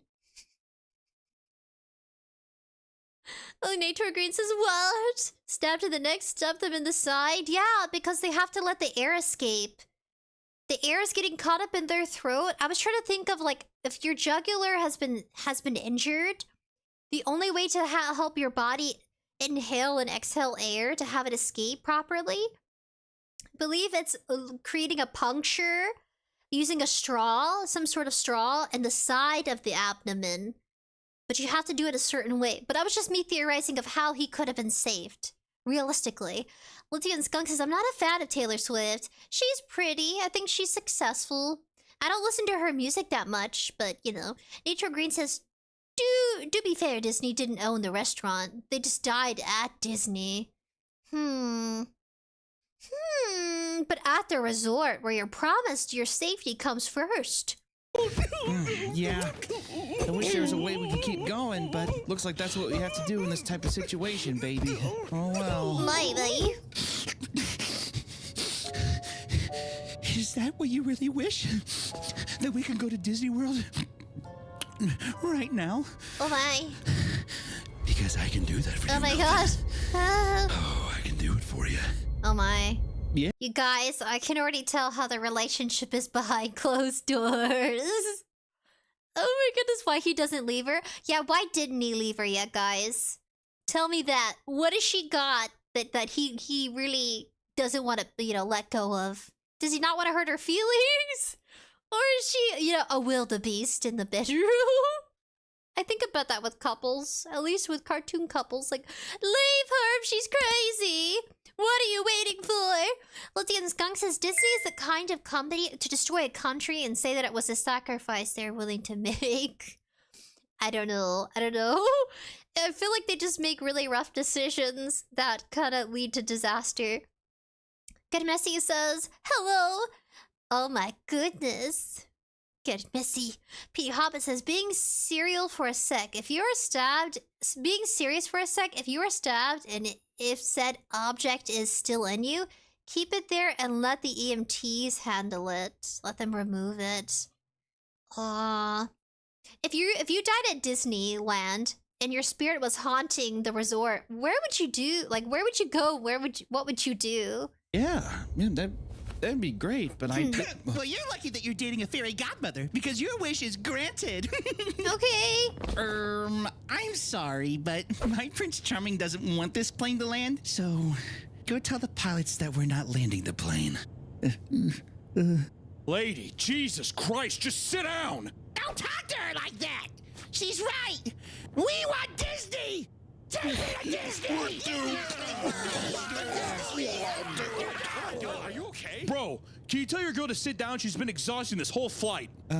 Oh, Nature Green says, what? Stab to the neck, stab them in the side? Yeah, because they have to let the air escape. The air is getting caught up in their throat. I was trying to think of, like, if your jugular has been injured, the only way to help your body inhale and exhale air to have it escape properly, I believe it's creating a puncture using a straw, some sort of straw, in the side of the abdomen. But you have to do it a certain way. But that was just me theorizing of how he could have been saved, realistically. Lithian Skunk says, I'm not a fan of Taylor Swift. She's pretty. I think she's successful. I don't listen to her music that much, but, you know. Nature Green says, do be fair, Disney didn't own the restaurant. They just died at Disney. But at the resort, where you're promised your safety comes first. Yeah. I wish there was a way we could keep going, but looks like that's what we have to do in this type of situation, baby. Oh well. Maybe. Is that what you really wish? That we can go to Disney World right now? Oh my. Because I can do that for you. Oh my god. Oh, I can do it for you. Oh my. Yeah. You guys, I can already tell how the relationship is behind closed doors. Oh my goodness, why he doesn't leave her? Yeah, why didn't he leave her yet, guys? Tell me that. What has she got that he really doesn't want to, you know, let go of? Does he not want to hurt her feelings? Or is she, you know, a wildebeest in the bedroom? I think about that with couples, at least with cartoon couples. Like, leave her if she's crazy. What are you waiting for? Lithian Skunk says, Disney is the kind of company to destroy a country and say that it was a sacrifice they're willing to make. I don't know. I feel like they just make really rough decisions that kind of lead to disaster. Get Messy says, hello. Oh my goodness. Get messy. Pete Hobbit says, being serial for a sec. If you are stabbed, being serious for a sec, if you are stabbed and if said object is still in you, keep it there and let the EMTs handle it. Let them remove it. If you died at Disneyland and your spirit was haunting the resort, where would you do? Like, where would you go? What would you do? Yeah, that'd be great, but I... Well, you're lucky that you're dating a fairy godmother, because your wish is granted. Okay. I'm sorry, but my Prince Charming doesn't want this plane to land, so go tell the pilots that we're not landing the plane. Lady, Jesus Christ, just sit down! Don't talk to her like that! She's right! We want Disney! Take me to Disney! Are you okay? Bro, can you tell your girl to sit down? She's been exhausting this whole flight. What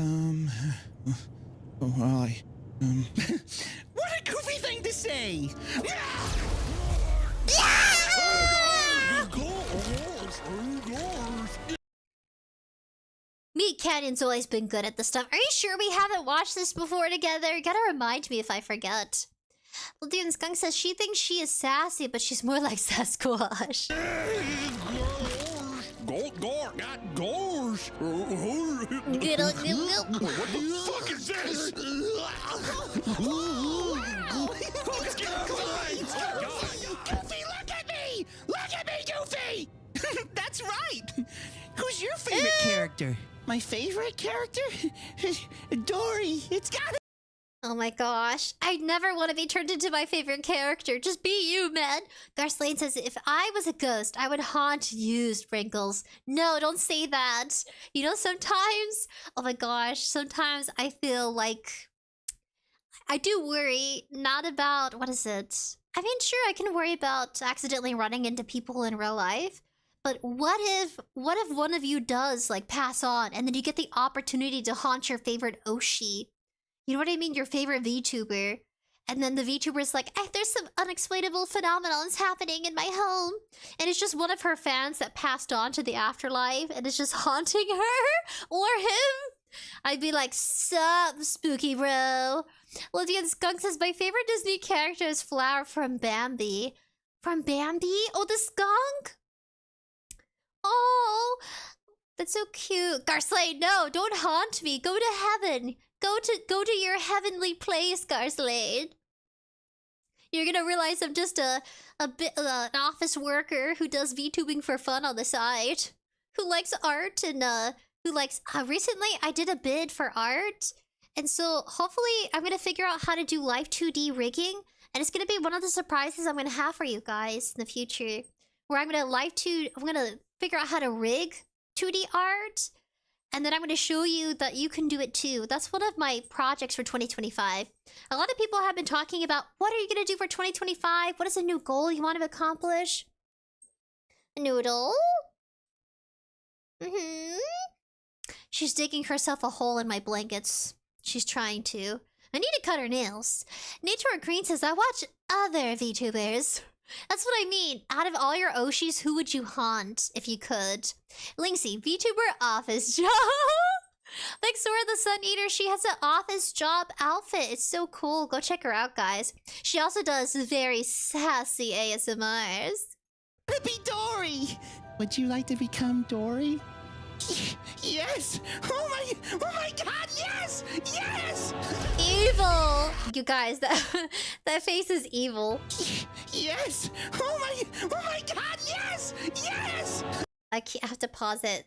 a goofy thing to say! Me Canyon's always been good at this stuff. Are you sure we haven't watched this before together? You gotta remind me if I forget. Ladune Skunk says she thinks she is sassy, but she's more like Sasquatch. Gosh. Good old What the fuck is this? Goofy, look at me! Look at me, Goofy! That's right! Who's your favorite character? My favorite character? Dory. It's gotta. Oh my gosh. I never want to be turned into my favorite character. Just be you, man. Garslane says, if I was a ghost, I would haunt you, Sprinkles. No, don't say that. You know, sometimes, oh my gosh, sometimes I feel like I do worry, not about, what is it? I mean, sure, I can worry about accidentally running into people in real life. But what if one of you does, like, pass on, and then you get the opportunity to haunt your favorite Oshi? You know what I mean? Your favorite VTuber. And then the VTuber's like, there's some unexplainable phenomenons happening in my home. And it's just one of her fans that passed on to the afterlife, and it's just haunting her or him. I'd be like, sup, spooky bro. Lydian Skunk says, my favorite Disney character is Flower from Bambi. From Bambi? Oh, the skunk? Oh, that's so cute. Garslane, no, don't haunt me. Go to heaven. Go to your heavenly place, Garslane. You're gonna realize I'm just an office worker who does VTubing for fun on the side, who likes art and who likes. Recently, I did a bid for art, and so hopefully I'm gonna figure out how to do live 2D rigging, and it's gonna be one of the surprises I'm gonna have for you guys in the future, where I'm gonna figure out how to rig 2D art, and then I'm going to show you that you can do it too. That's one of my projects for 2025. A lot of people have been talking about, what are you going to do for 2025? What is a new goal you want to accomplish? Noodle? She's digging herself a hole in my blankets. She's trying to. I need to cut her nails. Nature Green says, I watch other VTubers. That's what I mean. Out of all your Oshis, who would you haunt if you could? Linksy, VTuber office job. Like Sora the Sun Eater, she has an office job outfit. It's so cool. Go check her out, guys. She also does very sassy ASMRs. Be Dory! Would you like to become Dory? Yes! Oh my god, yes! Yes! Evil! You guys, that face is evil. Yes! Oh my god, yes! Yes! I have to pause it.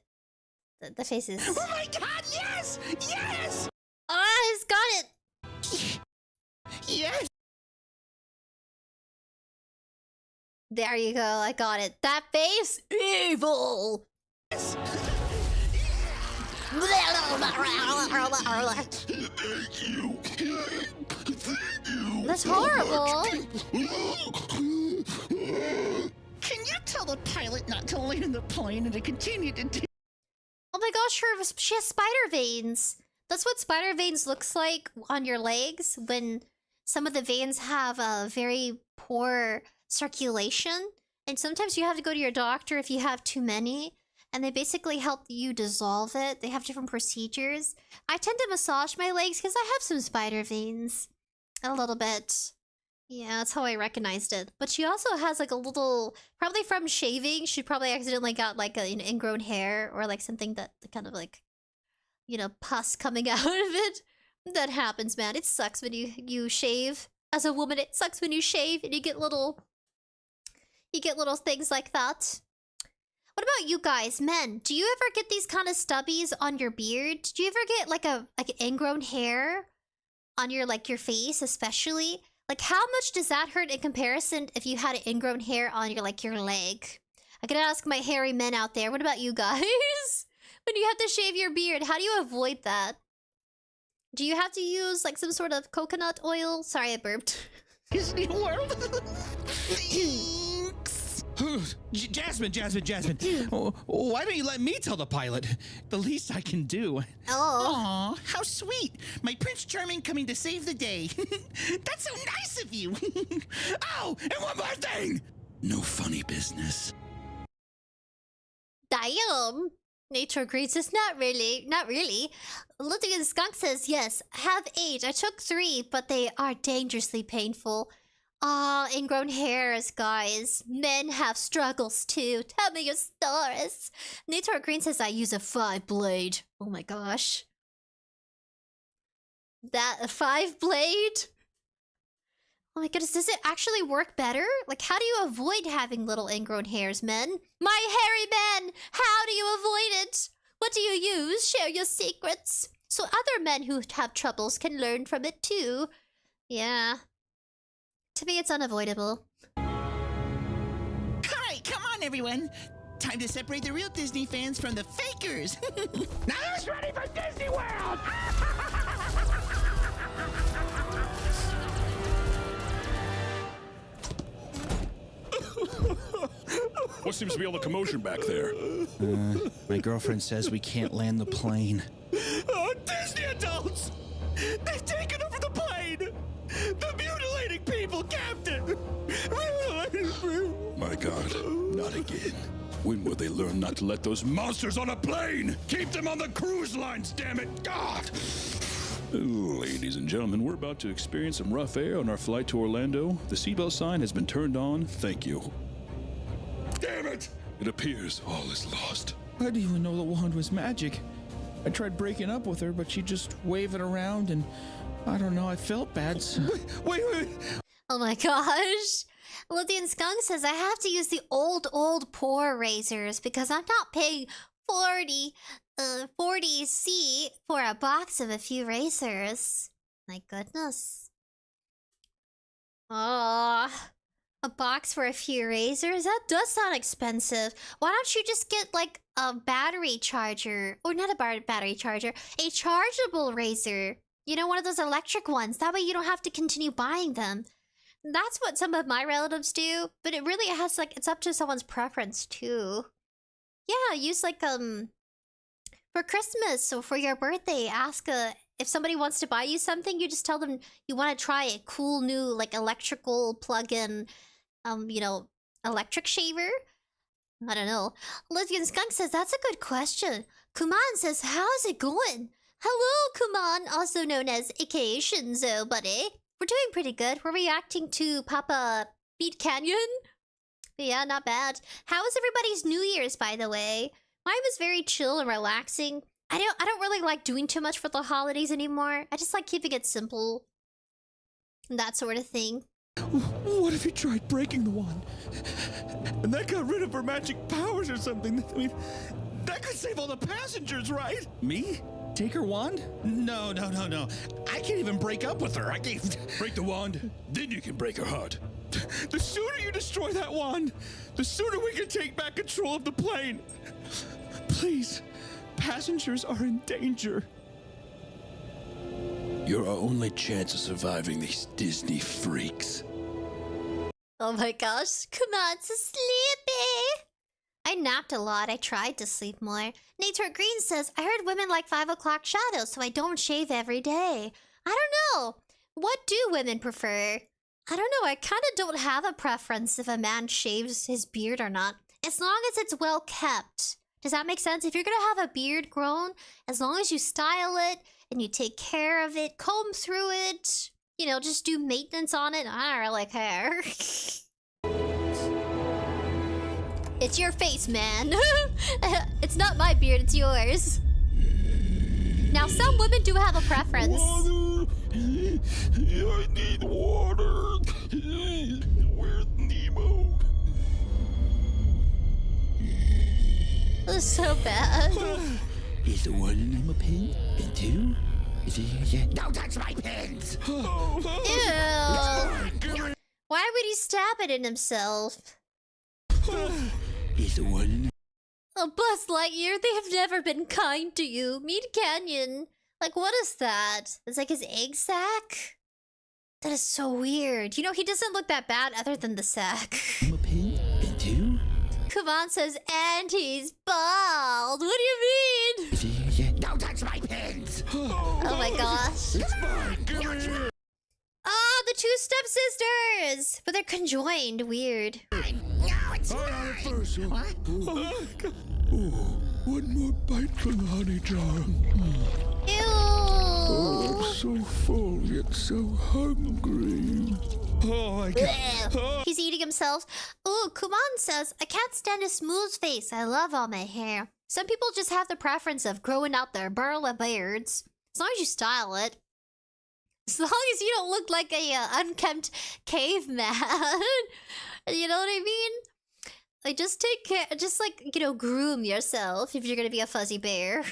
The face is... Oh my god, yes! Yes! I've got it! Yes! There you go, I got it. That face? Evil! Yes! That's horrible. Can you tell the pilot not to land the plane and to continue to do? Oh my gosh, she has spider veins. That's what spider veins looks like on your legs when some of the veins have a very poor circulation. And sometimes you have to go to your doctor if you have too many. And they basically help you dissolve it. They have different procedures. I tend to massage my legs because I have some spider veins. A little bit. Yeah, that's how I recognized it. But she also has like a little... Probably from shaving, she probably accidentally got like an ingrown hair or like something that kind of like... You know, pus coming out of it. That happens, man. It sucks when you shave. As a woman, it sucks when you shave and you get little... You get little things like that. What about you guys, men? Do you ever get these kind of stubbies on your beard? Do you ever get like an ingrown hair on your your face, especially? Like, how much does that hurt in comparison if you had an ingrown hair on your your leg? I gotta ask my hairy men out there. What about you guys? When you have to shave your beard, how do you avoid that? Do you have to use like some sort of coconut oil? Sorry, I burped. Disney World? Jasmine. Oh, why don't you let me tell the pilot? The least I can do. Oh. Aw, how sweet. My Prince Charming coming to save the day. That's so nice of you. Oh, and one more thing. No funny business. Damn. Nature agrees says not really. Looking Skunk says yes. Have 8. I took 3, but they are dangerously painful. Ah, ingrown hairs, guys. Men have struggles too. Tell me your stories. Nature Green says I use a 5 blade. Oh my gosh. That a 5 blade? Oh my goodness, does it actually work better? Like, how do you avoid having little ingrown hairs, men? My hairy men! How do you avoid it? What do you use? Share your secrets. So other men who have troubles can learn from it too. Yeah. To me, it's unavoidable. Alright, come on, everyone. Time to separate the real Disney fans from the fakers. Now who's ready for Disney World? What seems to be all the commotion back there? My girlfriend says we can't land the plane. Oh, Disney adults! They've taken over the plane! The mutilating people, Captain! My God, not again. When will they learn not to let those monsters on a plane? Keep them on the cruise lines, damn it! God! Ladies and gentlemen, we're about to experience some rough air on our flight to Orlando. The seatbelt sign has been turned on. Thank you. Damn it! It appears all is lost. I didn't even know the wand was magic. I tried breaking up with her, but she'd just wave it around, and I don't know, I felt bad. So... Wait. Oh my gosh. Lithian Skunk says I have to use the old poor razors because I'm not paying 40C for a box of a few razors. My goodness. Oh, a box for a few razors? That does sound expensive. Why don't you just get like a battery charger? Or not a battery charger, a chargeable razor. You know, one of those electric ones. That way you don't have to continue buying them. That's what some of my relatives do, but it really has like, it's up to someone's preference too. Yeah, use like, for Christmas or for your birthday, ask if somebody wants to buy you something, you just tell them you want to try a cool new like electrical plug-in, you know, electric shaver. I don't know. Lithian Skunk says, that's a good question. Kuman says, how's it going? Hello, Kuman, also known as A.K.A. Shinzo, buddy. We're doing pretty good. We're reacting to Papa Beat Canyon. But yeah, not bad. How was everybody's New Year's, by the way? Mine was very chill and relaxing. I don't really like doing too much for the holidays anymore. I just like keeping it simple. That sort of thing. What if you tried breaking the wand? And that got rid of her magic powers or something? I mean, that could save all the passengers, right? Me? Take her wand? No. I can't even break up with her. I can't... Break the wand, then you can break her heart. The sooner you destroy that wand, the sooner we can take back control of the plane. Please, passengers are in danger. You're our only chance of surviving these Disney freaks. Oh my gosh, come on, so sleepy. I napped a lot. I tried to sleep more. Nature Green says, I heard women like 5 o'clock shadows, so I don't shave every day. I don't know. What do women prefer? I don't know. I kind of don't have a preference if a man shaves his beard or not. As long as it's well kept. Does that make sense? If you're gonna have a beard grown, as long as you style it and you take care of it, comb through it, you know, just do maintenance on it, I don't really care. It's your face, man. It's not my beard, it's yours. Now, some women do have a preference. Water! I need water! Where's Nemo? This is so bad. Is the one in my pen? And 2? Yeah. Don't touch my pens! Ew. Why would he stab it in himself? Is the one... Oh, Buzz Lightyear, they have never been kind to you. Meet Canyon. Like, what is that? It's like his egg sack? That is so weird. You know, he doesn't look that bad other than the sack. My pen? And 2? Kuvan says, and he's bald. What do you mean? Yeah. Don't touch my pens! Oh my gosh. Ah, the 2 stepsisters! But they're conjoined. Weird. I got it first. What? Oh, one more bite from the honey jar. Ew. Oh, I'm so full yet so hungry. Oh my god. He's eating himself. Ooh, Kuman says, I can't stand a smooth face. I love all my hair. Some people just have the preference of growing out their burly beards. As long as you style it. As long as you don't look like a unkempt caveman. You know what I mean? Like, just take care, just like, you know, groom yourself if you're gonna be a fuzzy bear.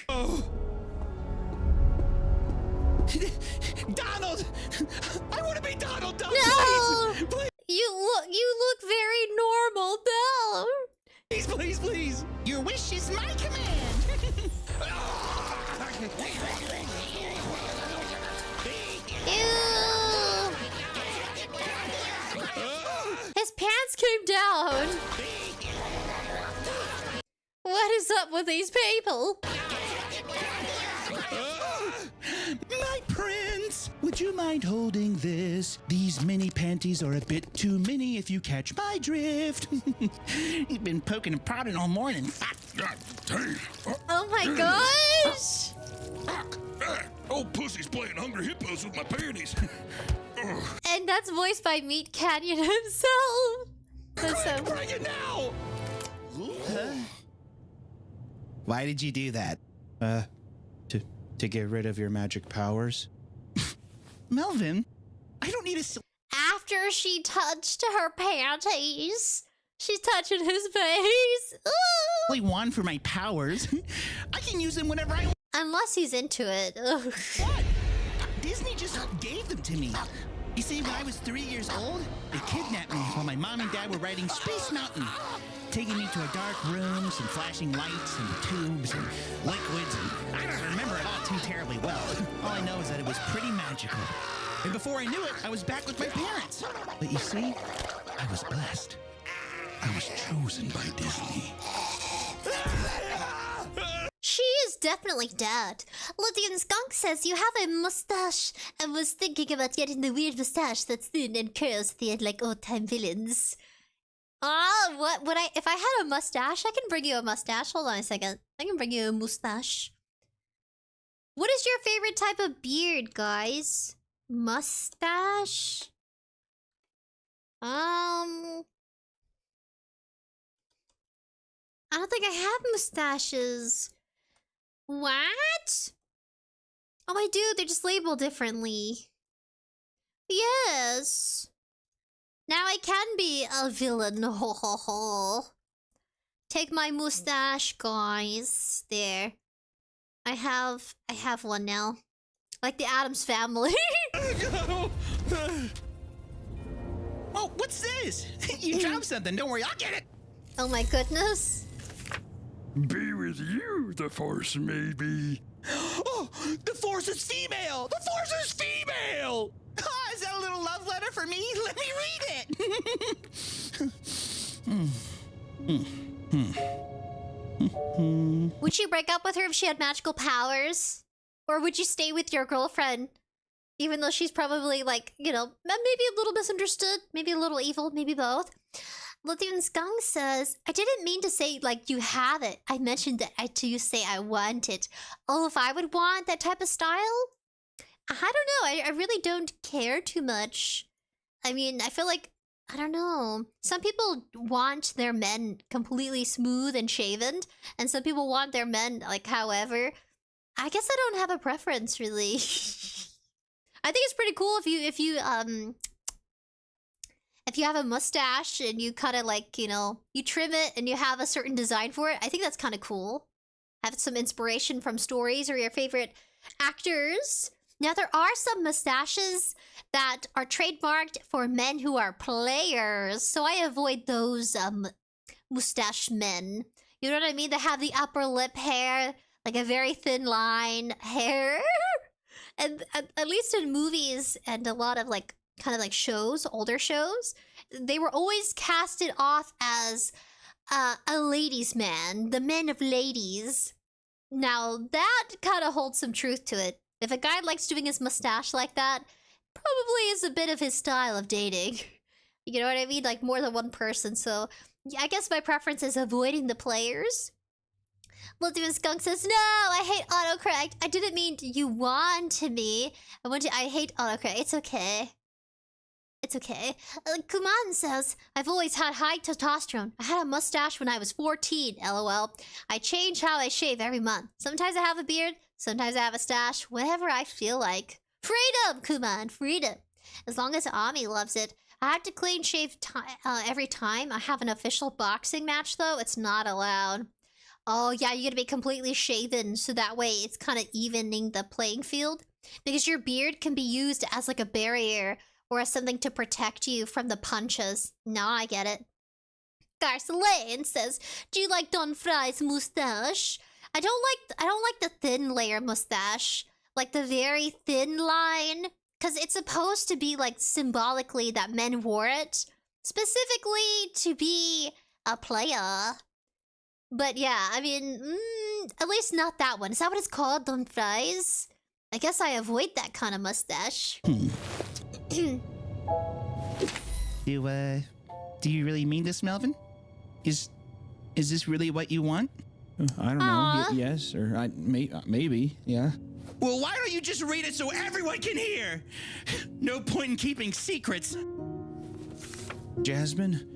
Donald! I want to be Donald Duck! No! Please! Please! You look very normal, no! Please, please, please! Your wish is my command! Ew! His pants came down! What is up with these people? My prince! Would you mind holding this? These mini panties are a bit too mini if you catch my drift. You've been poking and prodding all morning. Oh my gosh! Old pussy's playing Hungry Hippos with my panties. And that's voiced by Meat Canyon himself. That's so... Bring it now! Huh? Why did you do that? To get rid of your magic powers? Melvin, I don't need a... After she touched her panties, she's touching his face. Ooh. Only one for my powers. I can use them whenever I... Unless he's into it. Ugh. What? Disney just gave them to me. You see, when I was 3 years old, they kidnapped me while my mom and dad were riding Space Mountain, taking me to a dark room, some flashing lights and tubes and liquids, and I don't remember it all too terribly well. All I know is that it was pretty magical. And before I knew it, I was back with my parents. But you see, I was blessed. I was chosen by Disney. She is definitely dead. Lithian Skunk says you have a mustache and was thinking about getting the weird mustache that's thin and curls thin like old-time villains. What would I... If I had a mustache, I can bring you a mustache. Hold on a second. I can bring you a mustache. What is your favorite type of beard, guys? Mustache? I don't think I have mustaches. What? Oh, I do. They're just labeled differently. Yes. Now I can be a villain. Ho ho ho. Take my mustache, guys. There. I have one now. Like the Addams Family. Oh, what's this? You dropped something. Don't worry, I'll get it. Oh my goodness. Be with you, the Force may be. Oh, the Force is female! The Force is female! Ah, is that a little love letter for me? Let me read it! Would you break up with her if she had magical powers? Or would you stay with your girlfriend? Even though she's probably like, you know, maybe a little misunderstood, maybe a little evil, maybe both. Lithium Skunk says, I didn't mean to say, like, you have it. I mentioned that to say I want it. Oh, if I would want that type of style? I don't know. I really don't care too much. I mean, I feel like, I don't know. Some people want their men completely smooth and shaven. And some people want their men, like, however. I guess I don't have a preference, really. I think it's pretty cool if you have a mustache and you kind of like, you know, you trim it and you have a certain design for it. I think that's kind of cool. Have some inspiration from stories or your favorite actors. Now, there are some mustaches that are trademarked for men who are players. So I avoid those mustache men. You know what I mean? They have the upper lip hair, like a very thin line hair. And at least in movies and a lot of like kind of like shows, older shows, they were always casted off as a ladies' man, the men of ladies. Now that kind of holds some truth to it. If a guy likes doing his mustache like that, probably is a bit of his style of dating. You know what I mean? Like more than one person. So Yeah, I guess my preference is avoiding the players. Lithium Skunk says, no, I hate autocorrect. I didn't mean you want to me. I hate autocorrect. It's okay. It's okay. Kuman says, I've always had high testosterone. I had a mustache when I was 14, lol. I change how I shave every month. Sometimes I have a beard, sometimes I have a stash, whenever I feel like. Freedom, Kuman, freedom. As long as Ami loves it. I have to clean shave every time. I have an official boxing match, though. It's not allowed. Oh, yeah, you're gonna be completely shaven, so that way it's kind of evening the playing field. Because your beard can be used as like a barrier or as something to protect you from the punches. No, I get it. Garcelane says, do you like Don Frye's mustache? I don't like the thin layer mustache. Like the very thin line. Because it's supposed to be like symbolically that men wore it. Specifically to be a player. But yeah, I mean, at least not that one. Is that what it's called, Don Fries? I guess I avoid that kind of mustache. Do you really mean this, Melvin? Is this really what you want? I don't know. Yes, or maybe. Yeah. Well, why don't you just read it so everyone can hear? No point in keeping secrets. Jasmine,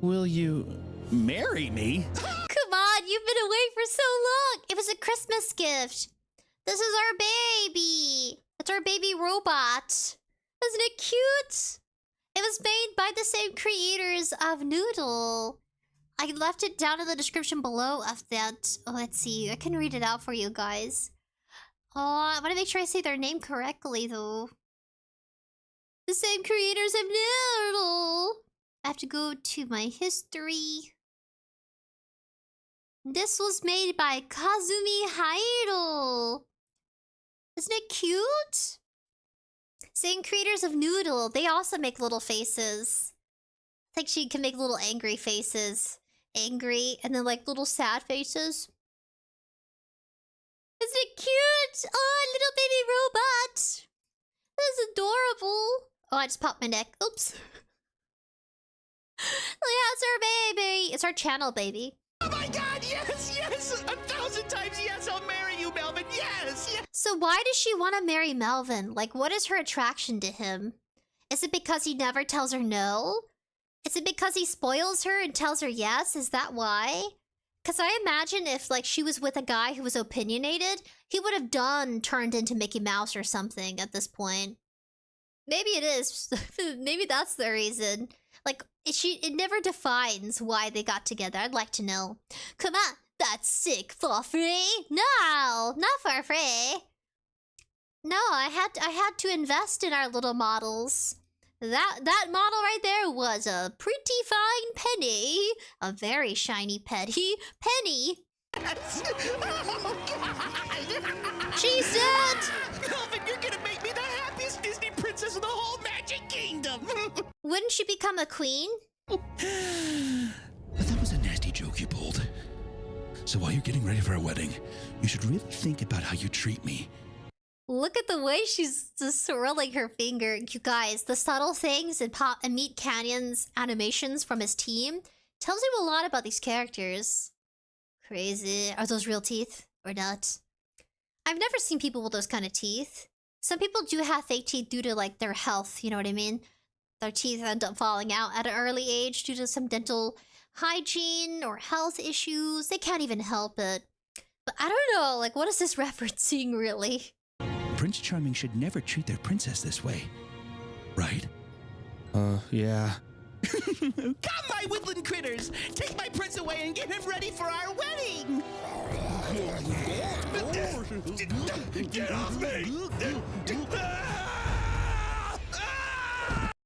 will you marry me? Come on, you've been away for so long. It was a Christmas gift. This is our baby. It's our baby robot. Isn't it cute? It was made by the same creators of Noodle. I left it down in the description below of that. Oh, let's see. I can read it out for you guys. Oh, I want to make sure I say their name correctly, though. The same creators of Noodle. I have to go to my history. This was made by Kazumi Hairo. Isn't it cute? Same creators of Noodle. They also make little faces. I think she can make little angry faces. Angry, and then like little sad faces. Isn't it cute? Oh, little baby robot. That's adorable. Oh, I just popped my neck. Oops. Yeah, it's our baby. It's our channel baby. Oh my god, yes, yes! 1,000 times yes, I'll marry you, Melvin, yes, yes! So why does she want to marry Melvin? Like, what is her attraction to him? Is it because he never tells her no? Is it because he spoils her and tells her yes? Is that why? Because I imagine if, like, she was with a guy who was opinionated, he would have turned into Mickey Mouse or something at this point. Maybe it is. Maybe that's the reason. Like, it never defines why they got together. I'd like to know. Come on, that's sick for free. No, not for free. No, I had to invest in our little models. That model right there was a pretty fine penny. A very shiny penny. Oh, God. She said, Melvin, you're gonna make me the happiest Disney princess in the whole Magic Kingdom. wouldn't she become a queen? But that was a nasty joke you pulled. So while you're getting ready for our wedding, you should really think about how you treat me. Look at the way she's just swirling her finger. You guys, the subtle things in Meat Canyon's animations from his team tells you a lot about these characters. Crazy. Are those real teeth or not? I've never seen people with those kind of teeth. Some people do have fake teeth due to like their health, you know what I mean? Their teeth end up falling out at an early age due to some dental hygiene or health issues. They can't even help it. But I don't know, like, what is this referencing really? Prince Charming should never treat their princess this way. Right? Yeah. Come, my woodland critters! Take my prince away and get him ready for our wedding! Get off me!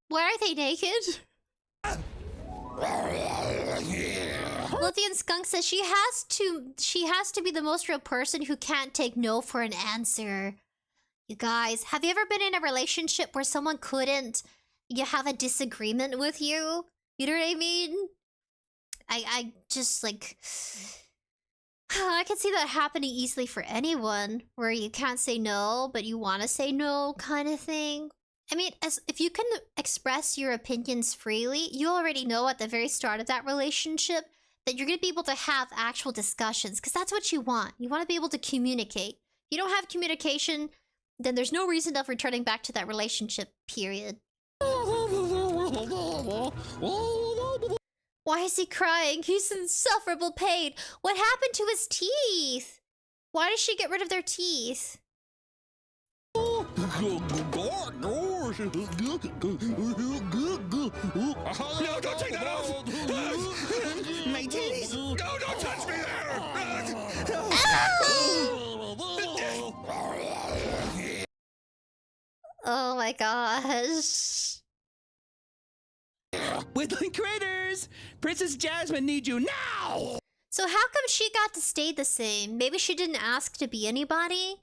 Why are they naked? Lithian Skunk says she has to be the most real person who can't take no for an answer. You guys, have you ever been in a relationship where someone couldn't have a disagreement with you? You know what I mean? I just like I can see that happening easily for anyone, where you can't say no, but you want to say no kind of thing. I mean, if you can express your opinions freely, you already know at the very start of that relationship that you're going to be able to have actual discussions, because that's what you want. You want to be able to communicate. If you don't have communication, then there's no reason of returning back to that relationship, period. Why is he crying? He's in insufferable pain. What happened to his teeth? Why did she get rid of their teeth? No, don't take that off! My titties! No, don't touch me there! Oh my gosh. Woodland critters! Princess Jasmine needs you now! So how come she got to stay the same? Maybe she didn't ask to be anybody?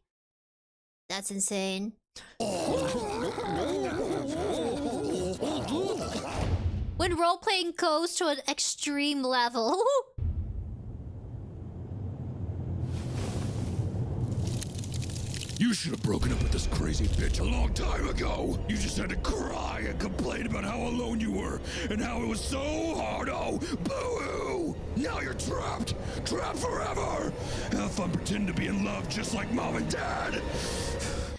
That's insane. When role-playing goes to an extreme level. You should have broken up with this crazy bitch a long time ago. You just had to cry and complain about how alone you were and how it was so hard. Oh, boo-hoo! Now you're trapped. Trapped forever. Have fun pretending to be in love just like mom and dad.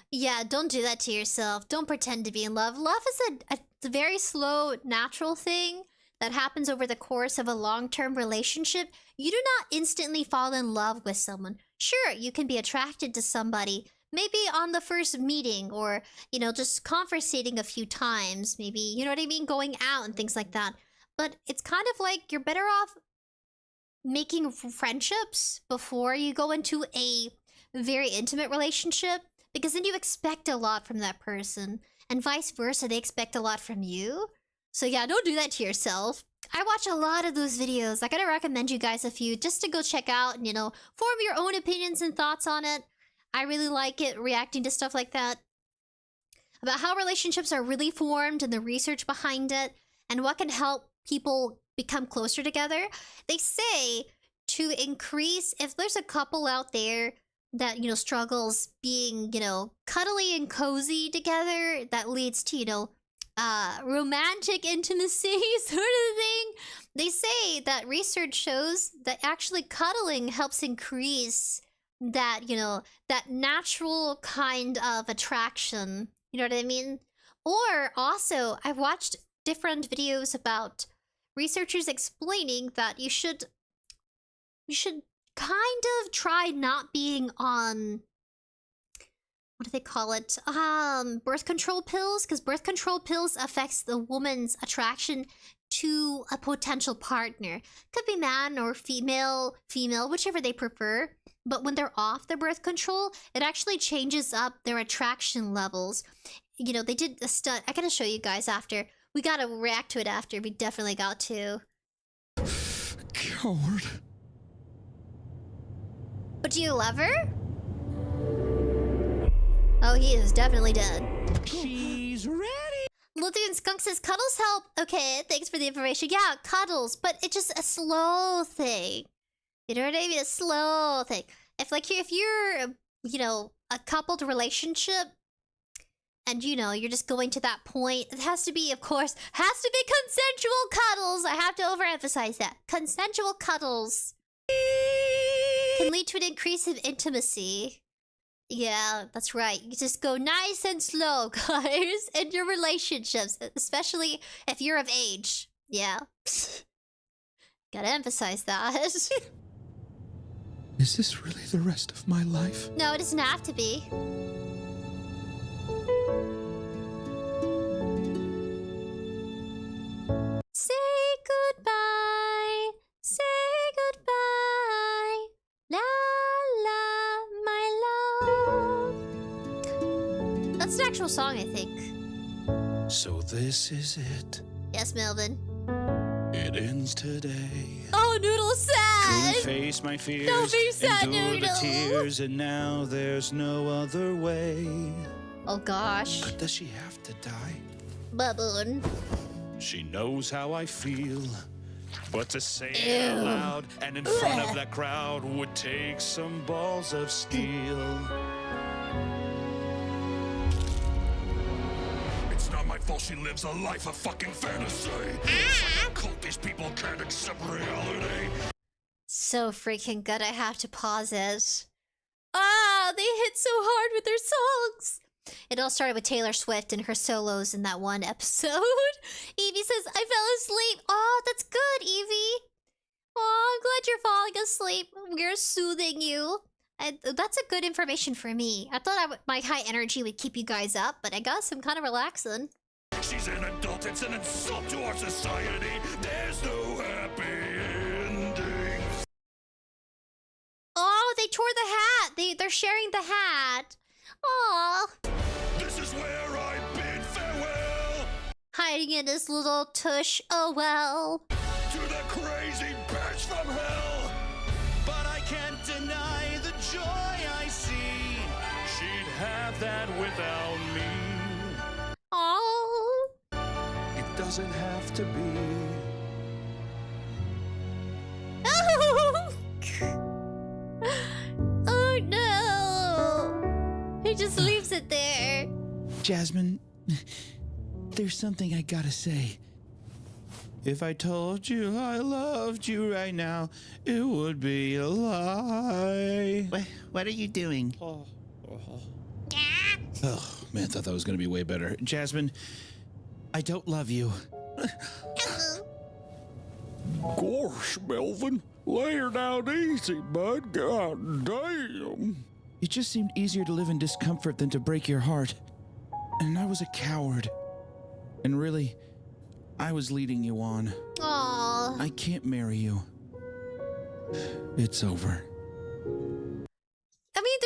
Yeah, don't do that to yourself. Don't pretend to be in love. Love is a very slow, natural thing that happens over the course of a long-term relationship. You do not instantly fall in love with someone. Sure, you can be attracted to somebody, maybe on the first meeting, or, you know, just conversating a few times, maybe, you know what I mean, going out and things like that. But it's kind of like you're better off making friendships before you go into a very intimate relationship, because then you expect a lot from that person, and vice versa, they expect a lot from you. So yeah, don't do that to yourself. I watch a lot of those videos. I gotta recommend you guys a few just to go check out and, you know, form your own opinions and thoughts on it. I really like it, reacting to stuff like that. About how relationships are really formed and the research behind it, and what can help people become closer together. They say to increase, if there's a couple out there that, you know, struggles being, you know, cuddly and cozy together, that leads to, you know, romantic intimacy sort of thing. They say that research shows that actually cuddling helps increase that, you know, that natural kind of attraction. You know what I mean? Or also, I watched different videos about researchers explaining that you should kind of try not being on, what do they call it? Birth control pills, because birth control pills affects the woman's attraction to a potential partner. Could be man or female, whichever they prefer. But when they're off the birth control, it actually changes up their attraction levels. You know, they did a study. I gotta show you guys after. We gotta react to it after. We definitely got to. Coward. But do you love her? Oh, he is definitely dead. She's ready! Lithian Skunk says, cuddles help. Okay, thanks for the information. Yeah, cuddles, but it's just a slow thing. You know what I mean? A slow thing. If you're, you know, a coupled relationship, and, you know, you're just going to that point, it has to be, of course, has to be consensual cuddles. I have to overemphasize that. Consensual cuddles can lead to an increase in intimacy. Yeah, that's right. You just go nice and slow, guys, in your relationships, especially if you're of age. Yeah. Gotta emphasize that. Is this really the rest of my life? No, it doesn't have to be. Say goodbye. Say goodbye. La la, my love. That's an actual song, I think. So this is it. Yes, Melvin. It ends today. Oh, Noodle's sad. Couldn't face my fears. Don't be sad, endure Noodle. the tears, and now there's no other way. Oh gosh. But does she have to die? Baboon. She knows how I feel. But to say it out loud and in front of that crowd would take some balls of steel. It's beautiful, she lives a life of fucking fantasy. It's like a cult, these people can't accept reality. So freaking good, I have to pause it. Ah, they hit so hard with their songs. It all started with Taylor Swift and her solos in that one episode. Evie says, I fell asleep. Oh, that's good, Evie. Oh, I'm glad you're falling asleep. We're soothing you. That's a good information for me. I thought my high energy would keep you guys up, but I guess I'm kind of relaxing. She's an adult, it's an insult to our society. There's no happy ending. Oh, they tore the hat. They're sharing the hat. Aw. This is where I bid farewell Hiding in his little tush. Oh well. to the crazy bitch from hell. But I can't deny the joy I see. She'd have that without me. Oh. It doesn't have to be. Oh. Oh no. He just leaves it there. Jasmine, there's something I gotta say. If I told you I loved you right now, it would be a lie. What are you doing? Oh, man, thought that was gonna be way better. Jasmine, I don't love you. Gosh, Melvin, lay her down easy, bud. God damn. It just seemed easier to live in discomfort than to break your heart. And I was a coward. And really, I was leading you on. Aww. I can't marry you. It's over. I mean,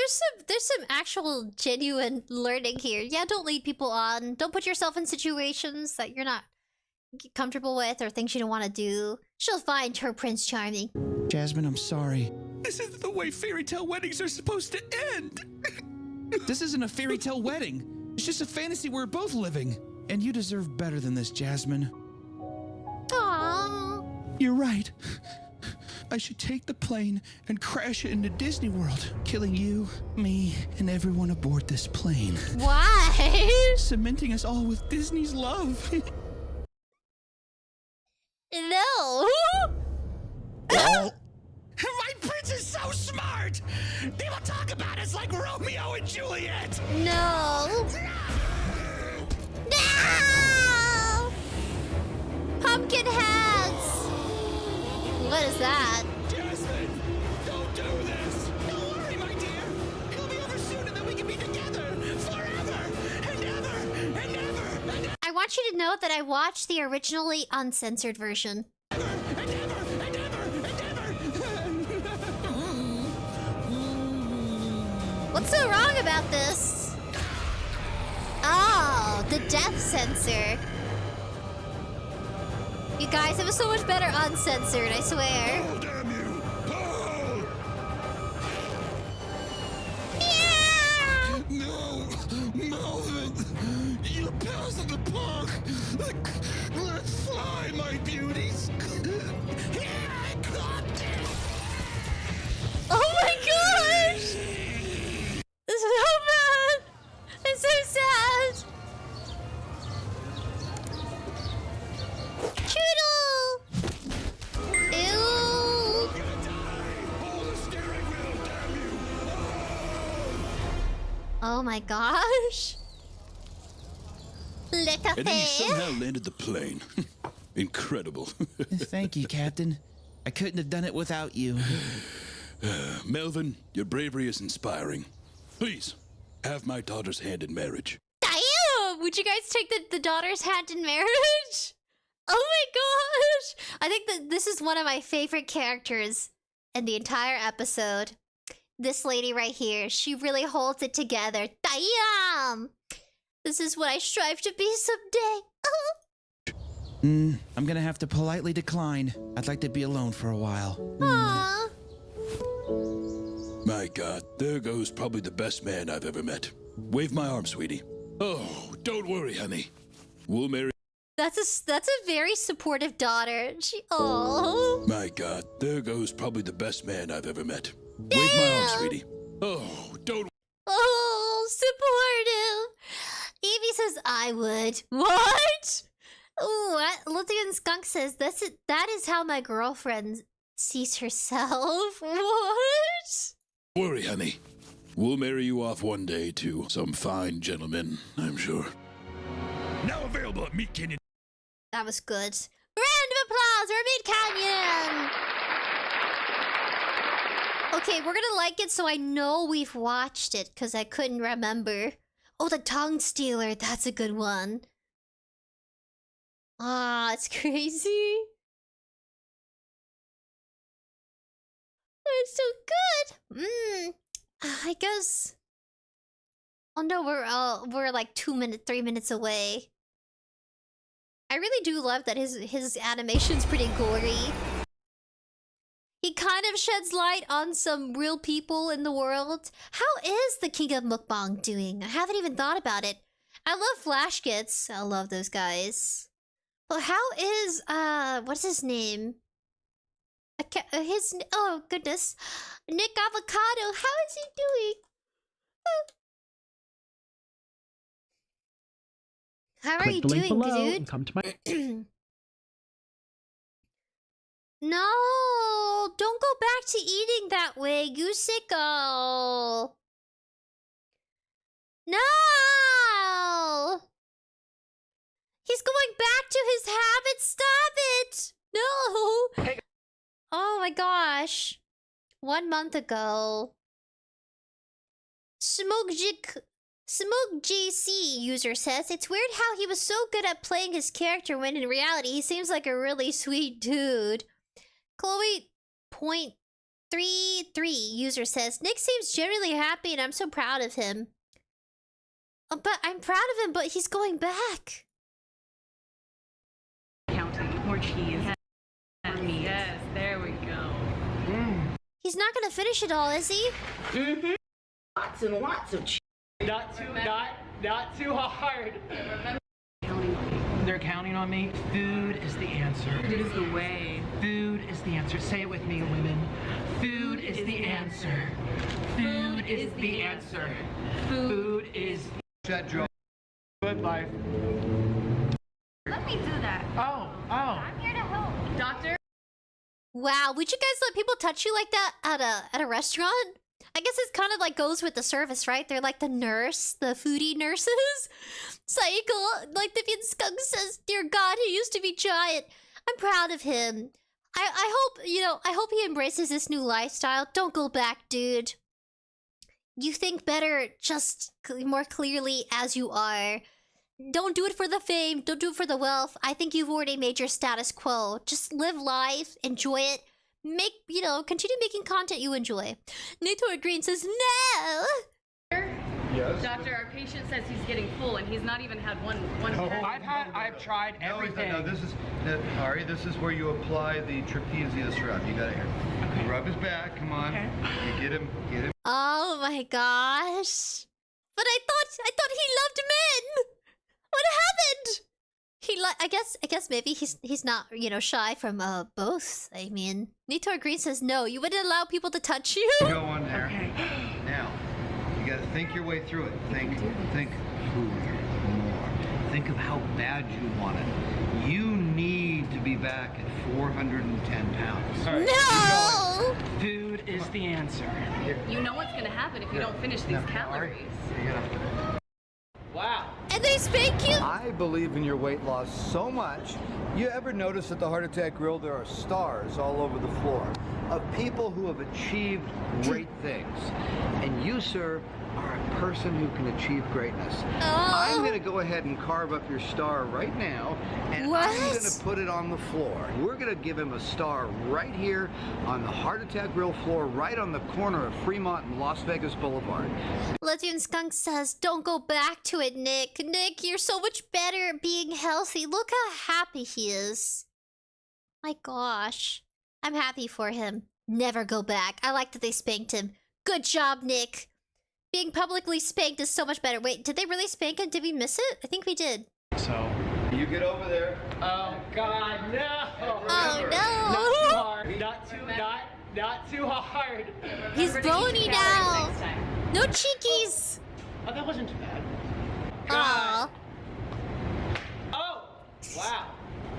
there's some actual genuine learning here. Yeah, don't lead people on. Don't put yourself in situations that you're not comfortable with or things you don't want to do. She'll find her Prince Charming. Jasmine, I'm sorry. This isn't the way fairy tale weddings are supposed to end. This isn't a fairy tale wedding. It's just a fantasy we're both living. And you deserve better than this, Jasmine. Aww. You're right. I should take the plane and crash it into Disney World, killing you, me, and everyone aboard this plane. Why? Cementing us all with Disney's love. No. My prince is so smart. People talk about us like Romeo and Juliet. No. No. Pumpkin hats. What is that? Jasmine, don't do this. Don't worry, my dear. He'll be over soon and then we can be together forever and ever and ever and ever I want you to know that I watched the originally uncensored version. and ever and ever and ever. What's so wrong about this? Oh, the death censor. You guys, it was so much better uncensored, I swear. Oh, damn you! Paul! Yeah! No! Melvin! You're past the park! Let's fly, my beauties! Here I come! Oh my gosh! This is so bad! It's so sad! Toodle! Ew! Hold the steering wheel, damn you! Oh my gosh! And then you Little somehow landed the plane. Incredible. Thank you, Captain. I couldn't have done it without you. Melvin, your bravery is inspiring. Please, have my daughter's hand in marriage. Damn! Would you guys take the daughter's hand in marriage? Oh my gosh! I think that this is one of my favorite characters in the entire episode. This lady right here, she really holds it together. Damn! This is what I strive to be someday. I'm gonna have to politely decline. I'd like to be alone for a while. Aww. My God, there goes probably the best man I've ever met. Wave my arm, sweetie. Oh, don't worry, honey. We'll marry. That's a very supportive daughter. Oh. My God, there goes probably the best man I've ever met. Wave my arm, sweetie. Oh, don't. Oh, supportive. Evie says, I would. What? What? Lithian Skunk says that is how my girlfriend sees herself. What? Don't worry, honey. We'll marry you off one day to some fine gentleman, I'm sure. Now available at Meat Canyon. That was good. Round of applause for Meat Canyon! Okay, we're gonna like it so I know we've watched it, because I couldn't remember. Oh, the Tongue Stealer, that's a good one. Ah, it's crazy. It's so good. I guess. Oh no, we're like 3 minutes away. I really do love that his animation's pretty gory. He kind of sheds light on some real people in the world. How is the King of Mukbang doing? I haven't even thought about it. I love Flash Kits. I love those guys. But how is what's his name? Oh goodness, Nick Avocado. How is he doing? How are you doing, dude? Come to my No, don't go back to eating that way, you sicko. No! He's going back to his habit. Stop it! No! Hey. Oh my gosh. 1 month ago, SmokeGC user says, it's weird how he was so good at playing his character when in reality he seems like a really sweet dude. Chloe.33 user says, Nick seems genuinely happy and I'm so proud of him. But I'm proud of him, but he's going back. Counting more cheese. Yes, there we go. He's not gonna finish it all, is he? Mm-hmm. Lots and lots of cheese. not too hard. They're counting on me. Food is the answer. Food is the way. Food is the answer. Say it with me, women. Food is the answer. Food is the answer. Food is good life. Let me do that. Oh. I'm here to help. Doctor? Wow, would you guys let people touch you like that at a restaurant? I guess it's kind of like goes with the service, right? They're like the nurse, the foodie nurses. Cycle, like the Skunk says, dear God, he used to be giant. I'm proud of him. I hope, I hope he embraces this new lifestyle. Don't go back, dude. You think better just more clearly as you are. Don't do it for the fame. Don't do it for the wealth. I think you've already made your status quo. Just live life, enjoy it. Continue making content you enjoy. Nator Green says, no! Yes? Doctor, our patient says he's getting full and he's not even had one I've tried everything. No, Ari, this is where you apply the trapezius rub. You got it here. Okay. Rub his back, come on. Okay. You get him. Oh my gosh. But I thought he loved men! What happened? I guess maybe he's not, shy from both. I mean, Nitor Green says no, you wouldn't allow people to touch you. Go on there. Okay. Now, you gotta think your way through it. Think food more. Think of how bad you want it. You need to be back at 410 pounds. Right. No! Food is the answer. You know what's gonna happen if you don't finish these calories. Wow. And they spank you? I believe in your weight loss so much. You ever notice at the Heart Attack Grill there are stars all over the floor of people who have achieved great things. And you, sir, are a person who can achieve greatness. Oh. I'm going to go ahead and carve up your star right now, and I'm going to put it on the floor. We're going to give him a star right here on the Heart Attack Grill floor, right on the corner of Fremont and Las Vegas Boulevard. Lithium Skunk says, don't go back to it, Nick. Nick, you're so much better at being healthy. Look how happy he is. My gosh. I'm happy for him. Never go back. I like that they spanked him. Good job, Nick. Being publicly spanked is so much better. Wait, did they really spank him? Did we miss it? I think we did. So. You get over there. Oh God, no! Oh no! Not too hard. Not too hard. He's bony now. No cheekies. Oh, that wasn't too bad. Aw. Wow.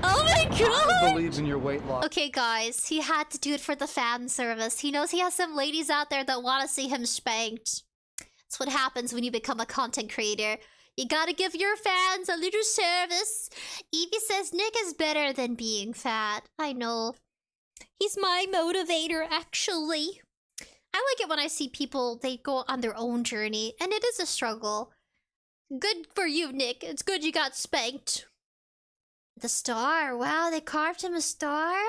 Oh my I god! believe in your weight loss. Okay, guys, he had to do it for the fan service. He knows he has some ladies out there that want to see him spanked. That's what happens when you become a content creator. You gotta give your fans a little service. Evie says Nick is better than being fat. I know. He's my motivator, actually. I like it when I see people, they go on their own journey, and it is a struggle. Good for you, Nick. It's good you got spanked. The star. Wow, they carved him a star?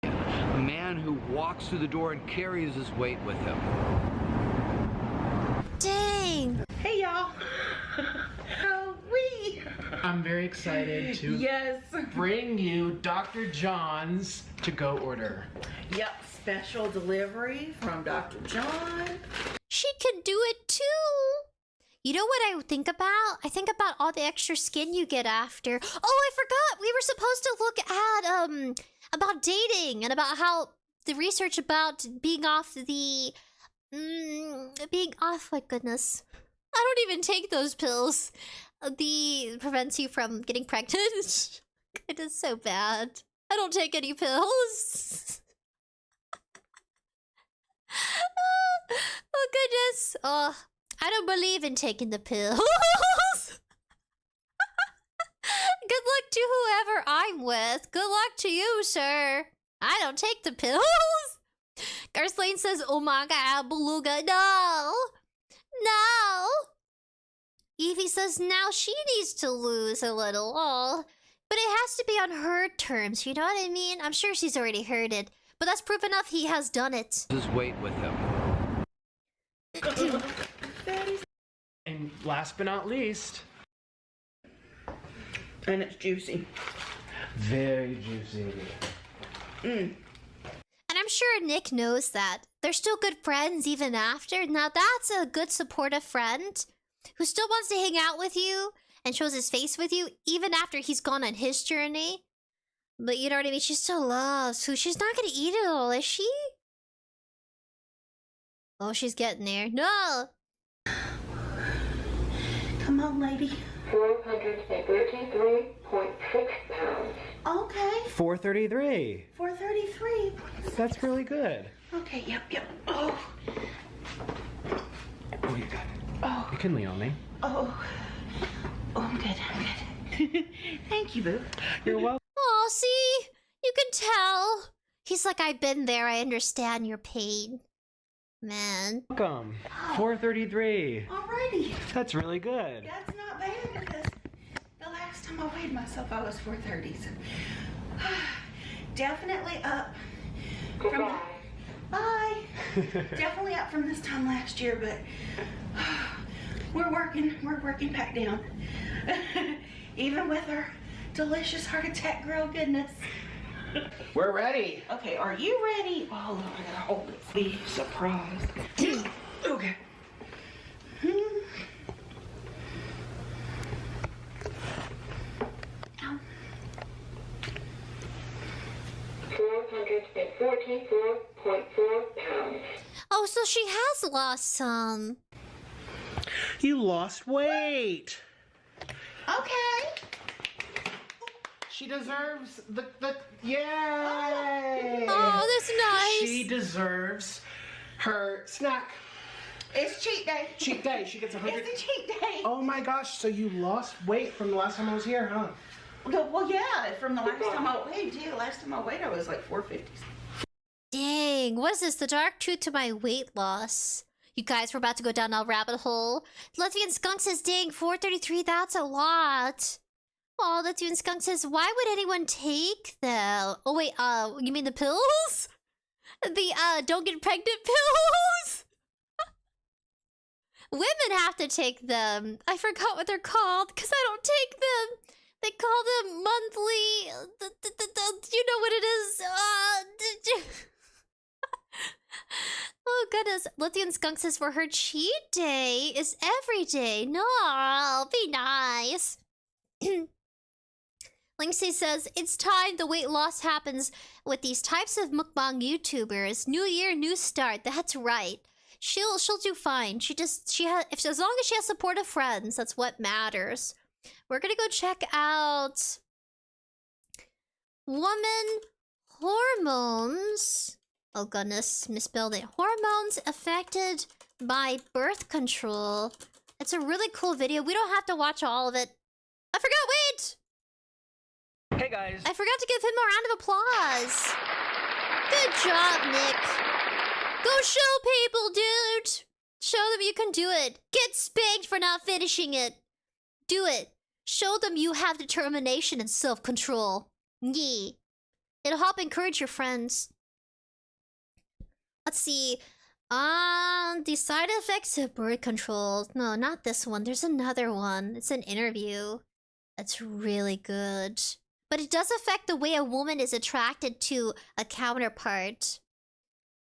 A man who walks through the door and carries his weight with him. Dang. Hey, y'all. I'm very excited to bring you Dr. John's to-go order. Yep, special delivery from Dr. John. She can do it too. You know what I think about? I think about all the extra skin you get after. Oh, I forgot. We were supposed to look at about dating and about how the research about being off the my goodness. I don't even take those pills. The prevents you from getting pregnant. It is so bad. I don't take any pills. Oh goodness. Oh, I don't believe in taking the pills. Good luck to whoever I'm with. Good luck to you, sir. I don't take the pills. Garslane says, oh my god, beluga. No. No. Evie says now she needs to lose a little. Oh, but it has to be on her terms. You know what I mean? I'm sure she's already heard it. But that's proof enough he has done it. His weight with him. And last but not least... And it's juicy. Very juicy. And I'm sure Nick knows that. They're still good friends even after. Now that's a good supportive friend who still wants to hang out with you and shows his face with you even after he's gone on his journey. But you know what I mean? She still loves, so she's not gonna eat it all, is she? Oh, she's getting there. No! Come on, lady. 433.6 pounds. Okay. 433. 433. That's really good. Okay, yep. Oh. Oh, you got it. Oh. You can lean on me. Oh, I'm good. Thank you, boo. You're welcome. Oh, see? You can tell. He's like, I've been there. I understand your pain. Man. Welcome. 433. Alrighty. That's really good. That's not bad because the last time I weighed myself, I was 430. So definitely up. Goodbye. Bye. Definitely up from this time last year, but we're working back down. Even with our delicious heart attack girl goodness. We're ready. Okay, are you ready? Oh, Lord, I gotta hold it. Be surprised. Okay. 444.4 pounds. Oh, so she has lost some. You lost weight. Okay. She deserves the yay! Oh, that's nice. She deserves her snack. It's cheat day. Cheat day. She gets 100. It's a cheat day. Oh my gosh! So you lost weight from the last time I was here, huh? Well, yeah. From the last time I weighed, yeah. Last time I weighed, I was like 450. Dang, what is this? The dark truth to my weight loss. You guys, we're about to go down a rabbit hole. Lesbian Skunk says, dang, 433, that's a lot. Oh, Lesbian Skunk says, why would anyone take them? Oh, wait, you mean the pills? The, don't get pregnant pills? Women have to take them. I forgot what they're called, because I don't take them. They call them monthly... you know what it is? Oh goodness, Lithium Skunk says for her cheat day is every day. No, be nice. Linksay says, it's time the weight loss happens with these types of mukbang YouTubers. New year, new start. That's right. She'll do fine. She has, as long as she has supportive friends, that's what matters. We're gonna go check out Woman hormones. Oh goodness, misspelled it. Hormones affected by birth control. It's a really cool video. We don't have to watch all of it. I forgot, wait! Hey guys. I forgot to give him a round of applause. Good job, Nick. Go show people, dude. Show them you can do it. Get spanked for not finishing it. Do it. Show them you have determination and self-control. Yeah. It'll help encourage your friends. Let's see. The side effects of birth control. No, not this one. There's another one. It's an interview. That's really good. But it does affect the way a woman is attracted to a counterpart.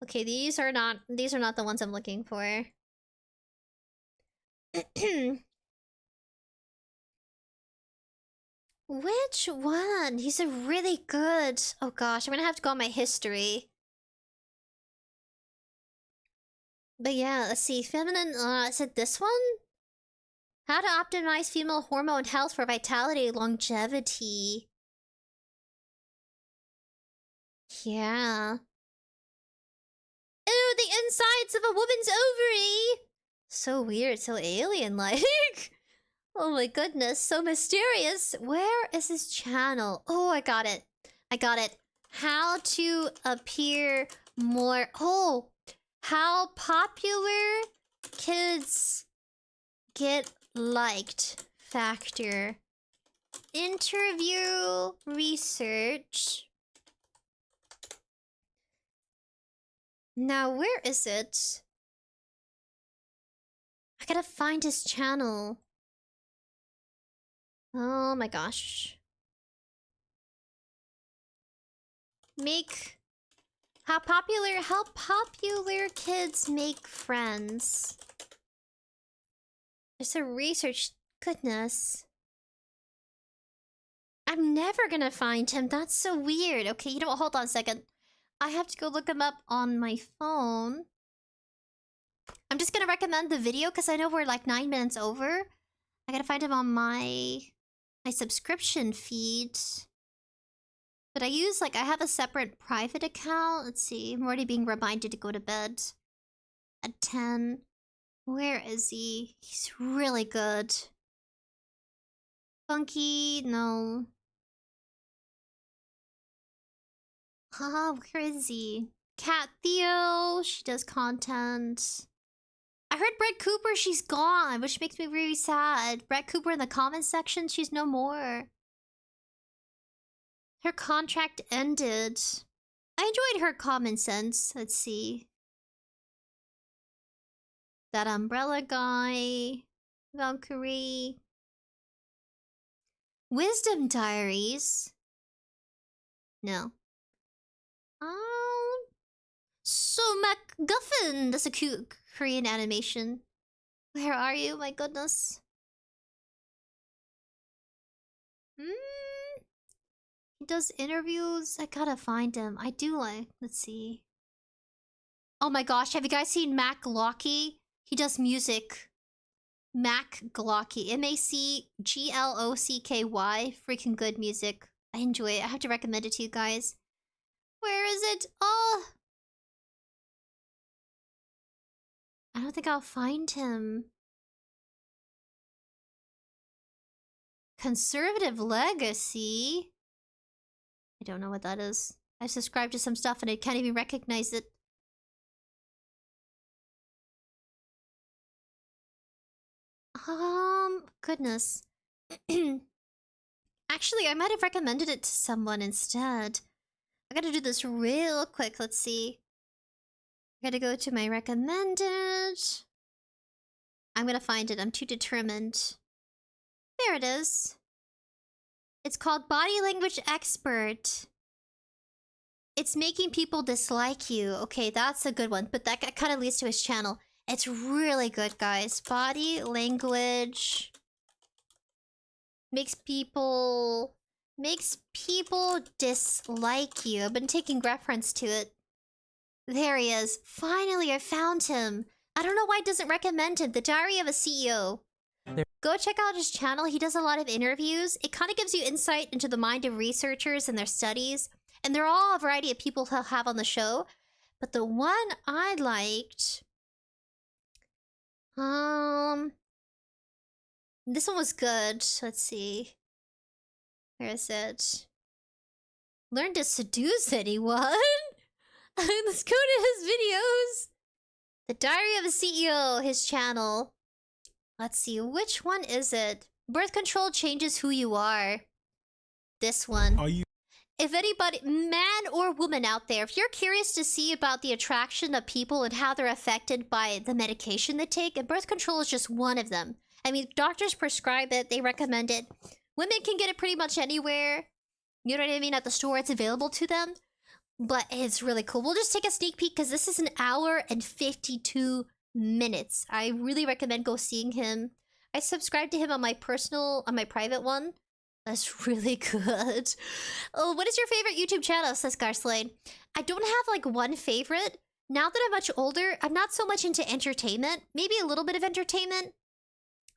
Okay, these are not the ones I'm looking for. Which one? He's a really good... Oh gosh, I'm gonna have to go on my history. But yeah, let's see. Feminine... is it this one? How to optimize female hormone health for vitality and longevity. Yeah. Ew, the insides of a woman's ovary! So weird, so alien-like. Oh my goodness, so mysterious. Where is this channel? Oh, I got it. I got it. How to appear more... Oh! How popular kids get liked factor. Interview research. Now, where is it? I gotta find his channel. Oh my gosh. How popular kids make friends. There's a research. Goodness. I'm never gonna find him. That's so weird. Okay, you know what? Hold on a second. I have to go look him up on my phone. I'm just gonna recommend the video because I know we're like 9 minutes over. I gotta find him on my subscription feed. But I have a separate private account. Let's see. I'm already being reminded to go to bed at 10. Where is he? He's really good. Funky, no. Where is he? Cat Theo, she does content. I heard Brett Cooper, she's gone, which makes me really sad. Brett Cooper in the comments section, she's no more. Her contract ended. I enjoyed her common sense. Let's see. That umbrella guy. Valkyrie. Wisdom Diaries. No. So MacGuffin. That's a cute Korean animation. Where are you? My goodness. He does interviews. I gotta find him. I do like. Let's see. Oh my gosh, have you guys seen Mac Glocky? He does music. Mac Glocky. M-A-C-G-L-O-C-K-Y. Freaking good music. I enjoy it. I have to recommend it to you guys. Where is it? Oh! I don't think I'll find him. Conservative Legacy? I don't know what that is. I subscribed to some stuff and I can't even recognize it. Goodness. Actually, I might have recommended it to someone instead. I gotta do this real quick. Let's see. I gotta go to my recommended. I'm gonna find it. I'm too determined. There it is. It's called Body Language Expert. It's making people dislike you. Okay, that's a good one. But that kind of leads to his channel. It's really good, guys. Body language makes people dislike you. I've been taking reference to it. There he is. Finally, I found him. I don't know why it doesn't recommend him. The Diary of a CEO. Go check out his channel. He does a lot of interviews. It kind of gives you insight into the mind of researchers and their studies. And they're all a variety of people he'll have on the show. But the one I liked... This one was good. Let's see. Where is it? Learn to seduce anyone? Let's go to his videos. The Diary of a CEO, his channel. Let's see, which one is it? Birth control changes who you are. This one. Are you? If anybody, man or woman out there, if you're curious to see about the attraction of people and how they're affected by the medication they take, and birth control is just one of them. I mean, doctors prescribe it, they recommend it. Women can get it pretty much anywhere. You know what I mean? At the store, it's available to them. But it's really cool. We'll just take a sneak peek because this is an hour and 52 minutes. I really recommend go seeing him. I subscribe to him on my private one. That's really good. Oh, what is your favorite YouTube channel? Says Garslane. I don't have like one favorite. Now that I'm much older, I'm not so much into entertainment. Maybe a little bit of entertainment.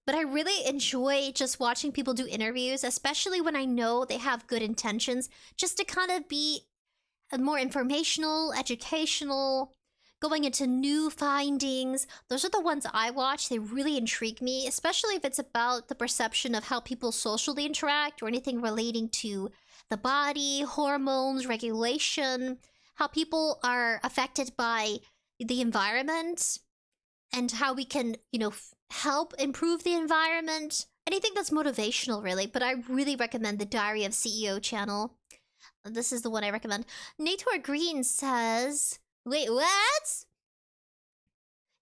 But I really enjoy just watching people do interviews, especially when I know they have good intentions, just to kind of be more informational, educational, going into new findings. Those are the ones I watch. They really intrigue me, especially if it's about the perception of how people socially interact or anything relating to the body, hormones, regulation, how people are affected by the environment, and how we can, you know, help improve the environment. Anything that's motivational, really. But I really recommend the Diary of CEO channel. This is the one I recommend. Nator Green says... Wait, what?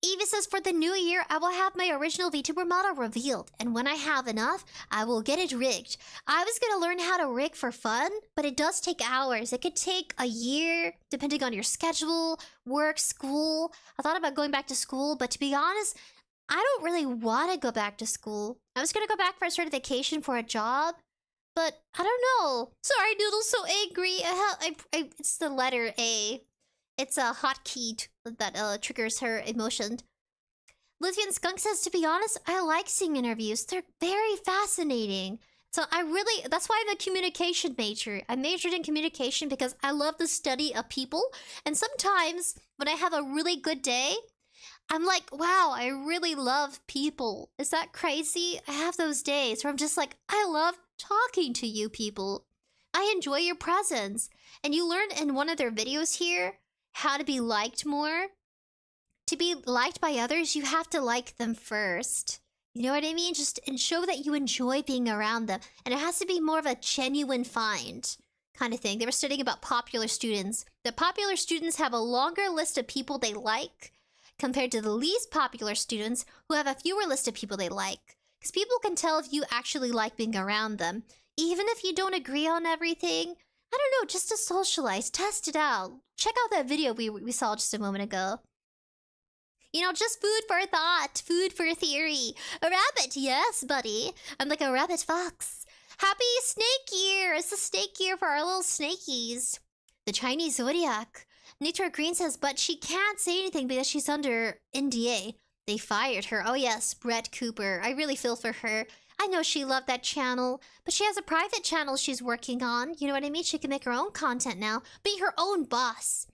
Eva says, for the new year, I will have my original VTuber model revealed. And when I have enough, I will get it rigged. I was going to learn how to rig for fun, but it does take hours. It could take a year, depending on your schedule, work, school. I thought about going back to school, but to be honest, I don't really want to go back to school. I was going to go back for a certification for a job, but I don't know. Sorry, Noodle's so angry. It's the letter A. It's a hotkey that triggers her emotion. Lithian Skunk says, to be honest, I like seeing interviews. They're very fascinating. So that's why I'm a communication major. I majored in communication because I love the study of people. And sometimes when I have a really good day, I'm like, wow, I really love people. Is that crazy? I have those days where I'm just like, I love talking to you people. I enjoy your presence. And you learn in one of their videos here how to be liked more. To be liked by others, you have to like them first. You know what I mean? Just and show that you enjoy being around them. And it has to be more of a genuine find kind of thing. They were studying about popular students. The popular students have a longer list of people they like compared to the least popular students who have a fewer list of people they like. Because people can tell if you actually like being around them. Even if you don't agree on everything. I don't know, just to socialize, test it out. Check out that video we saw just a moment ago. You know, just food for thought, food for theory. A rabbit, yes, buddy. I'm like a rabbit fox. Happy snake year! It's the snake year for our little snakies. The Chinese zodiac. Nitra Green says, but she can't say anything because she's under NDA. They fired her. Oh yes, Brett Cooper. I really feel for her. I know she loved that channel, but she has a private channel she's working on. You know what I mean? She can make her own content now. Be her own boss.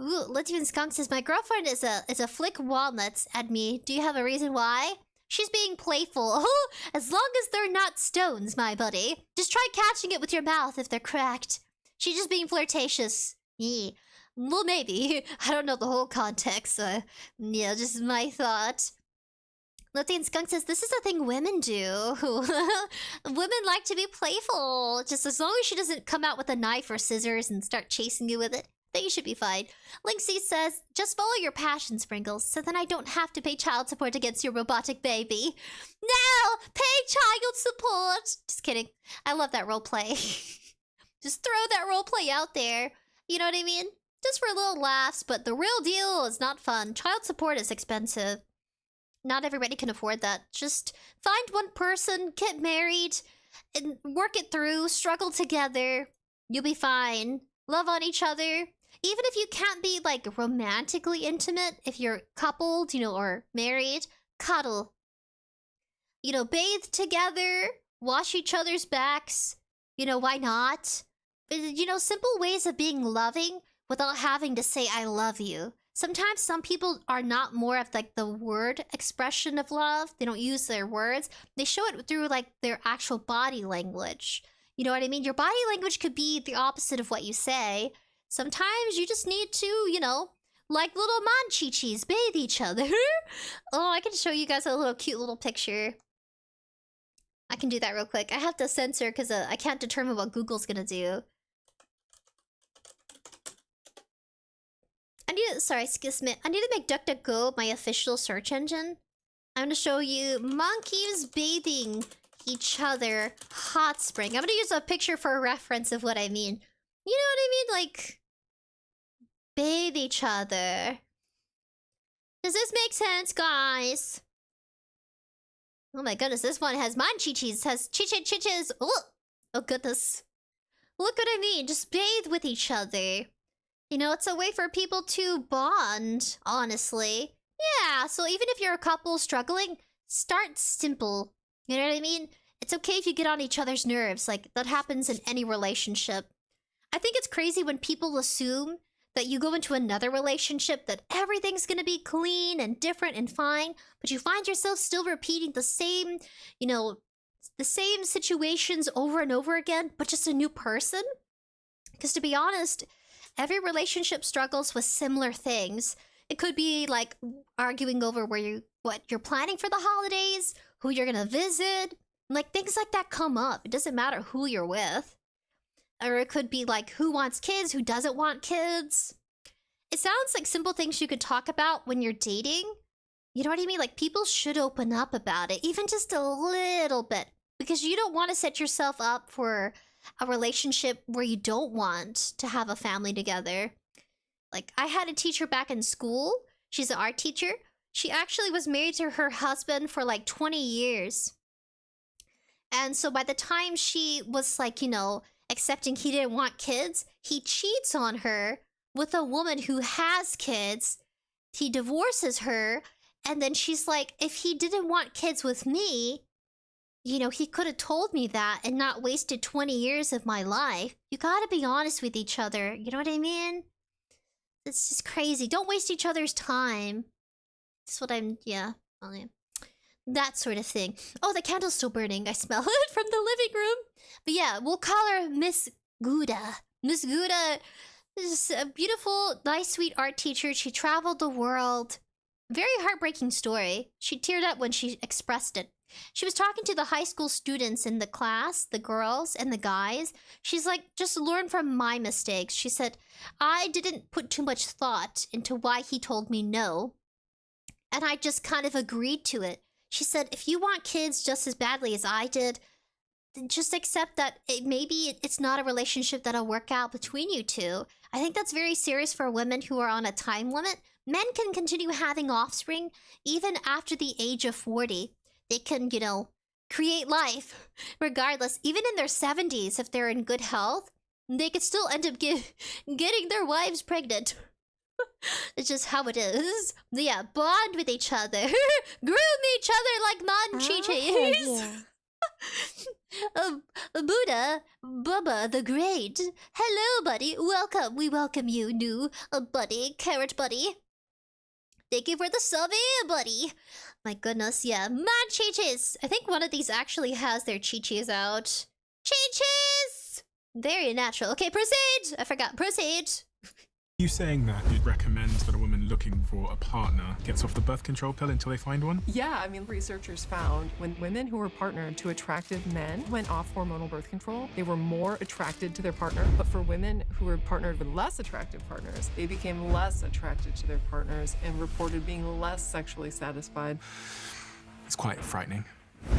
Ooh, Lithuanian Skunk says, my girlfriend is a flick walnuts at me. Do you have a reason why? She's being playful. Oh, as long as they're not stones, my buddy. Just try catching it with your mouth if they're cracked. She's just being flirtatious. Yeah. Well, maybe. I don't know the whole context. Yeah, just my thought. Lithian Skunk says, this is a thing women do. Women like to be playful. Just as long as she doesn't come out with a knife or scissors and start chasing you with it, then you should be fine. Linksy says, just follow your passion, Sprinkles, so then I don't have to pay child support against your robotic baby. No! Pay child support! Just kidding. I love that roleplay. Just throw that roleplay out there. You know what I mean? Just for little laughs, but the real deal is not fun. Child support is expensive. Not everybody can afford that. Just find one person, get married, and work it through, struggle together. You'll be fine. Love on each other. Even if you can't be, like, romantically intimate, if you're coupled, you know, or married, cuddle. you know, bathe together, wash each other's backs. You know, why not? You know, simple ways of being loving without having to say I love you. Sometimes some people are not more of like the word expression of love. They don't use their words. They show it through like their actual body language. You know what I mean? Your body language could be the opposite of what you say. Sometimes you just need to, you know, like little manchichis, bathe each other. Oh, I can show you guys a little cute little picture. I can do that real quick. I have to censor because I can't determine what Google's gonna do. Sorry, excuse me. I need to make DuckDuckGo my official search engine. I'm gonna show you monkeys bathing each other hot spring. I'm gonna use a picture for a reference of what I mean. You know what I mean? Like, bathe each other. Does this make sense, guys? Oh my goodness, this one has manchichis, has chiches. Oh goodness. Look what I mean, just bathe with each other. You know, it's a way for people to bond, honestly. Yeah, so even if you're a couple struggling, start simple. You know what I mean? It's okay if you get on each other's nerves. Like, that happens in any relationship. I think it's crazy when people assume that you go into another relationship that everything's gonna be clean and different and fine, but you find yourself still repeating the same, you know, the same situations over and over again, but just a new person. Because to be honest, every relationship struggles with similar things. It could be like arguing over what you're planning for the holidays, who you're gonna visit, like things like that come up. It doesn't matter who you're with. Or it could be like who wants kids, who doesn't want kids. It sounds like simple things you could talk about when you're dating. You know what I mean? Like, people should open up about it, even just a little bit, because you don't want to set yourself up for a relationship where you don't want to have a family together. Like, I had a teacher back in school. She's an art teacher. She actually was married to her husband for like 20 years. And so by the time she was like, you know, accepting he didn't want kids, he cheats on her with a woman who has kids. He divorces her. And then she's like, if he didn't want kids with me, you know, he could have told me that and not wasted 20 years of my life. You gotta be honest with each other. You know what I mean? It's just crazy. Don't waste each other's time. That's what yeah. That sort of thing. Oh, the candle's still burning. I smell it from the living room. But yeah, we'll call her Miss Gouda. Miss Gouda is a beautiful, nice, sweet art teacher. She traveled the world. Very heartbreaking story. She teared up when she expressed it. She was talking to the high school students in the class, the girls and the guys. She's like, just learn from my mistakes. She said, I didn't put too much thought into why he told me no. And I just kind of agreed to it. She said, if you want kids just as badly as I did, then just accept that maybe it's not a relationship that'll work out between you two. I think that's very serious for women who are on a time limit. Men can continue having offspring even after the age of 40. They can, you know, create life regardless. Even in their 70s, if they're in good health, they could still end up getting their wives pregnant. It's just how it is. Yeah, bond with each other. Groom each other like manchichis. Buddha, Bubba the Great. Hello, buddy. Welcome. We welcome you, new buddy, carrot buddy. Thank you for the sub, buddy. My goodness, yeah. Manchichis. I think one of these actually has their chichis out. Chichis! Very natural. Okay, proceed. I forgot. Proceed. You saying that you'd recommend that a woman looking for a partner gets off the birth control pill until they find one? Yeah, I mean, researchers found when women who were partnered to attractive men went off hormonal birth control, they were more attracted to their partner. But for women who were partnered with less attractive partners, they became less attracted to their partners and reported being less sexually satisfied. It's quite frightening.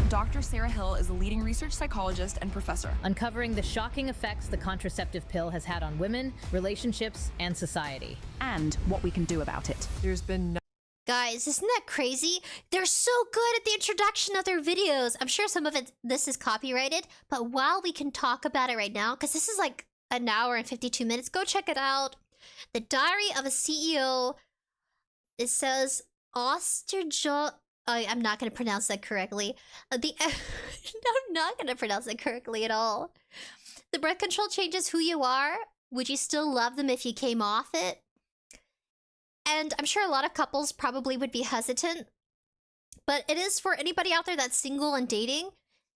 Dr. Sarah Hill is a leading research psychologist and professor, uncovering the shocking effects the contraceptive pill has had on women, relationships, and society. And what we can do about it. There's been no... Guys, isn't that crazy? They're so good at the introduction of their videos. I'm sure some of this is copyrighted, but while we can talk about it right now, because this is like an hour and 52 minutes, go check it out. The Diary of a CEO. It says I'm not going to pronounce that correctly. I'm not going to pronounce that correctly at all. The birth control changes who you are. Would you still love them if you came off it? And I'm sure a lot of couples probably would be hesitant. But it is for anybody out there that's single and dating.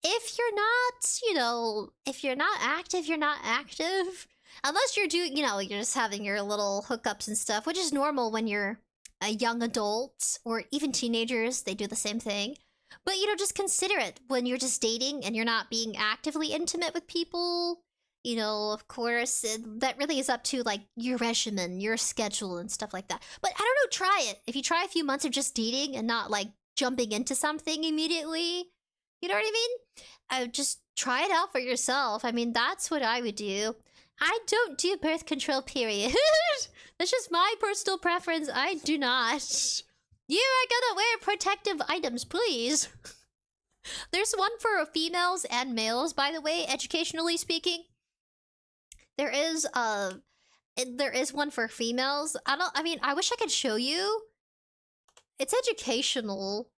If you're not, you know, if you're not active, you're not active. Unless you're doing, you know, you're just having your little hookups and stuff, which is normal when you're a young adult or even teenagers. They do the same thing. But, you know, just consider it when you're just dating and you're not being actively intimate with people. You know, of course, that really is up to, like, your regimen, your schedule and stuff like that. But I don't know, try it. If you try a few months of just dating and not, like, jumping into something immediately, you know what I mean? Just try it out for yourself. I mean, that's what I would do. I don't do birth control, period. That's just my personal preference. I do not. You are gonna wear protective items, please. There's one for females and males, by the way, educationally speaking. There is one for females. I mean, I wish I could show you. It's educational.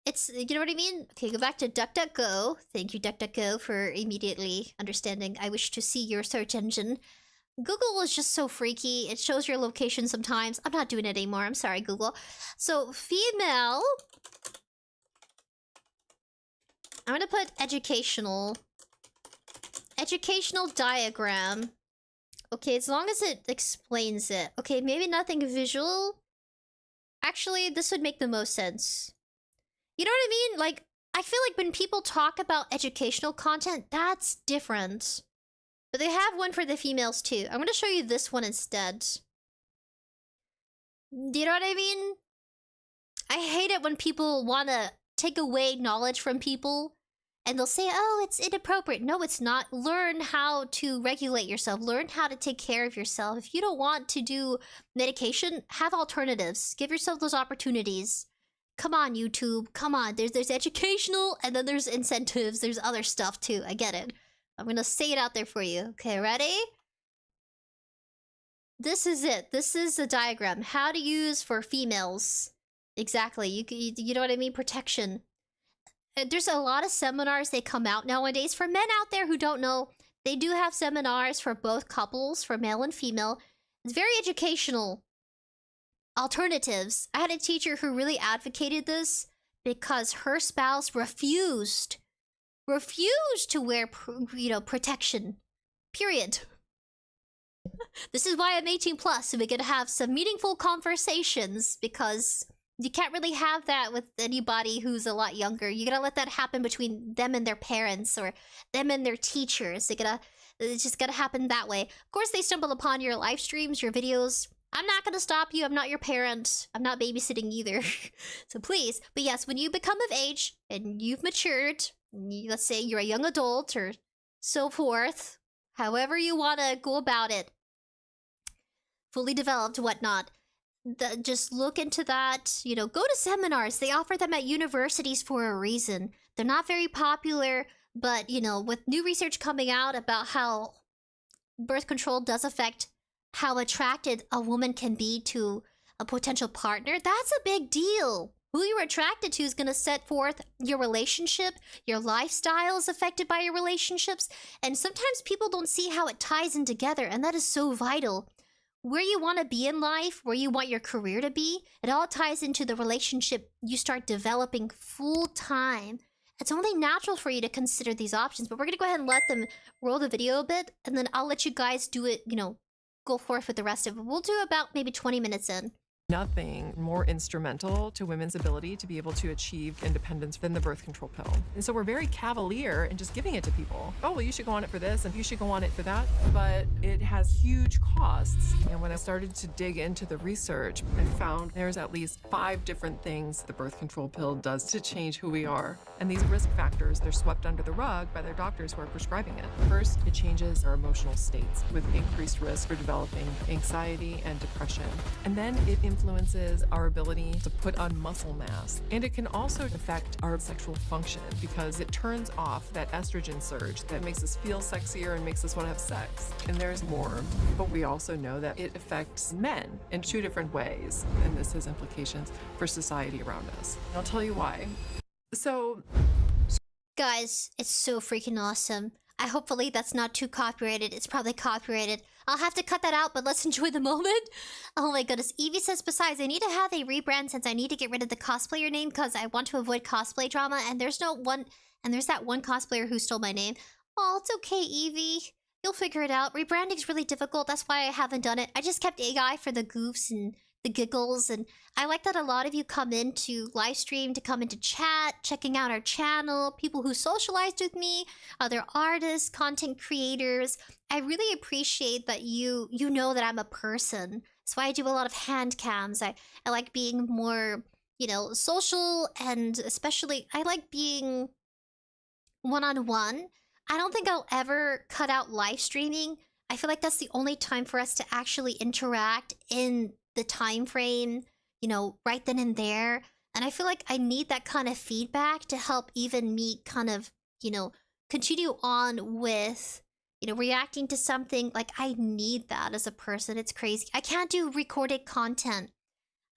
It's, you know what I mean? Okay, go back to DuckDuckGo. Thank you, DuckDuckGo, for immediately understanding. I wish to see your search engine. Google is just so freaky. It shows your location sometimes. I'm not doing it anymore. I'm sorry, Google. So, female. I'm gonna put educational. Educational diagram. Okay, as long as it explains it. Okay, maybe nothing visual. Actually, this would make the most sense. You know what I mean? Like, I feel like when people talk about educational content, that's different. But they have one for the females too. I'm gonna show you this one instead. Do you know what I mean? I hate it when people wanna take away knowledge from people. And they'll say, oh, it's inappropriate. No, it's not. Learn how to regulate yourself. Learn how to take care of yourself. If you don't want to do medication, have alternatives. Give yourself those opportunities. Come on, YouTube. Come on. There's educational, and then there's incentives. There's other stuff, too. I get it. I'm gonna say it out there for you. Okay, ready? This is it. This is the diagram. How to use for females. Exactly. You know what I mean? Protection. There's a lot of seminars that come out nowadays. For men out there who don't know, they do have seminars for both couples, for male and female. It's very educational. Alternatives. I had a teacher who really advocated this because her spouse refused to wear, you know, protection. Period. This is why I'm 18+, so we can have some meaningful conversations, because you can't really have that with anybody who's a lot younger. You gotta let that happen between them and their parents, or them and their teachers. It's just gotta happen that way. Of course, they stumble upon your live streams, your videos. I'm not gonna stop you. I'm not your parent. I'm not babysitting either. So please. But yes, when you become of age and you've matured, let's say you're a young adult or so forth, however you wanna go about it, fully developed, whatnot. Just look into that, you know, go to seminars. They offer them at universities for a reason. They're not very popular, but, you know, with new research coming out about how birth control does affect how attracted a woman can be to a potential partner, that's a big deal. Who you're attracted to is going to set forth your relationship. Your lifestyle is affected by your relationships. And sometimes people don't see how it ties in together, and that is so vital. Where you want to be in life, where you want your career to be, it all ties into the relationship you start developing full time. It's only natural for you to consider these options, but we're going to go ahead and let them roll the video a bit, and then I'll let you guys do it, you know, go forth with the rest of it. We'll do about maybe 20 minutes in. Nothing more instrumental to women's ability to be able to achieve independence than the birth control pill. And so we're very cavalier in just giving it to people. Oh, well, you should go on it for this and you should go on it for that. But it has huge costs. And when I started to dig into the research, I found there's at least 5 different things the birth control pill does to change who we are. And these risk factors, they're swept under the rug by their doctors who are prescribing it. First, it changes our emotional states with increased risk for developing anxiety and depression. And then it influences our ability to put on muscle mass. And it can also affect our sexual function because it turns off that estrogen surge that makes us feel sexier and makes us want to have sex. And there's more. But we also know that it affects men in 2 different ways. And this has implications for society around us. And I'll tell you why. So, guys, it's so freaking awesome. Hopefully that's not too copyrighted. It's probably copyrighted. I'll have to cut that out, but let's enjoy the moment. Oh my goodness. Evie says, besides, I need to have a rebrand since I need to get rid of the cosplayer name because I want to avoid cosplay drama. And there's that one cosplayer who stole my name. Oh, it's okay, Evie. You'll figure it out. Rebranding's really difficult. That's why I haven't done it. I just kept A.K.A for the goofs and the giggles, and I like that a lot of you come into live stream to come into chat, checking out our channel, people who socialized with me, other artists, content creators. I really appreciate that you know that I'm a person. That's why I do a lot of hand cams. I like being more, you know, social, and especially I like being one-on-one. I don't think I'll ever cut out live streaming. I feel like that's the only time for us to actually interact in the time frame, you know, right then and there. And I feel like I need that kind of feedback to help even me kind of, you know, continue on with, you know, reacting to something. Like, I need that as a person. It's crazy. I can't do recorded content.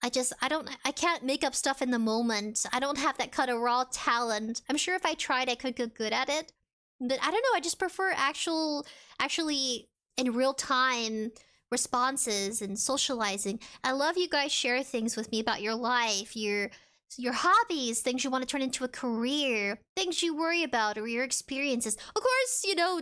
I can't make up stuff in the moment. I don't have that kind of raw talent. I'm sure if I tried, I could get good at it. But I don't know, I just prefer actually in real time responses and socializing. I love you guys share things with me about your life, your hobbies, things you want to turn into a career, things you worry about, or your experiences. Of course, you know,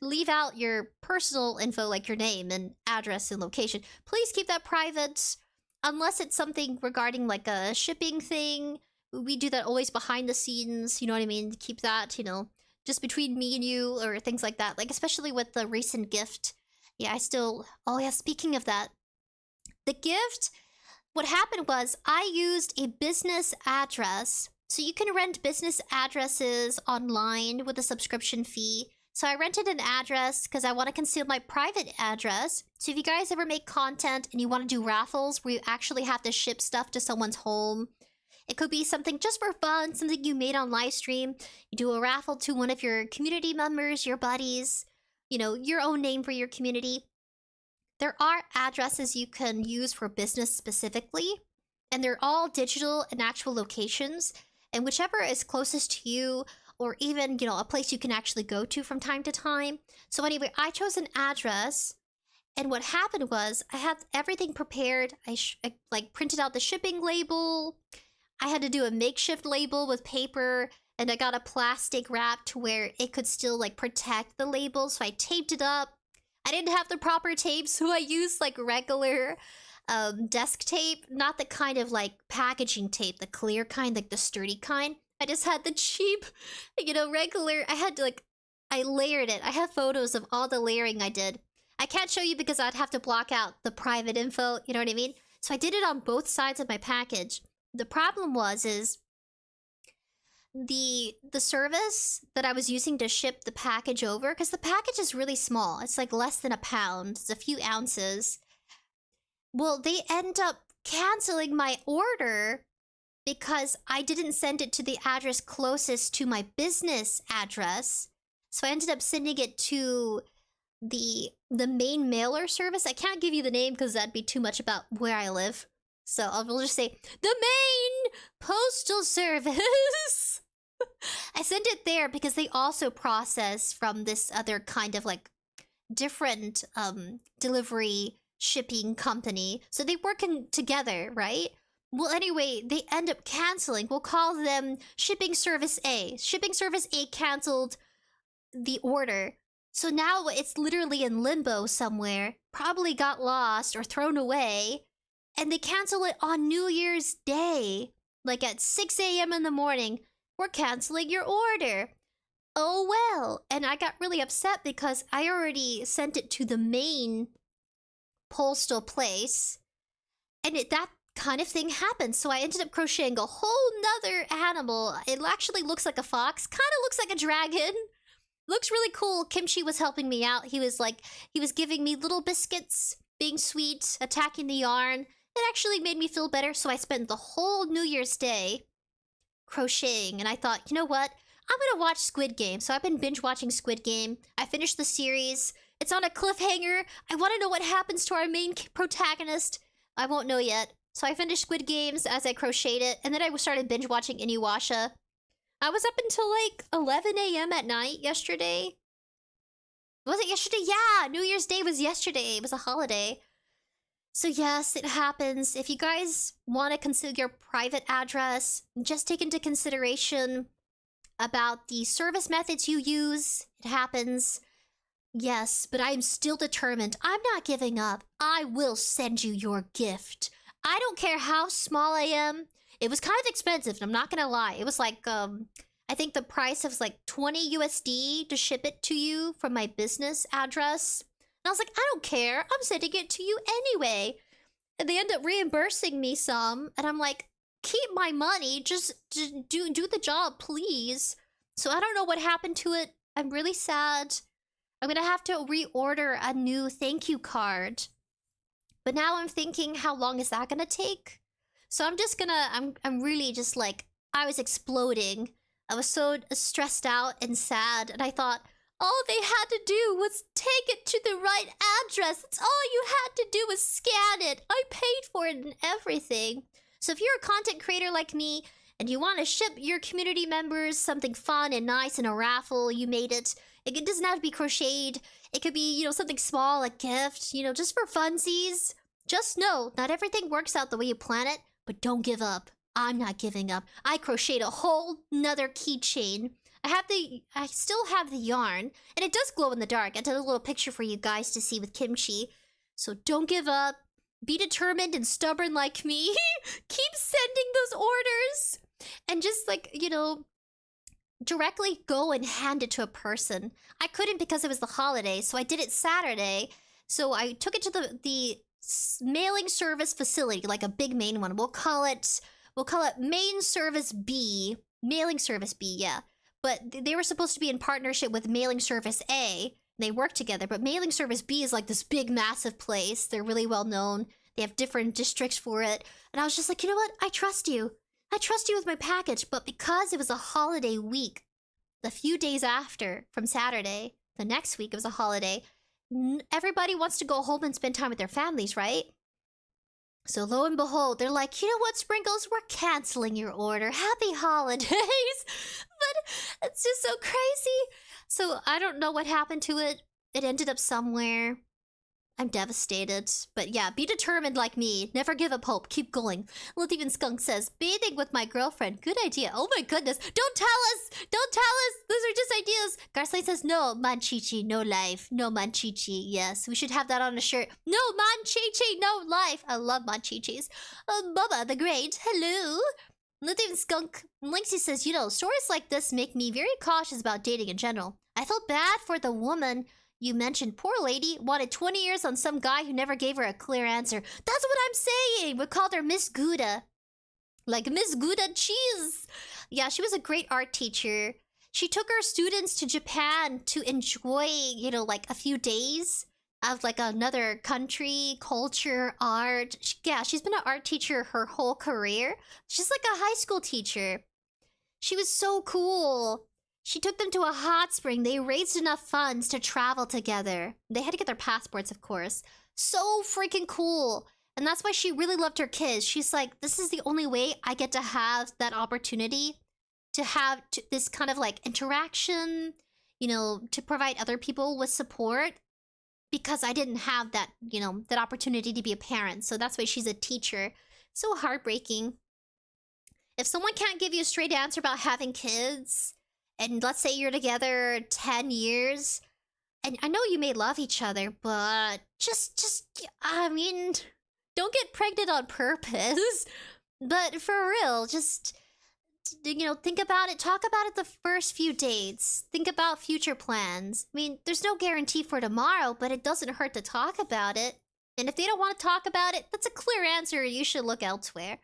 leave out your personal info like your name and address and location. Please keep that private, unless it's something regarding like a shipping thing. We do that always behind the scenes, you know what I mean? Keep that, you know, just between me and you, or things like that. Like, especially with the recent gift. Yeah, oh yeah, speaking of that, the gift, what happened was I used a business address. So you can rent business addresses online with a subscription fee. So I rented an address because I want to conceal my private address. So if you guys ever make content and you want to do raffles where you actually have to ship stuff to someone's home, it could be something just for fun, something you made on live stream. You do a raffle to one of your community members, your buddies, you know, your own name for your community. There are addresses you can use for business specifically, and they're all digital and actual locations, and whichever is closest to you, or even, you know, a place you can actually go to from time to time. So anyway, I chose an address, and what happened was I had everything prepared. I like printed out the shipping label. I had to do a makeshift label with paper, and I got a plastic wrap to where it could still like protect the label. So I taped it up. I didn't have the proper tape, so I used like regular desk tape, not the kind of like packaging tape, the clear kind, like the sturdy kind. I just had the cheap, you know, regular. I had to like, I layered it. I have photos of all the layering I did. I can't show you because I'd have to block out the private info, you know what I mean? So I did it on both sides of my package. The problem is the service that I was using to ship the package over, because the package is really small. It's like less than a pound. It's a few ounces. Well, they end up canceling my order because I didn't send it to the address closest to my business address. So I ended up sending it to the main mailer service. I can't give you the name because that'd be too much about where I live. So I'll just say the main postal service. I sent it there because they also process from this other kind of like different delivery shipping company. So they work together, right? Well, anyway, they end up canceling. We'll call them Shipping Service A. Shipping Service A canceled the order. So now it's literally in limbo somewhere. Probably got lost or thrown away. And they cancel it on New Year's Day. Like at 6 a.m. in the morning. We're canceling your order. Oh well. And I got really upset because I already sent it to the main postal place. And that kind of thing happened. So I ended up crocheting a whole nother animal. It actually looks like a fox. Kind of looks like a dragon. Looks really cool. Kimchi was helping me out. He was giving me little biscuits, being sweet, attacking the yarn. it actually made me feel better. So I spent the whole New Year's Day crocheting, and I thought, you know what? I'm gonna watch Squid Game. So I've been binge watching Squid Game. I finished the series. It's on a cliffhanger. I want to know what happens to our main protagonist. I won't know yet. So I finished Squid Games as I crocheted it, and then I started binge watching Inuyasha. I was up until like 11 a.m. at night yesterday. Was it yesterday? Yeah, New Year's Day was yesterday. It was a holiday. So yes, it happens. If you guys want to conceal your private address, just take into consideration about the service methods you use. It happens. Yes, but I'm still determined. I'm not giving up. I will send you your gift. I don't care how small I am. It was kind of expensive, I'm not gonna lie. It was like, I think the price was like 20 USD to ship it to you from my business address. And I was like, I don't care. I'm sending it to you anyway. And they end up reimbursing me some. And I'm like, keep my money. Just do the job, please. So I don't know what happened to it. I'm really sad. I'm gonna have to reorder a new thank you card. But now I'm thinking, how long is that gonna take? So I'm just gonna, I'm really just like, I was exploding. I was so stressed out and sad. And I thought, all they had to do was take it to the right address. That's all you had to do was scan it. I paid for it and everything. So if you're a content creator like me, and you want to ship your community members something fun and nice in a raffle, you made it. It doesn't have to be crocheted. It could be, you know, something small, a gift, you know, just for funsies. Just know, not everything works out the way you plan it, but don't give up. I'm not giving up. I crocheted a whole nother keychain. I still have the yarn, and it does glow in the dark. I did a little picture for you guys to see with kimchi. So don't give up. Be determined and stubborn like me. Keep sending those orders. And just like, you know, directly go and hand it to a person. I couldn't because it was the holiday, so I did it Saturday. So I took it to the mailing service facility, like a big main one. We'll call it main service B. Mailing service B, yeah. But they were supposed to be in partnership with mailing service A. They work together, but mailing service B is like this big, massive place. They're really well known. They have different districts for it. And I was just like, you know what? I trust you. I trust you with my package. But because it was a holiday week, the few days after, from Saturday, the next week it was a holiday, everybody wants to go home and spend time with their families, right? So lo and behold, they're like, you know what, Sprinkles? We're canceling your order. Happy holidays. But it's just so crazy. So I don't know what happened to it. It ended up somewhere. I'm devastated. But yeah, be determined like me. Never give up hope. Keep going. Even Skunk says, bathing with my girlfriend. Good idea. Oh my goodness. Don't tell us. Don't tell us. Those are just ideas. Garsley says, no, Manchichi, no life. No Manchichi. Yes, we should have that on a shirt. No Manchichi, no life. I love Manchichis. Bubba the Great. Hello. Even Skunk Linksy says, you know, stories like this make me very cautious about dating in general. I felt bad for the woman you mentioned. Poor lady wanted 20 years on some guy who never gave her a clear answer. That's what I'm saying. We called her Miss Gouda. Like Miss Gouda cheese. Yeah, she was a great art teacher. She took her students to Japan to enjoy, you know, like a few days of like another country, culture, art. Yeah, she's been an art teacher her whole career. She's like a high school teacher. She was so cool. She took them to a hot spring. They raised enough funds to travel together. They had to get their passports, of course. So freaking cool. And that's why she really loved her kids. She's like, this is the only way I get to have that opportunity to have this kind of like interaction, you know, to provide other people with support. Because I didn't have that, you know, that opportunity to be a parent. So that's why she's a teacher. So heartbreaking. If someone can't give you a straight answer about having kids, and let's say you're together 10 years, and I know you may love each other, but I mean, don't get pregnant on purpose. But for real, just, you know, think about it. Talk about it the first few dates. Think about future plans. I mean, there's no guarantee for tomorrow, but it doesn't hurt to talk about it. And if they don't want to talk about it, that's a clear answer. You should look elsewhere.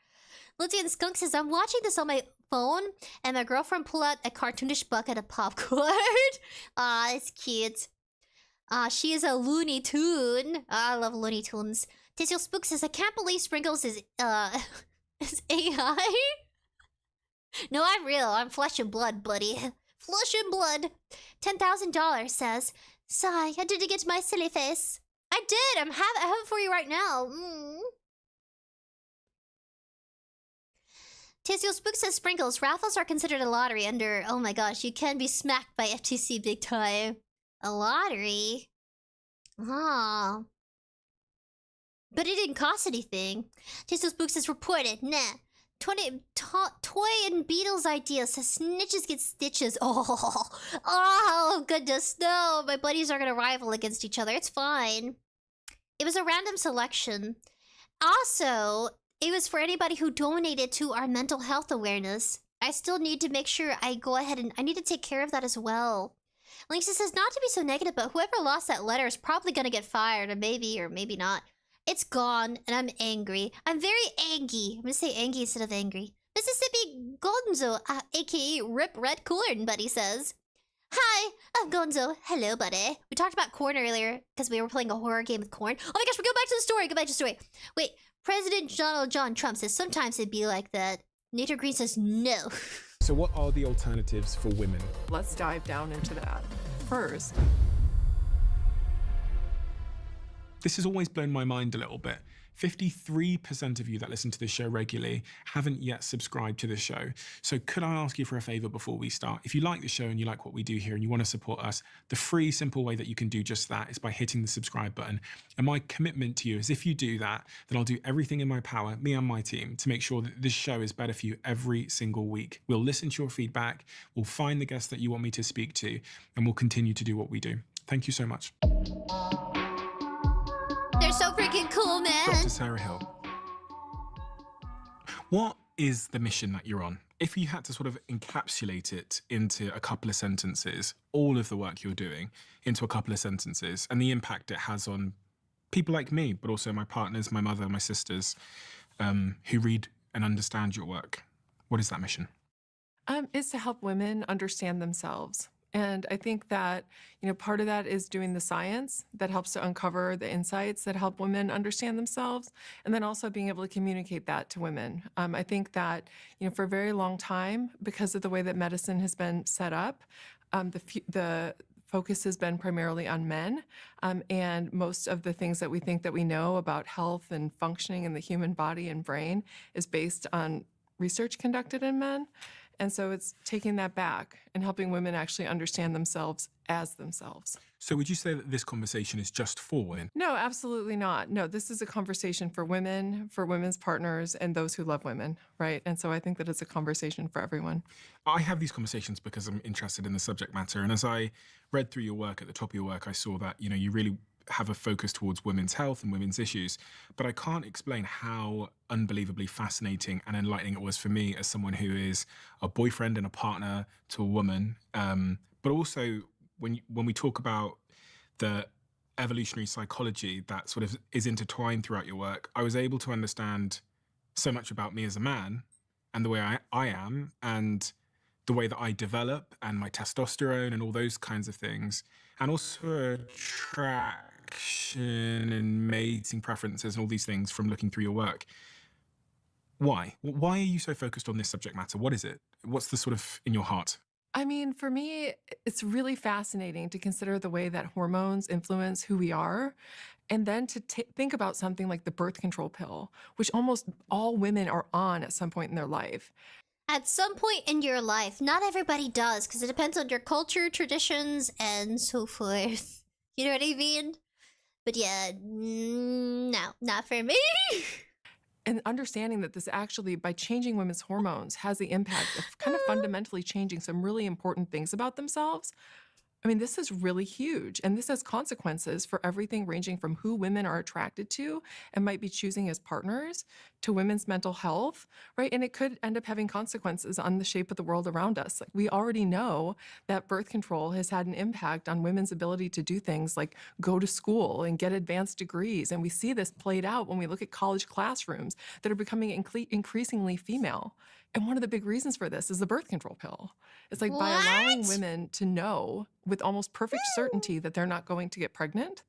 Lydia Skunk says, I'm watching this on my phone, and my girlfriend pulled out a cartoonish bucket of popcorn. Aw, it's cute. She is a Looney Tune. I love Looney Tunes. Tizio Spook says, I can't believe Sprinkles is, is AI? No, I'm real. I'm flesh and blood, buddy. Flesh and blood. $10,000 says, sigh, I didn't get my silly face. I did. I have it for you right now. Tizio Spook says, Sprinkles, raffles are considered a lottery under... Oh my gosh, you can be smacked by FTC big time. A lottery? Ah. But it didn't cost anything. Tizio Spook says, reported. Nah. Toy and Beatles idea says, snitches get stitches. Oh, goodness. No, my buddies are gonna rival against each other. It's fine. It was a random selection. Also... It was for anybody who donated to our mental health awareness. I still need to make sure I go ahead and I need to take care of that as well. Lynx says, not to be so negative, but whoever lost that letter is probably gonna get fired, or maybe not. It's gone, and I'm angry. I'm very angry. I'm gonna say angry instead of angry. Mississippi Gonzo, A.K.A. Rip Red Corn, buddy says. Hi, I'm Gonzo. Hello, buddy. We talked about corn earlier, because we were playing a horror game with corn. Oh my gosh, we go back to the story. Go back to the story. Wait. President Donald John Trump says sometimes it'd be like that. Nature Green says no. So what are the alternatives for women? Let's dive down into that. First, this has always blown my mind a little bit. 53% of you that listen to this show regularly haven't yet subscribed to the show. So could I ask you for a favor before we start? If you like the show and you like what we do here and you want to support us, the free, simple way that you can do just that is by hitting the subscribe button. And my commitment to you is if you do that, then I'll do everything in my power, me and my team, to make sure that this show is better for you every single week. We'll listen to your feedback, we'll find the guests that you want me to speak to, and we'll continue to do what we do. Thank you so much. They're so freaking cool, man. Dr. Sarah Hill, what is the mission that you're on? If you had to sort of encapsulate it into a couple of sentences, all of the work you're doing into a couple of sentences, and the impact it has on people like me, but also my partners, my mother, my sisters, who read and understand your work, what is that mission? Is to help women understand themselves. And I think that, part of that is doing the science that helps to uncover the insights that help women understand themselves, and then also being able to communicate that to women. I think that, for a very long time, because of the way that medicine has been set up, the focus has been primarily on men, and most of the things that we think that we know about health and functioning in the human body and brain is based on research conducted in men. And so it's taking that back and helping women actually understand themselves as themselves. So would you say that this conversation is just for women? No, absolutely not. No, this is a conversation for women, for women's partners, and those who love women, right? And so I think that it's a conversation for everyone. I have these conversations because I'm interested in the subject matter. And as I read through your work, at the top of your work, I saw that, you really have a focus towards women's health and women's issues, but I can't explain how unbelievably fascinating and enlightening it was for me as someone who is a boyfriend and a partner to a woman. But also when we talk about the evolutionary psychology that sort of is intertwined throughout your work, I was able to understand so much about me as a man and the way I am and the way that I develop and my testosterone and all those kinds of things, and also attraction and mating preferences and all these things from looking through your work. Why? Why are you so focused on this subject matter? What is it? What's the sort of in your heart? I mean, for me, it's really fascinating to consider the way that hormones influence who we are, and then to think about something like the birth control pill, which almost all women are on at some point in their life. At some point in your life, not everybody does, because it depends on your culture, traditions, and so forth. You know what I mean? But yeah, no, not for me. And understanding that this actually, by changing women's hormones, has the impact of kind of fundamentally changing some really important things about themselves. I mean, this is really huge, and this has consequences for everything ranging from who women are attracted to and might be choosing as partners to women's mental health, right? And it could end up having consequences on the shape of the world around us. Like, we already know that birth control has had an impact on women's ability to do things like go to school and get advanced degrees, and we see this played out when we look at college classrooms that are becoming increasingly female. And one of the big reasons for this is the birth control pill. It's like by allowing women to know with almost perfect certainty that they're not going to get pregnant,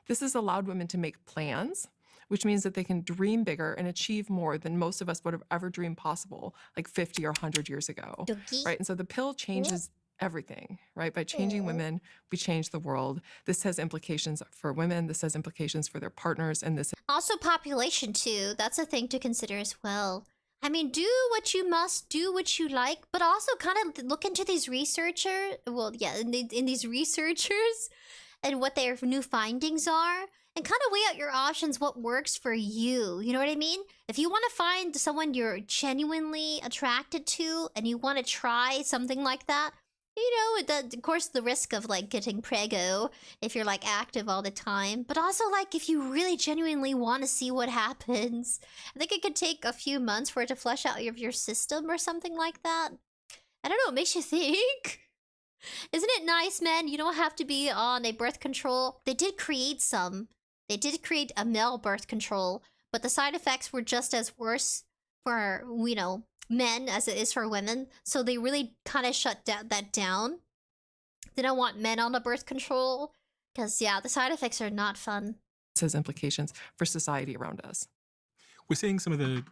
this has allowed women to make plans which means that they can dream bigger and achieve more than most of us would have ever dreamed possible, like 50 or 100 years ago, right? And so the pill changes everything, right? By changing women, we change the world. This has implications for women. This has implications for their partners. And this Also population too. That's a thing to consider as well. I mean, do what you must, do what you like, but also kind of look into these in these researchers and what their new findings are, and kind of weigh out your options, what works for you. You know what I mean? If you want to find someone you're genuinely attracted to and you want to try something like that, you know, of course, the risk of like getting preggo if you're like active all the time, but also like if you really genuinely want to see what happens. I think it could take a few months for it to flush out your system or something like that. I don't know, it makes you think. Isn't it nice, man? You don't have to be on a birth control. They did create a male birth control, but the side effects were just as worse for, you know, men as it is for women. So they really kind of shut that down. They don't want men on the birth control because, yeah, the side effects are not fun. This has implications for society around us. We're seeing some of the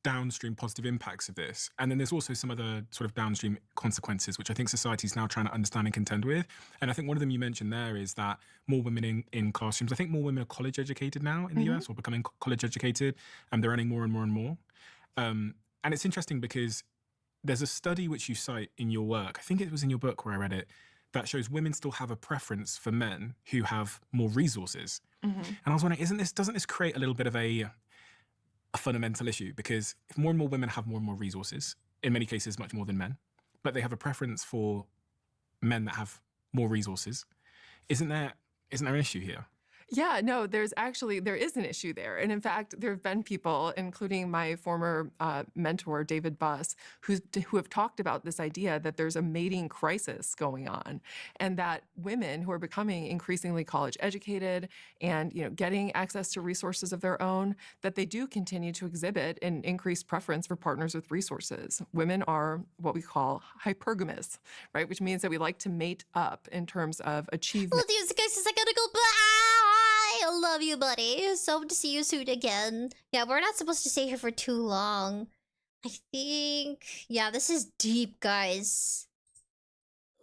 downstream positive impacts of this. And then there's also some other sort of downstream consequences, which I think society is now trying to understand and contend with. And I think one of them you mentioned there is that more women in classrooms, I think more women are college educated now in the US, or becoming college educated, and they're earning more and more and more. And it's interesting because there's a study which you cite in your work, I think it was in your book where I read it, that shows women still have a preference for men who have more resources. And I was wondering, doesn't this create a little bit of a fundamental issue? Because if more and more women have more and more resources, in many cases much more than men, but they have a preference for men that have more resources, isn't there an issue here? Yeah, no, there is an issue there. And in fact, there have been people, including my former mentor, David Buss, who have talked about this idea that there's a mating crisis going on, and that women who are becoming increasingly college educated and, you know, getting access to resources of their own, that they do continue to exhibit an increased preference for partners with resources. Women are what we call hypergamous, right? Which means that we like to mate up in terms of achievement. Well, these guys, I gotta go. I love you, buddy. So to see you soon again. Yeah, we're not supposed to stay here for too long. I think... Yeah, this is deep, guys.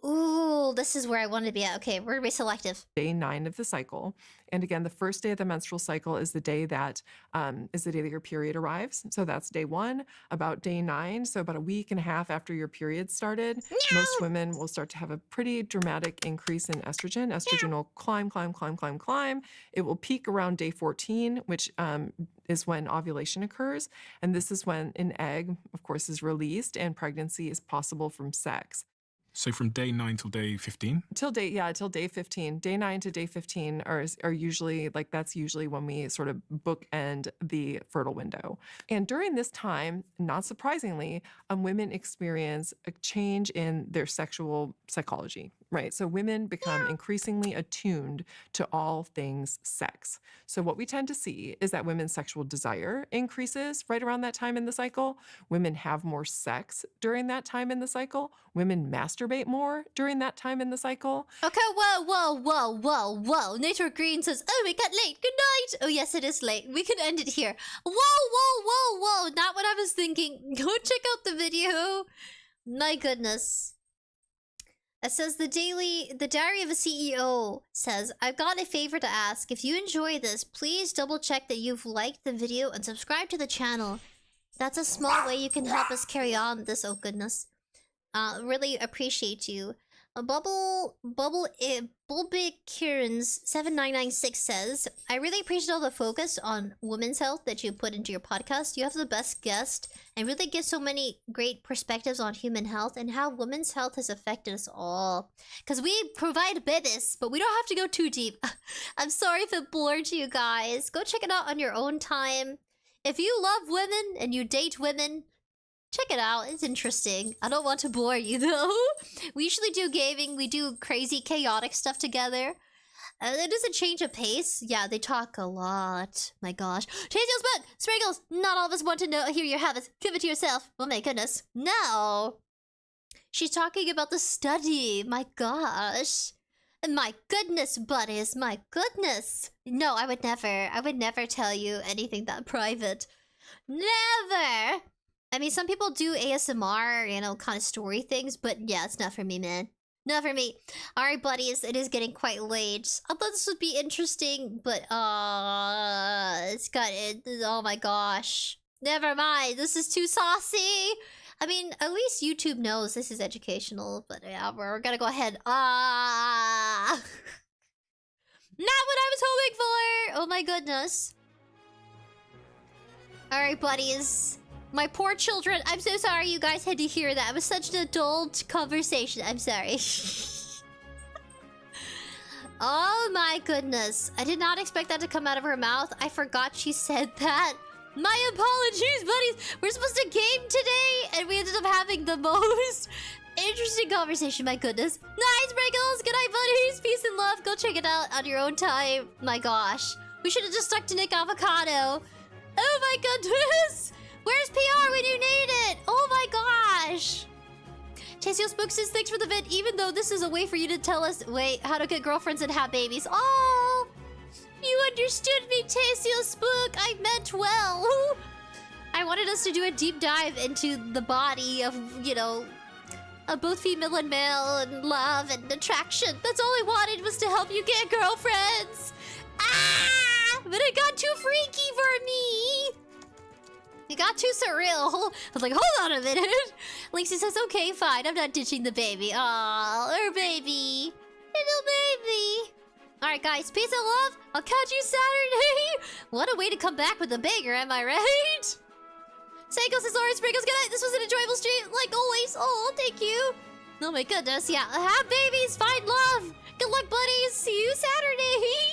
Ooh, this is where I want to be at. Okay, we're gonna be selective. Day 9 of the cycle. And again, the first day of the menstrual cycle is the day that your period arrives. So that's day 1. About day 9, so about a week and a half after your period started, most women will start to have a pretty dramatic increase in estrogen. Estrogen will climb. It will peak around day 14, which is when ovulation occurs. And this is when an egg, of course, is released and pregnancy is possible from sex. So from day 9 till day 15? Till day 15. Day 9 to day 15 are usually, like, that's usually when we sort of bookend the fertile window. And during this time, not surprisingly, women experience a change in their sexual psychology, right? So women become increasingly attuned to all things sex. So what we tend to see is that women's sexual desire increases right around that time in the cycle. Women have more sex during that time in the cycle. Women masturbate more during that time in the cycle. Okay, whoa. Nature Green says, oh, it got late. Good night. Oh, yes, it is late. We can end it here. Whoa. Not what I was thinking. Go check out the video. My goodness. It says the Diary of a CEO says, I've got a favor to ask. If you enjoy this, please double check that you've liked the video and subscribe to the channel. That's a small way you can help us carry on this. Oh goodness. Really appreciate you. Bulbic Kieran's 7996 says, I really appreciate all the focus on women's health that you put into your podcast. You have the best guest and really give so many great perspectives on human health and how women's health has affected us all. Because we provide babies, but we don't have to go too deep. I'm sorry if it bored you guys. Go check it out on your own time. If you love women and you date women, check it out. It's interesting. I don't want to bore you, though. We usually do gaming. We do crazy, chaotic stuff together. It is a change of pace. Yeah, they talk a lot. My gosh. Change those book! Sprinkles! Not all of us want to know. Here you have it. Give it to yourself. Oh my goodness. No! She's talking about the study. My gosh. My goodness, buddies, my goodness. No, I would never tell you anything that private. Never! I mean, some people do ASMR, you know, kind of story things, but yeah, it's not for me, man. Not for me. Alright, buddies, it is getting quite late. I thought this would be interesting, but, it's got it. Oh my gosh. Never mind, this is too saucy. I mean, at least YouTube knows this is educational, but yeah, we're gonna go ahead. Not what I was hoping for! Oh my goodness. Alright, buddies. My poor children. I'm so sorry you guys had to hear that. It was such an adult conversation. I'm sorry. Oh my goodness. I did not expect that to come out of her mouth. I forgot she said that. My apologies, buddies. We're supposed to game today, and we ended up having the most interesting conversation. My goodness. Nice, Briggles. Good night, buddies. Peace and love. Go check it out on your own time. My gosh. We should have just stuck to Nick Avocado. Oh my goodness. Where's PR when you need it? Oh my gosh. Chaseo Spook says, thanks for the vid, even though this is a way for you to tell us, wait, how to get girlfriends and have babies. Oh, you understood me, Chaseo Spook. I meant well. I wanted us to do a deep dive into the body of, you know, of both female and male and love and attraction. That's all I wanted, was to help you get girlfriends. Ah, but it got too freaky for me. It got too surreal. I was like, hold on a minute. Lynxie says, okay, fine. I'm not ditching the baby. Aw, her baby. Little baby. Alright, guys. Peace and love. I'll catch you Saturday. What a way to come back with a banger, am I right? Seiko says, Lawrence Sprinkles, good night. This was an enjoyable stream, like always. Oh, thank you. Oh my goodness. Yeah, have babies. Find love. Good luck, buddies. See you Saturday.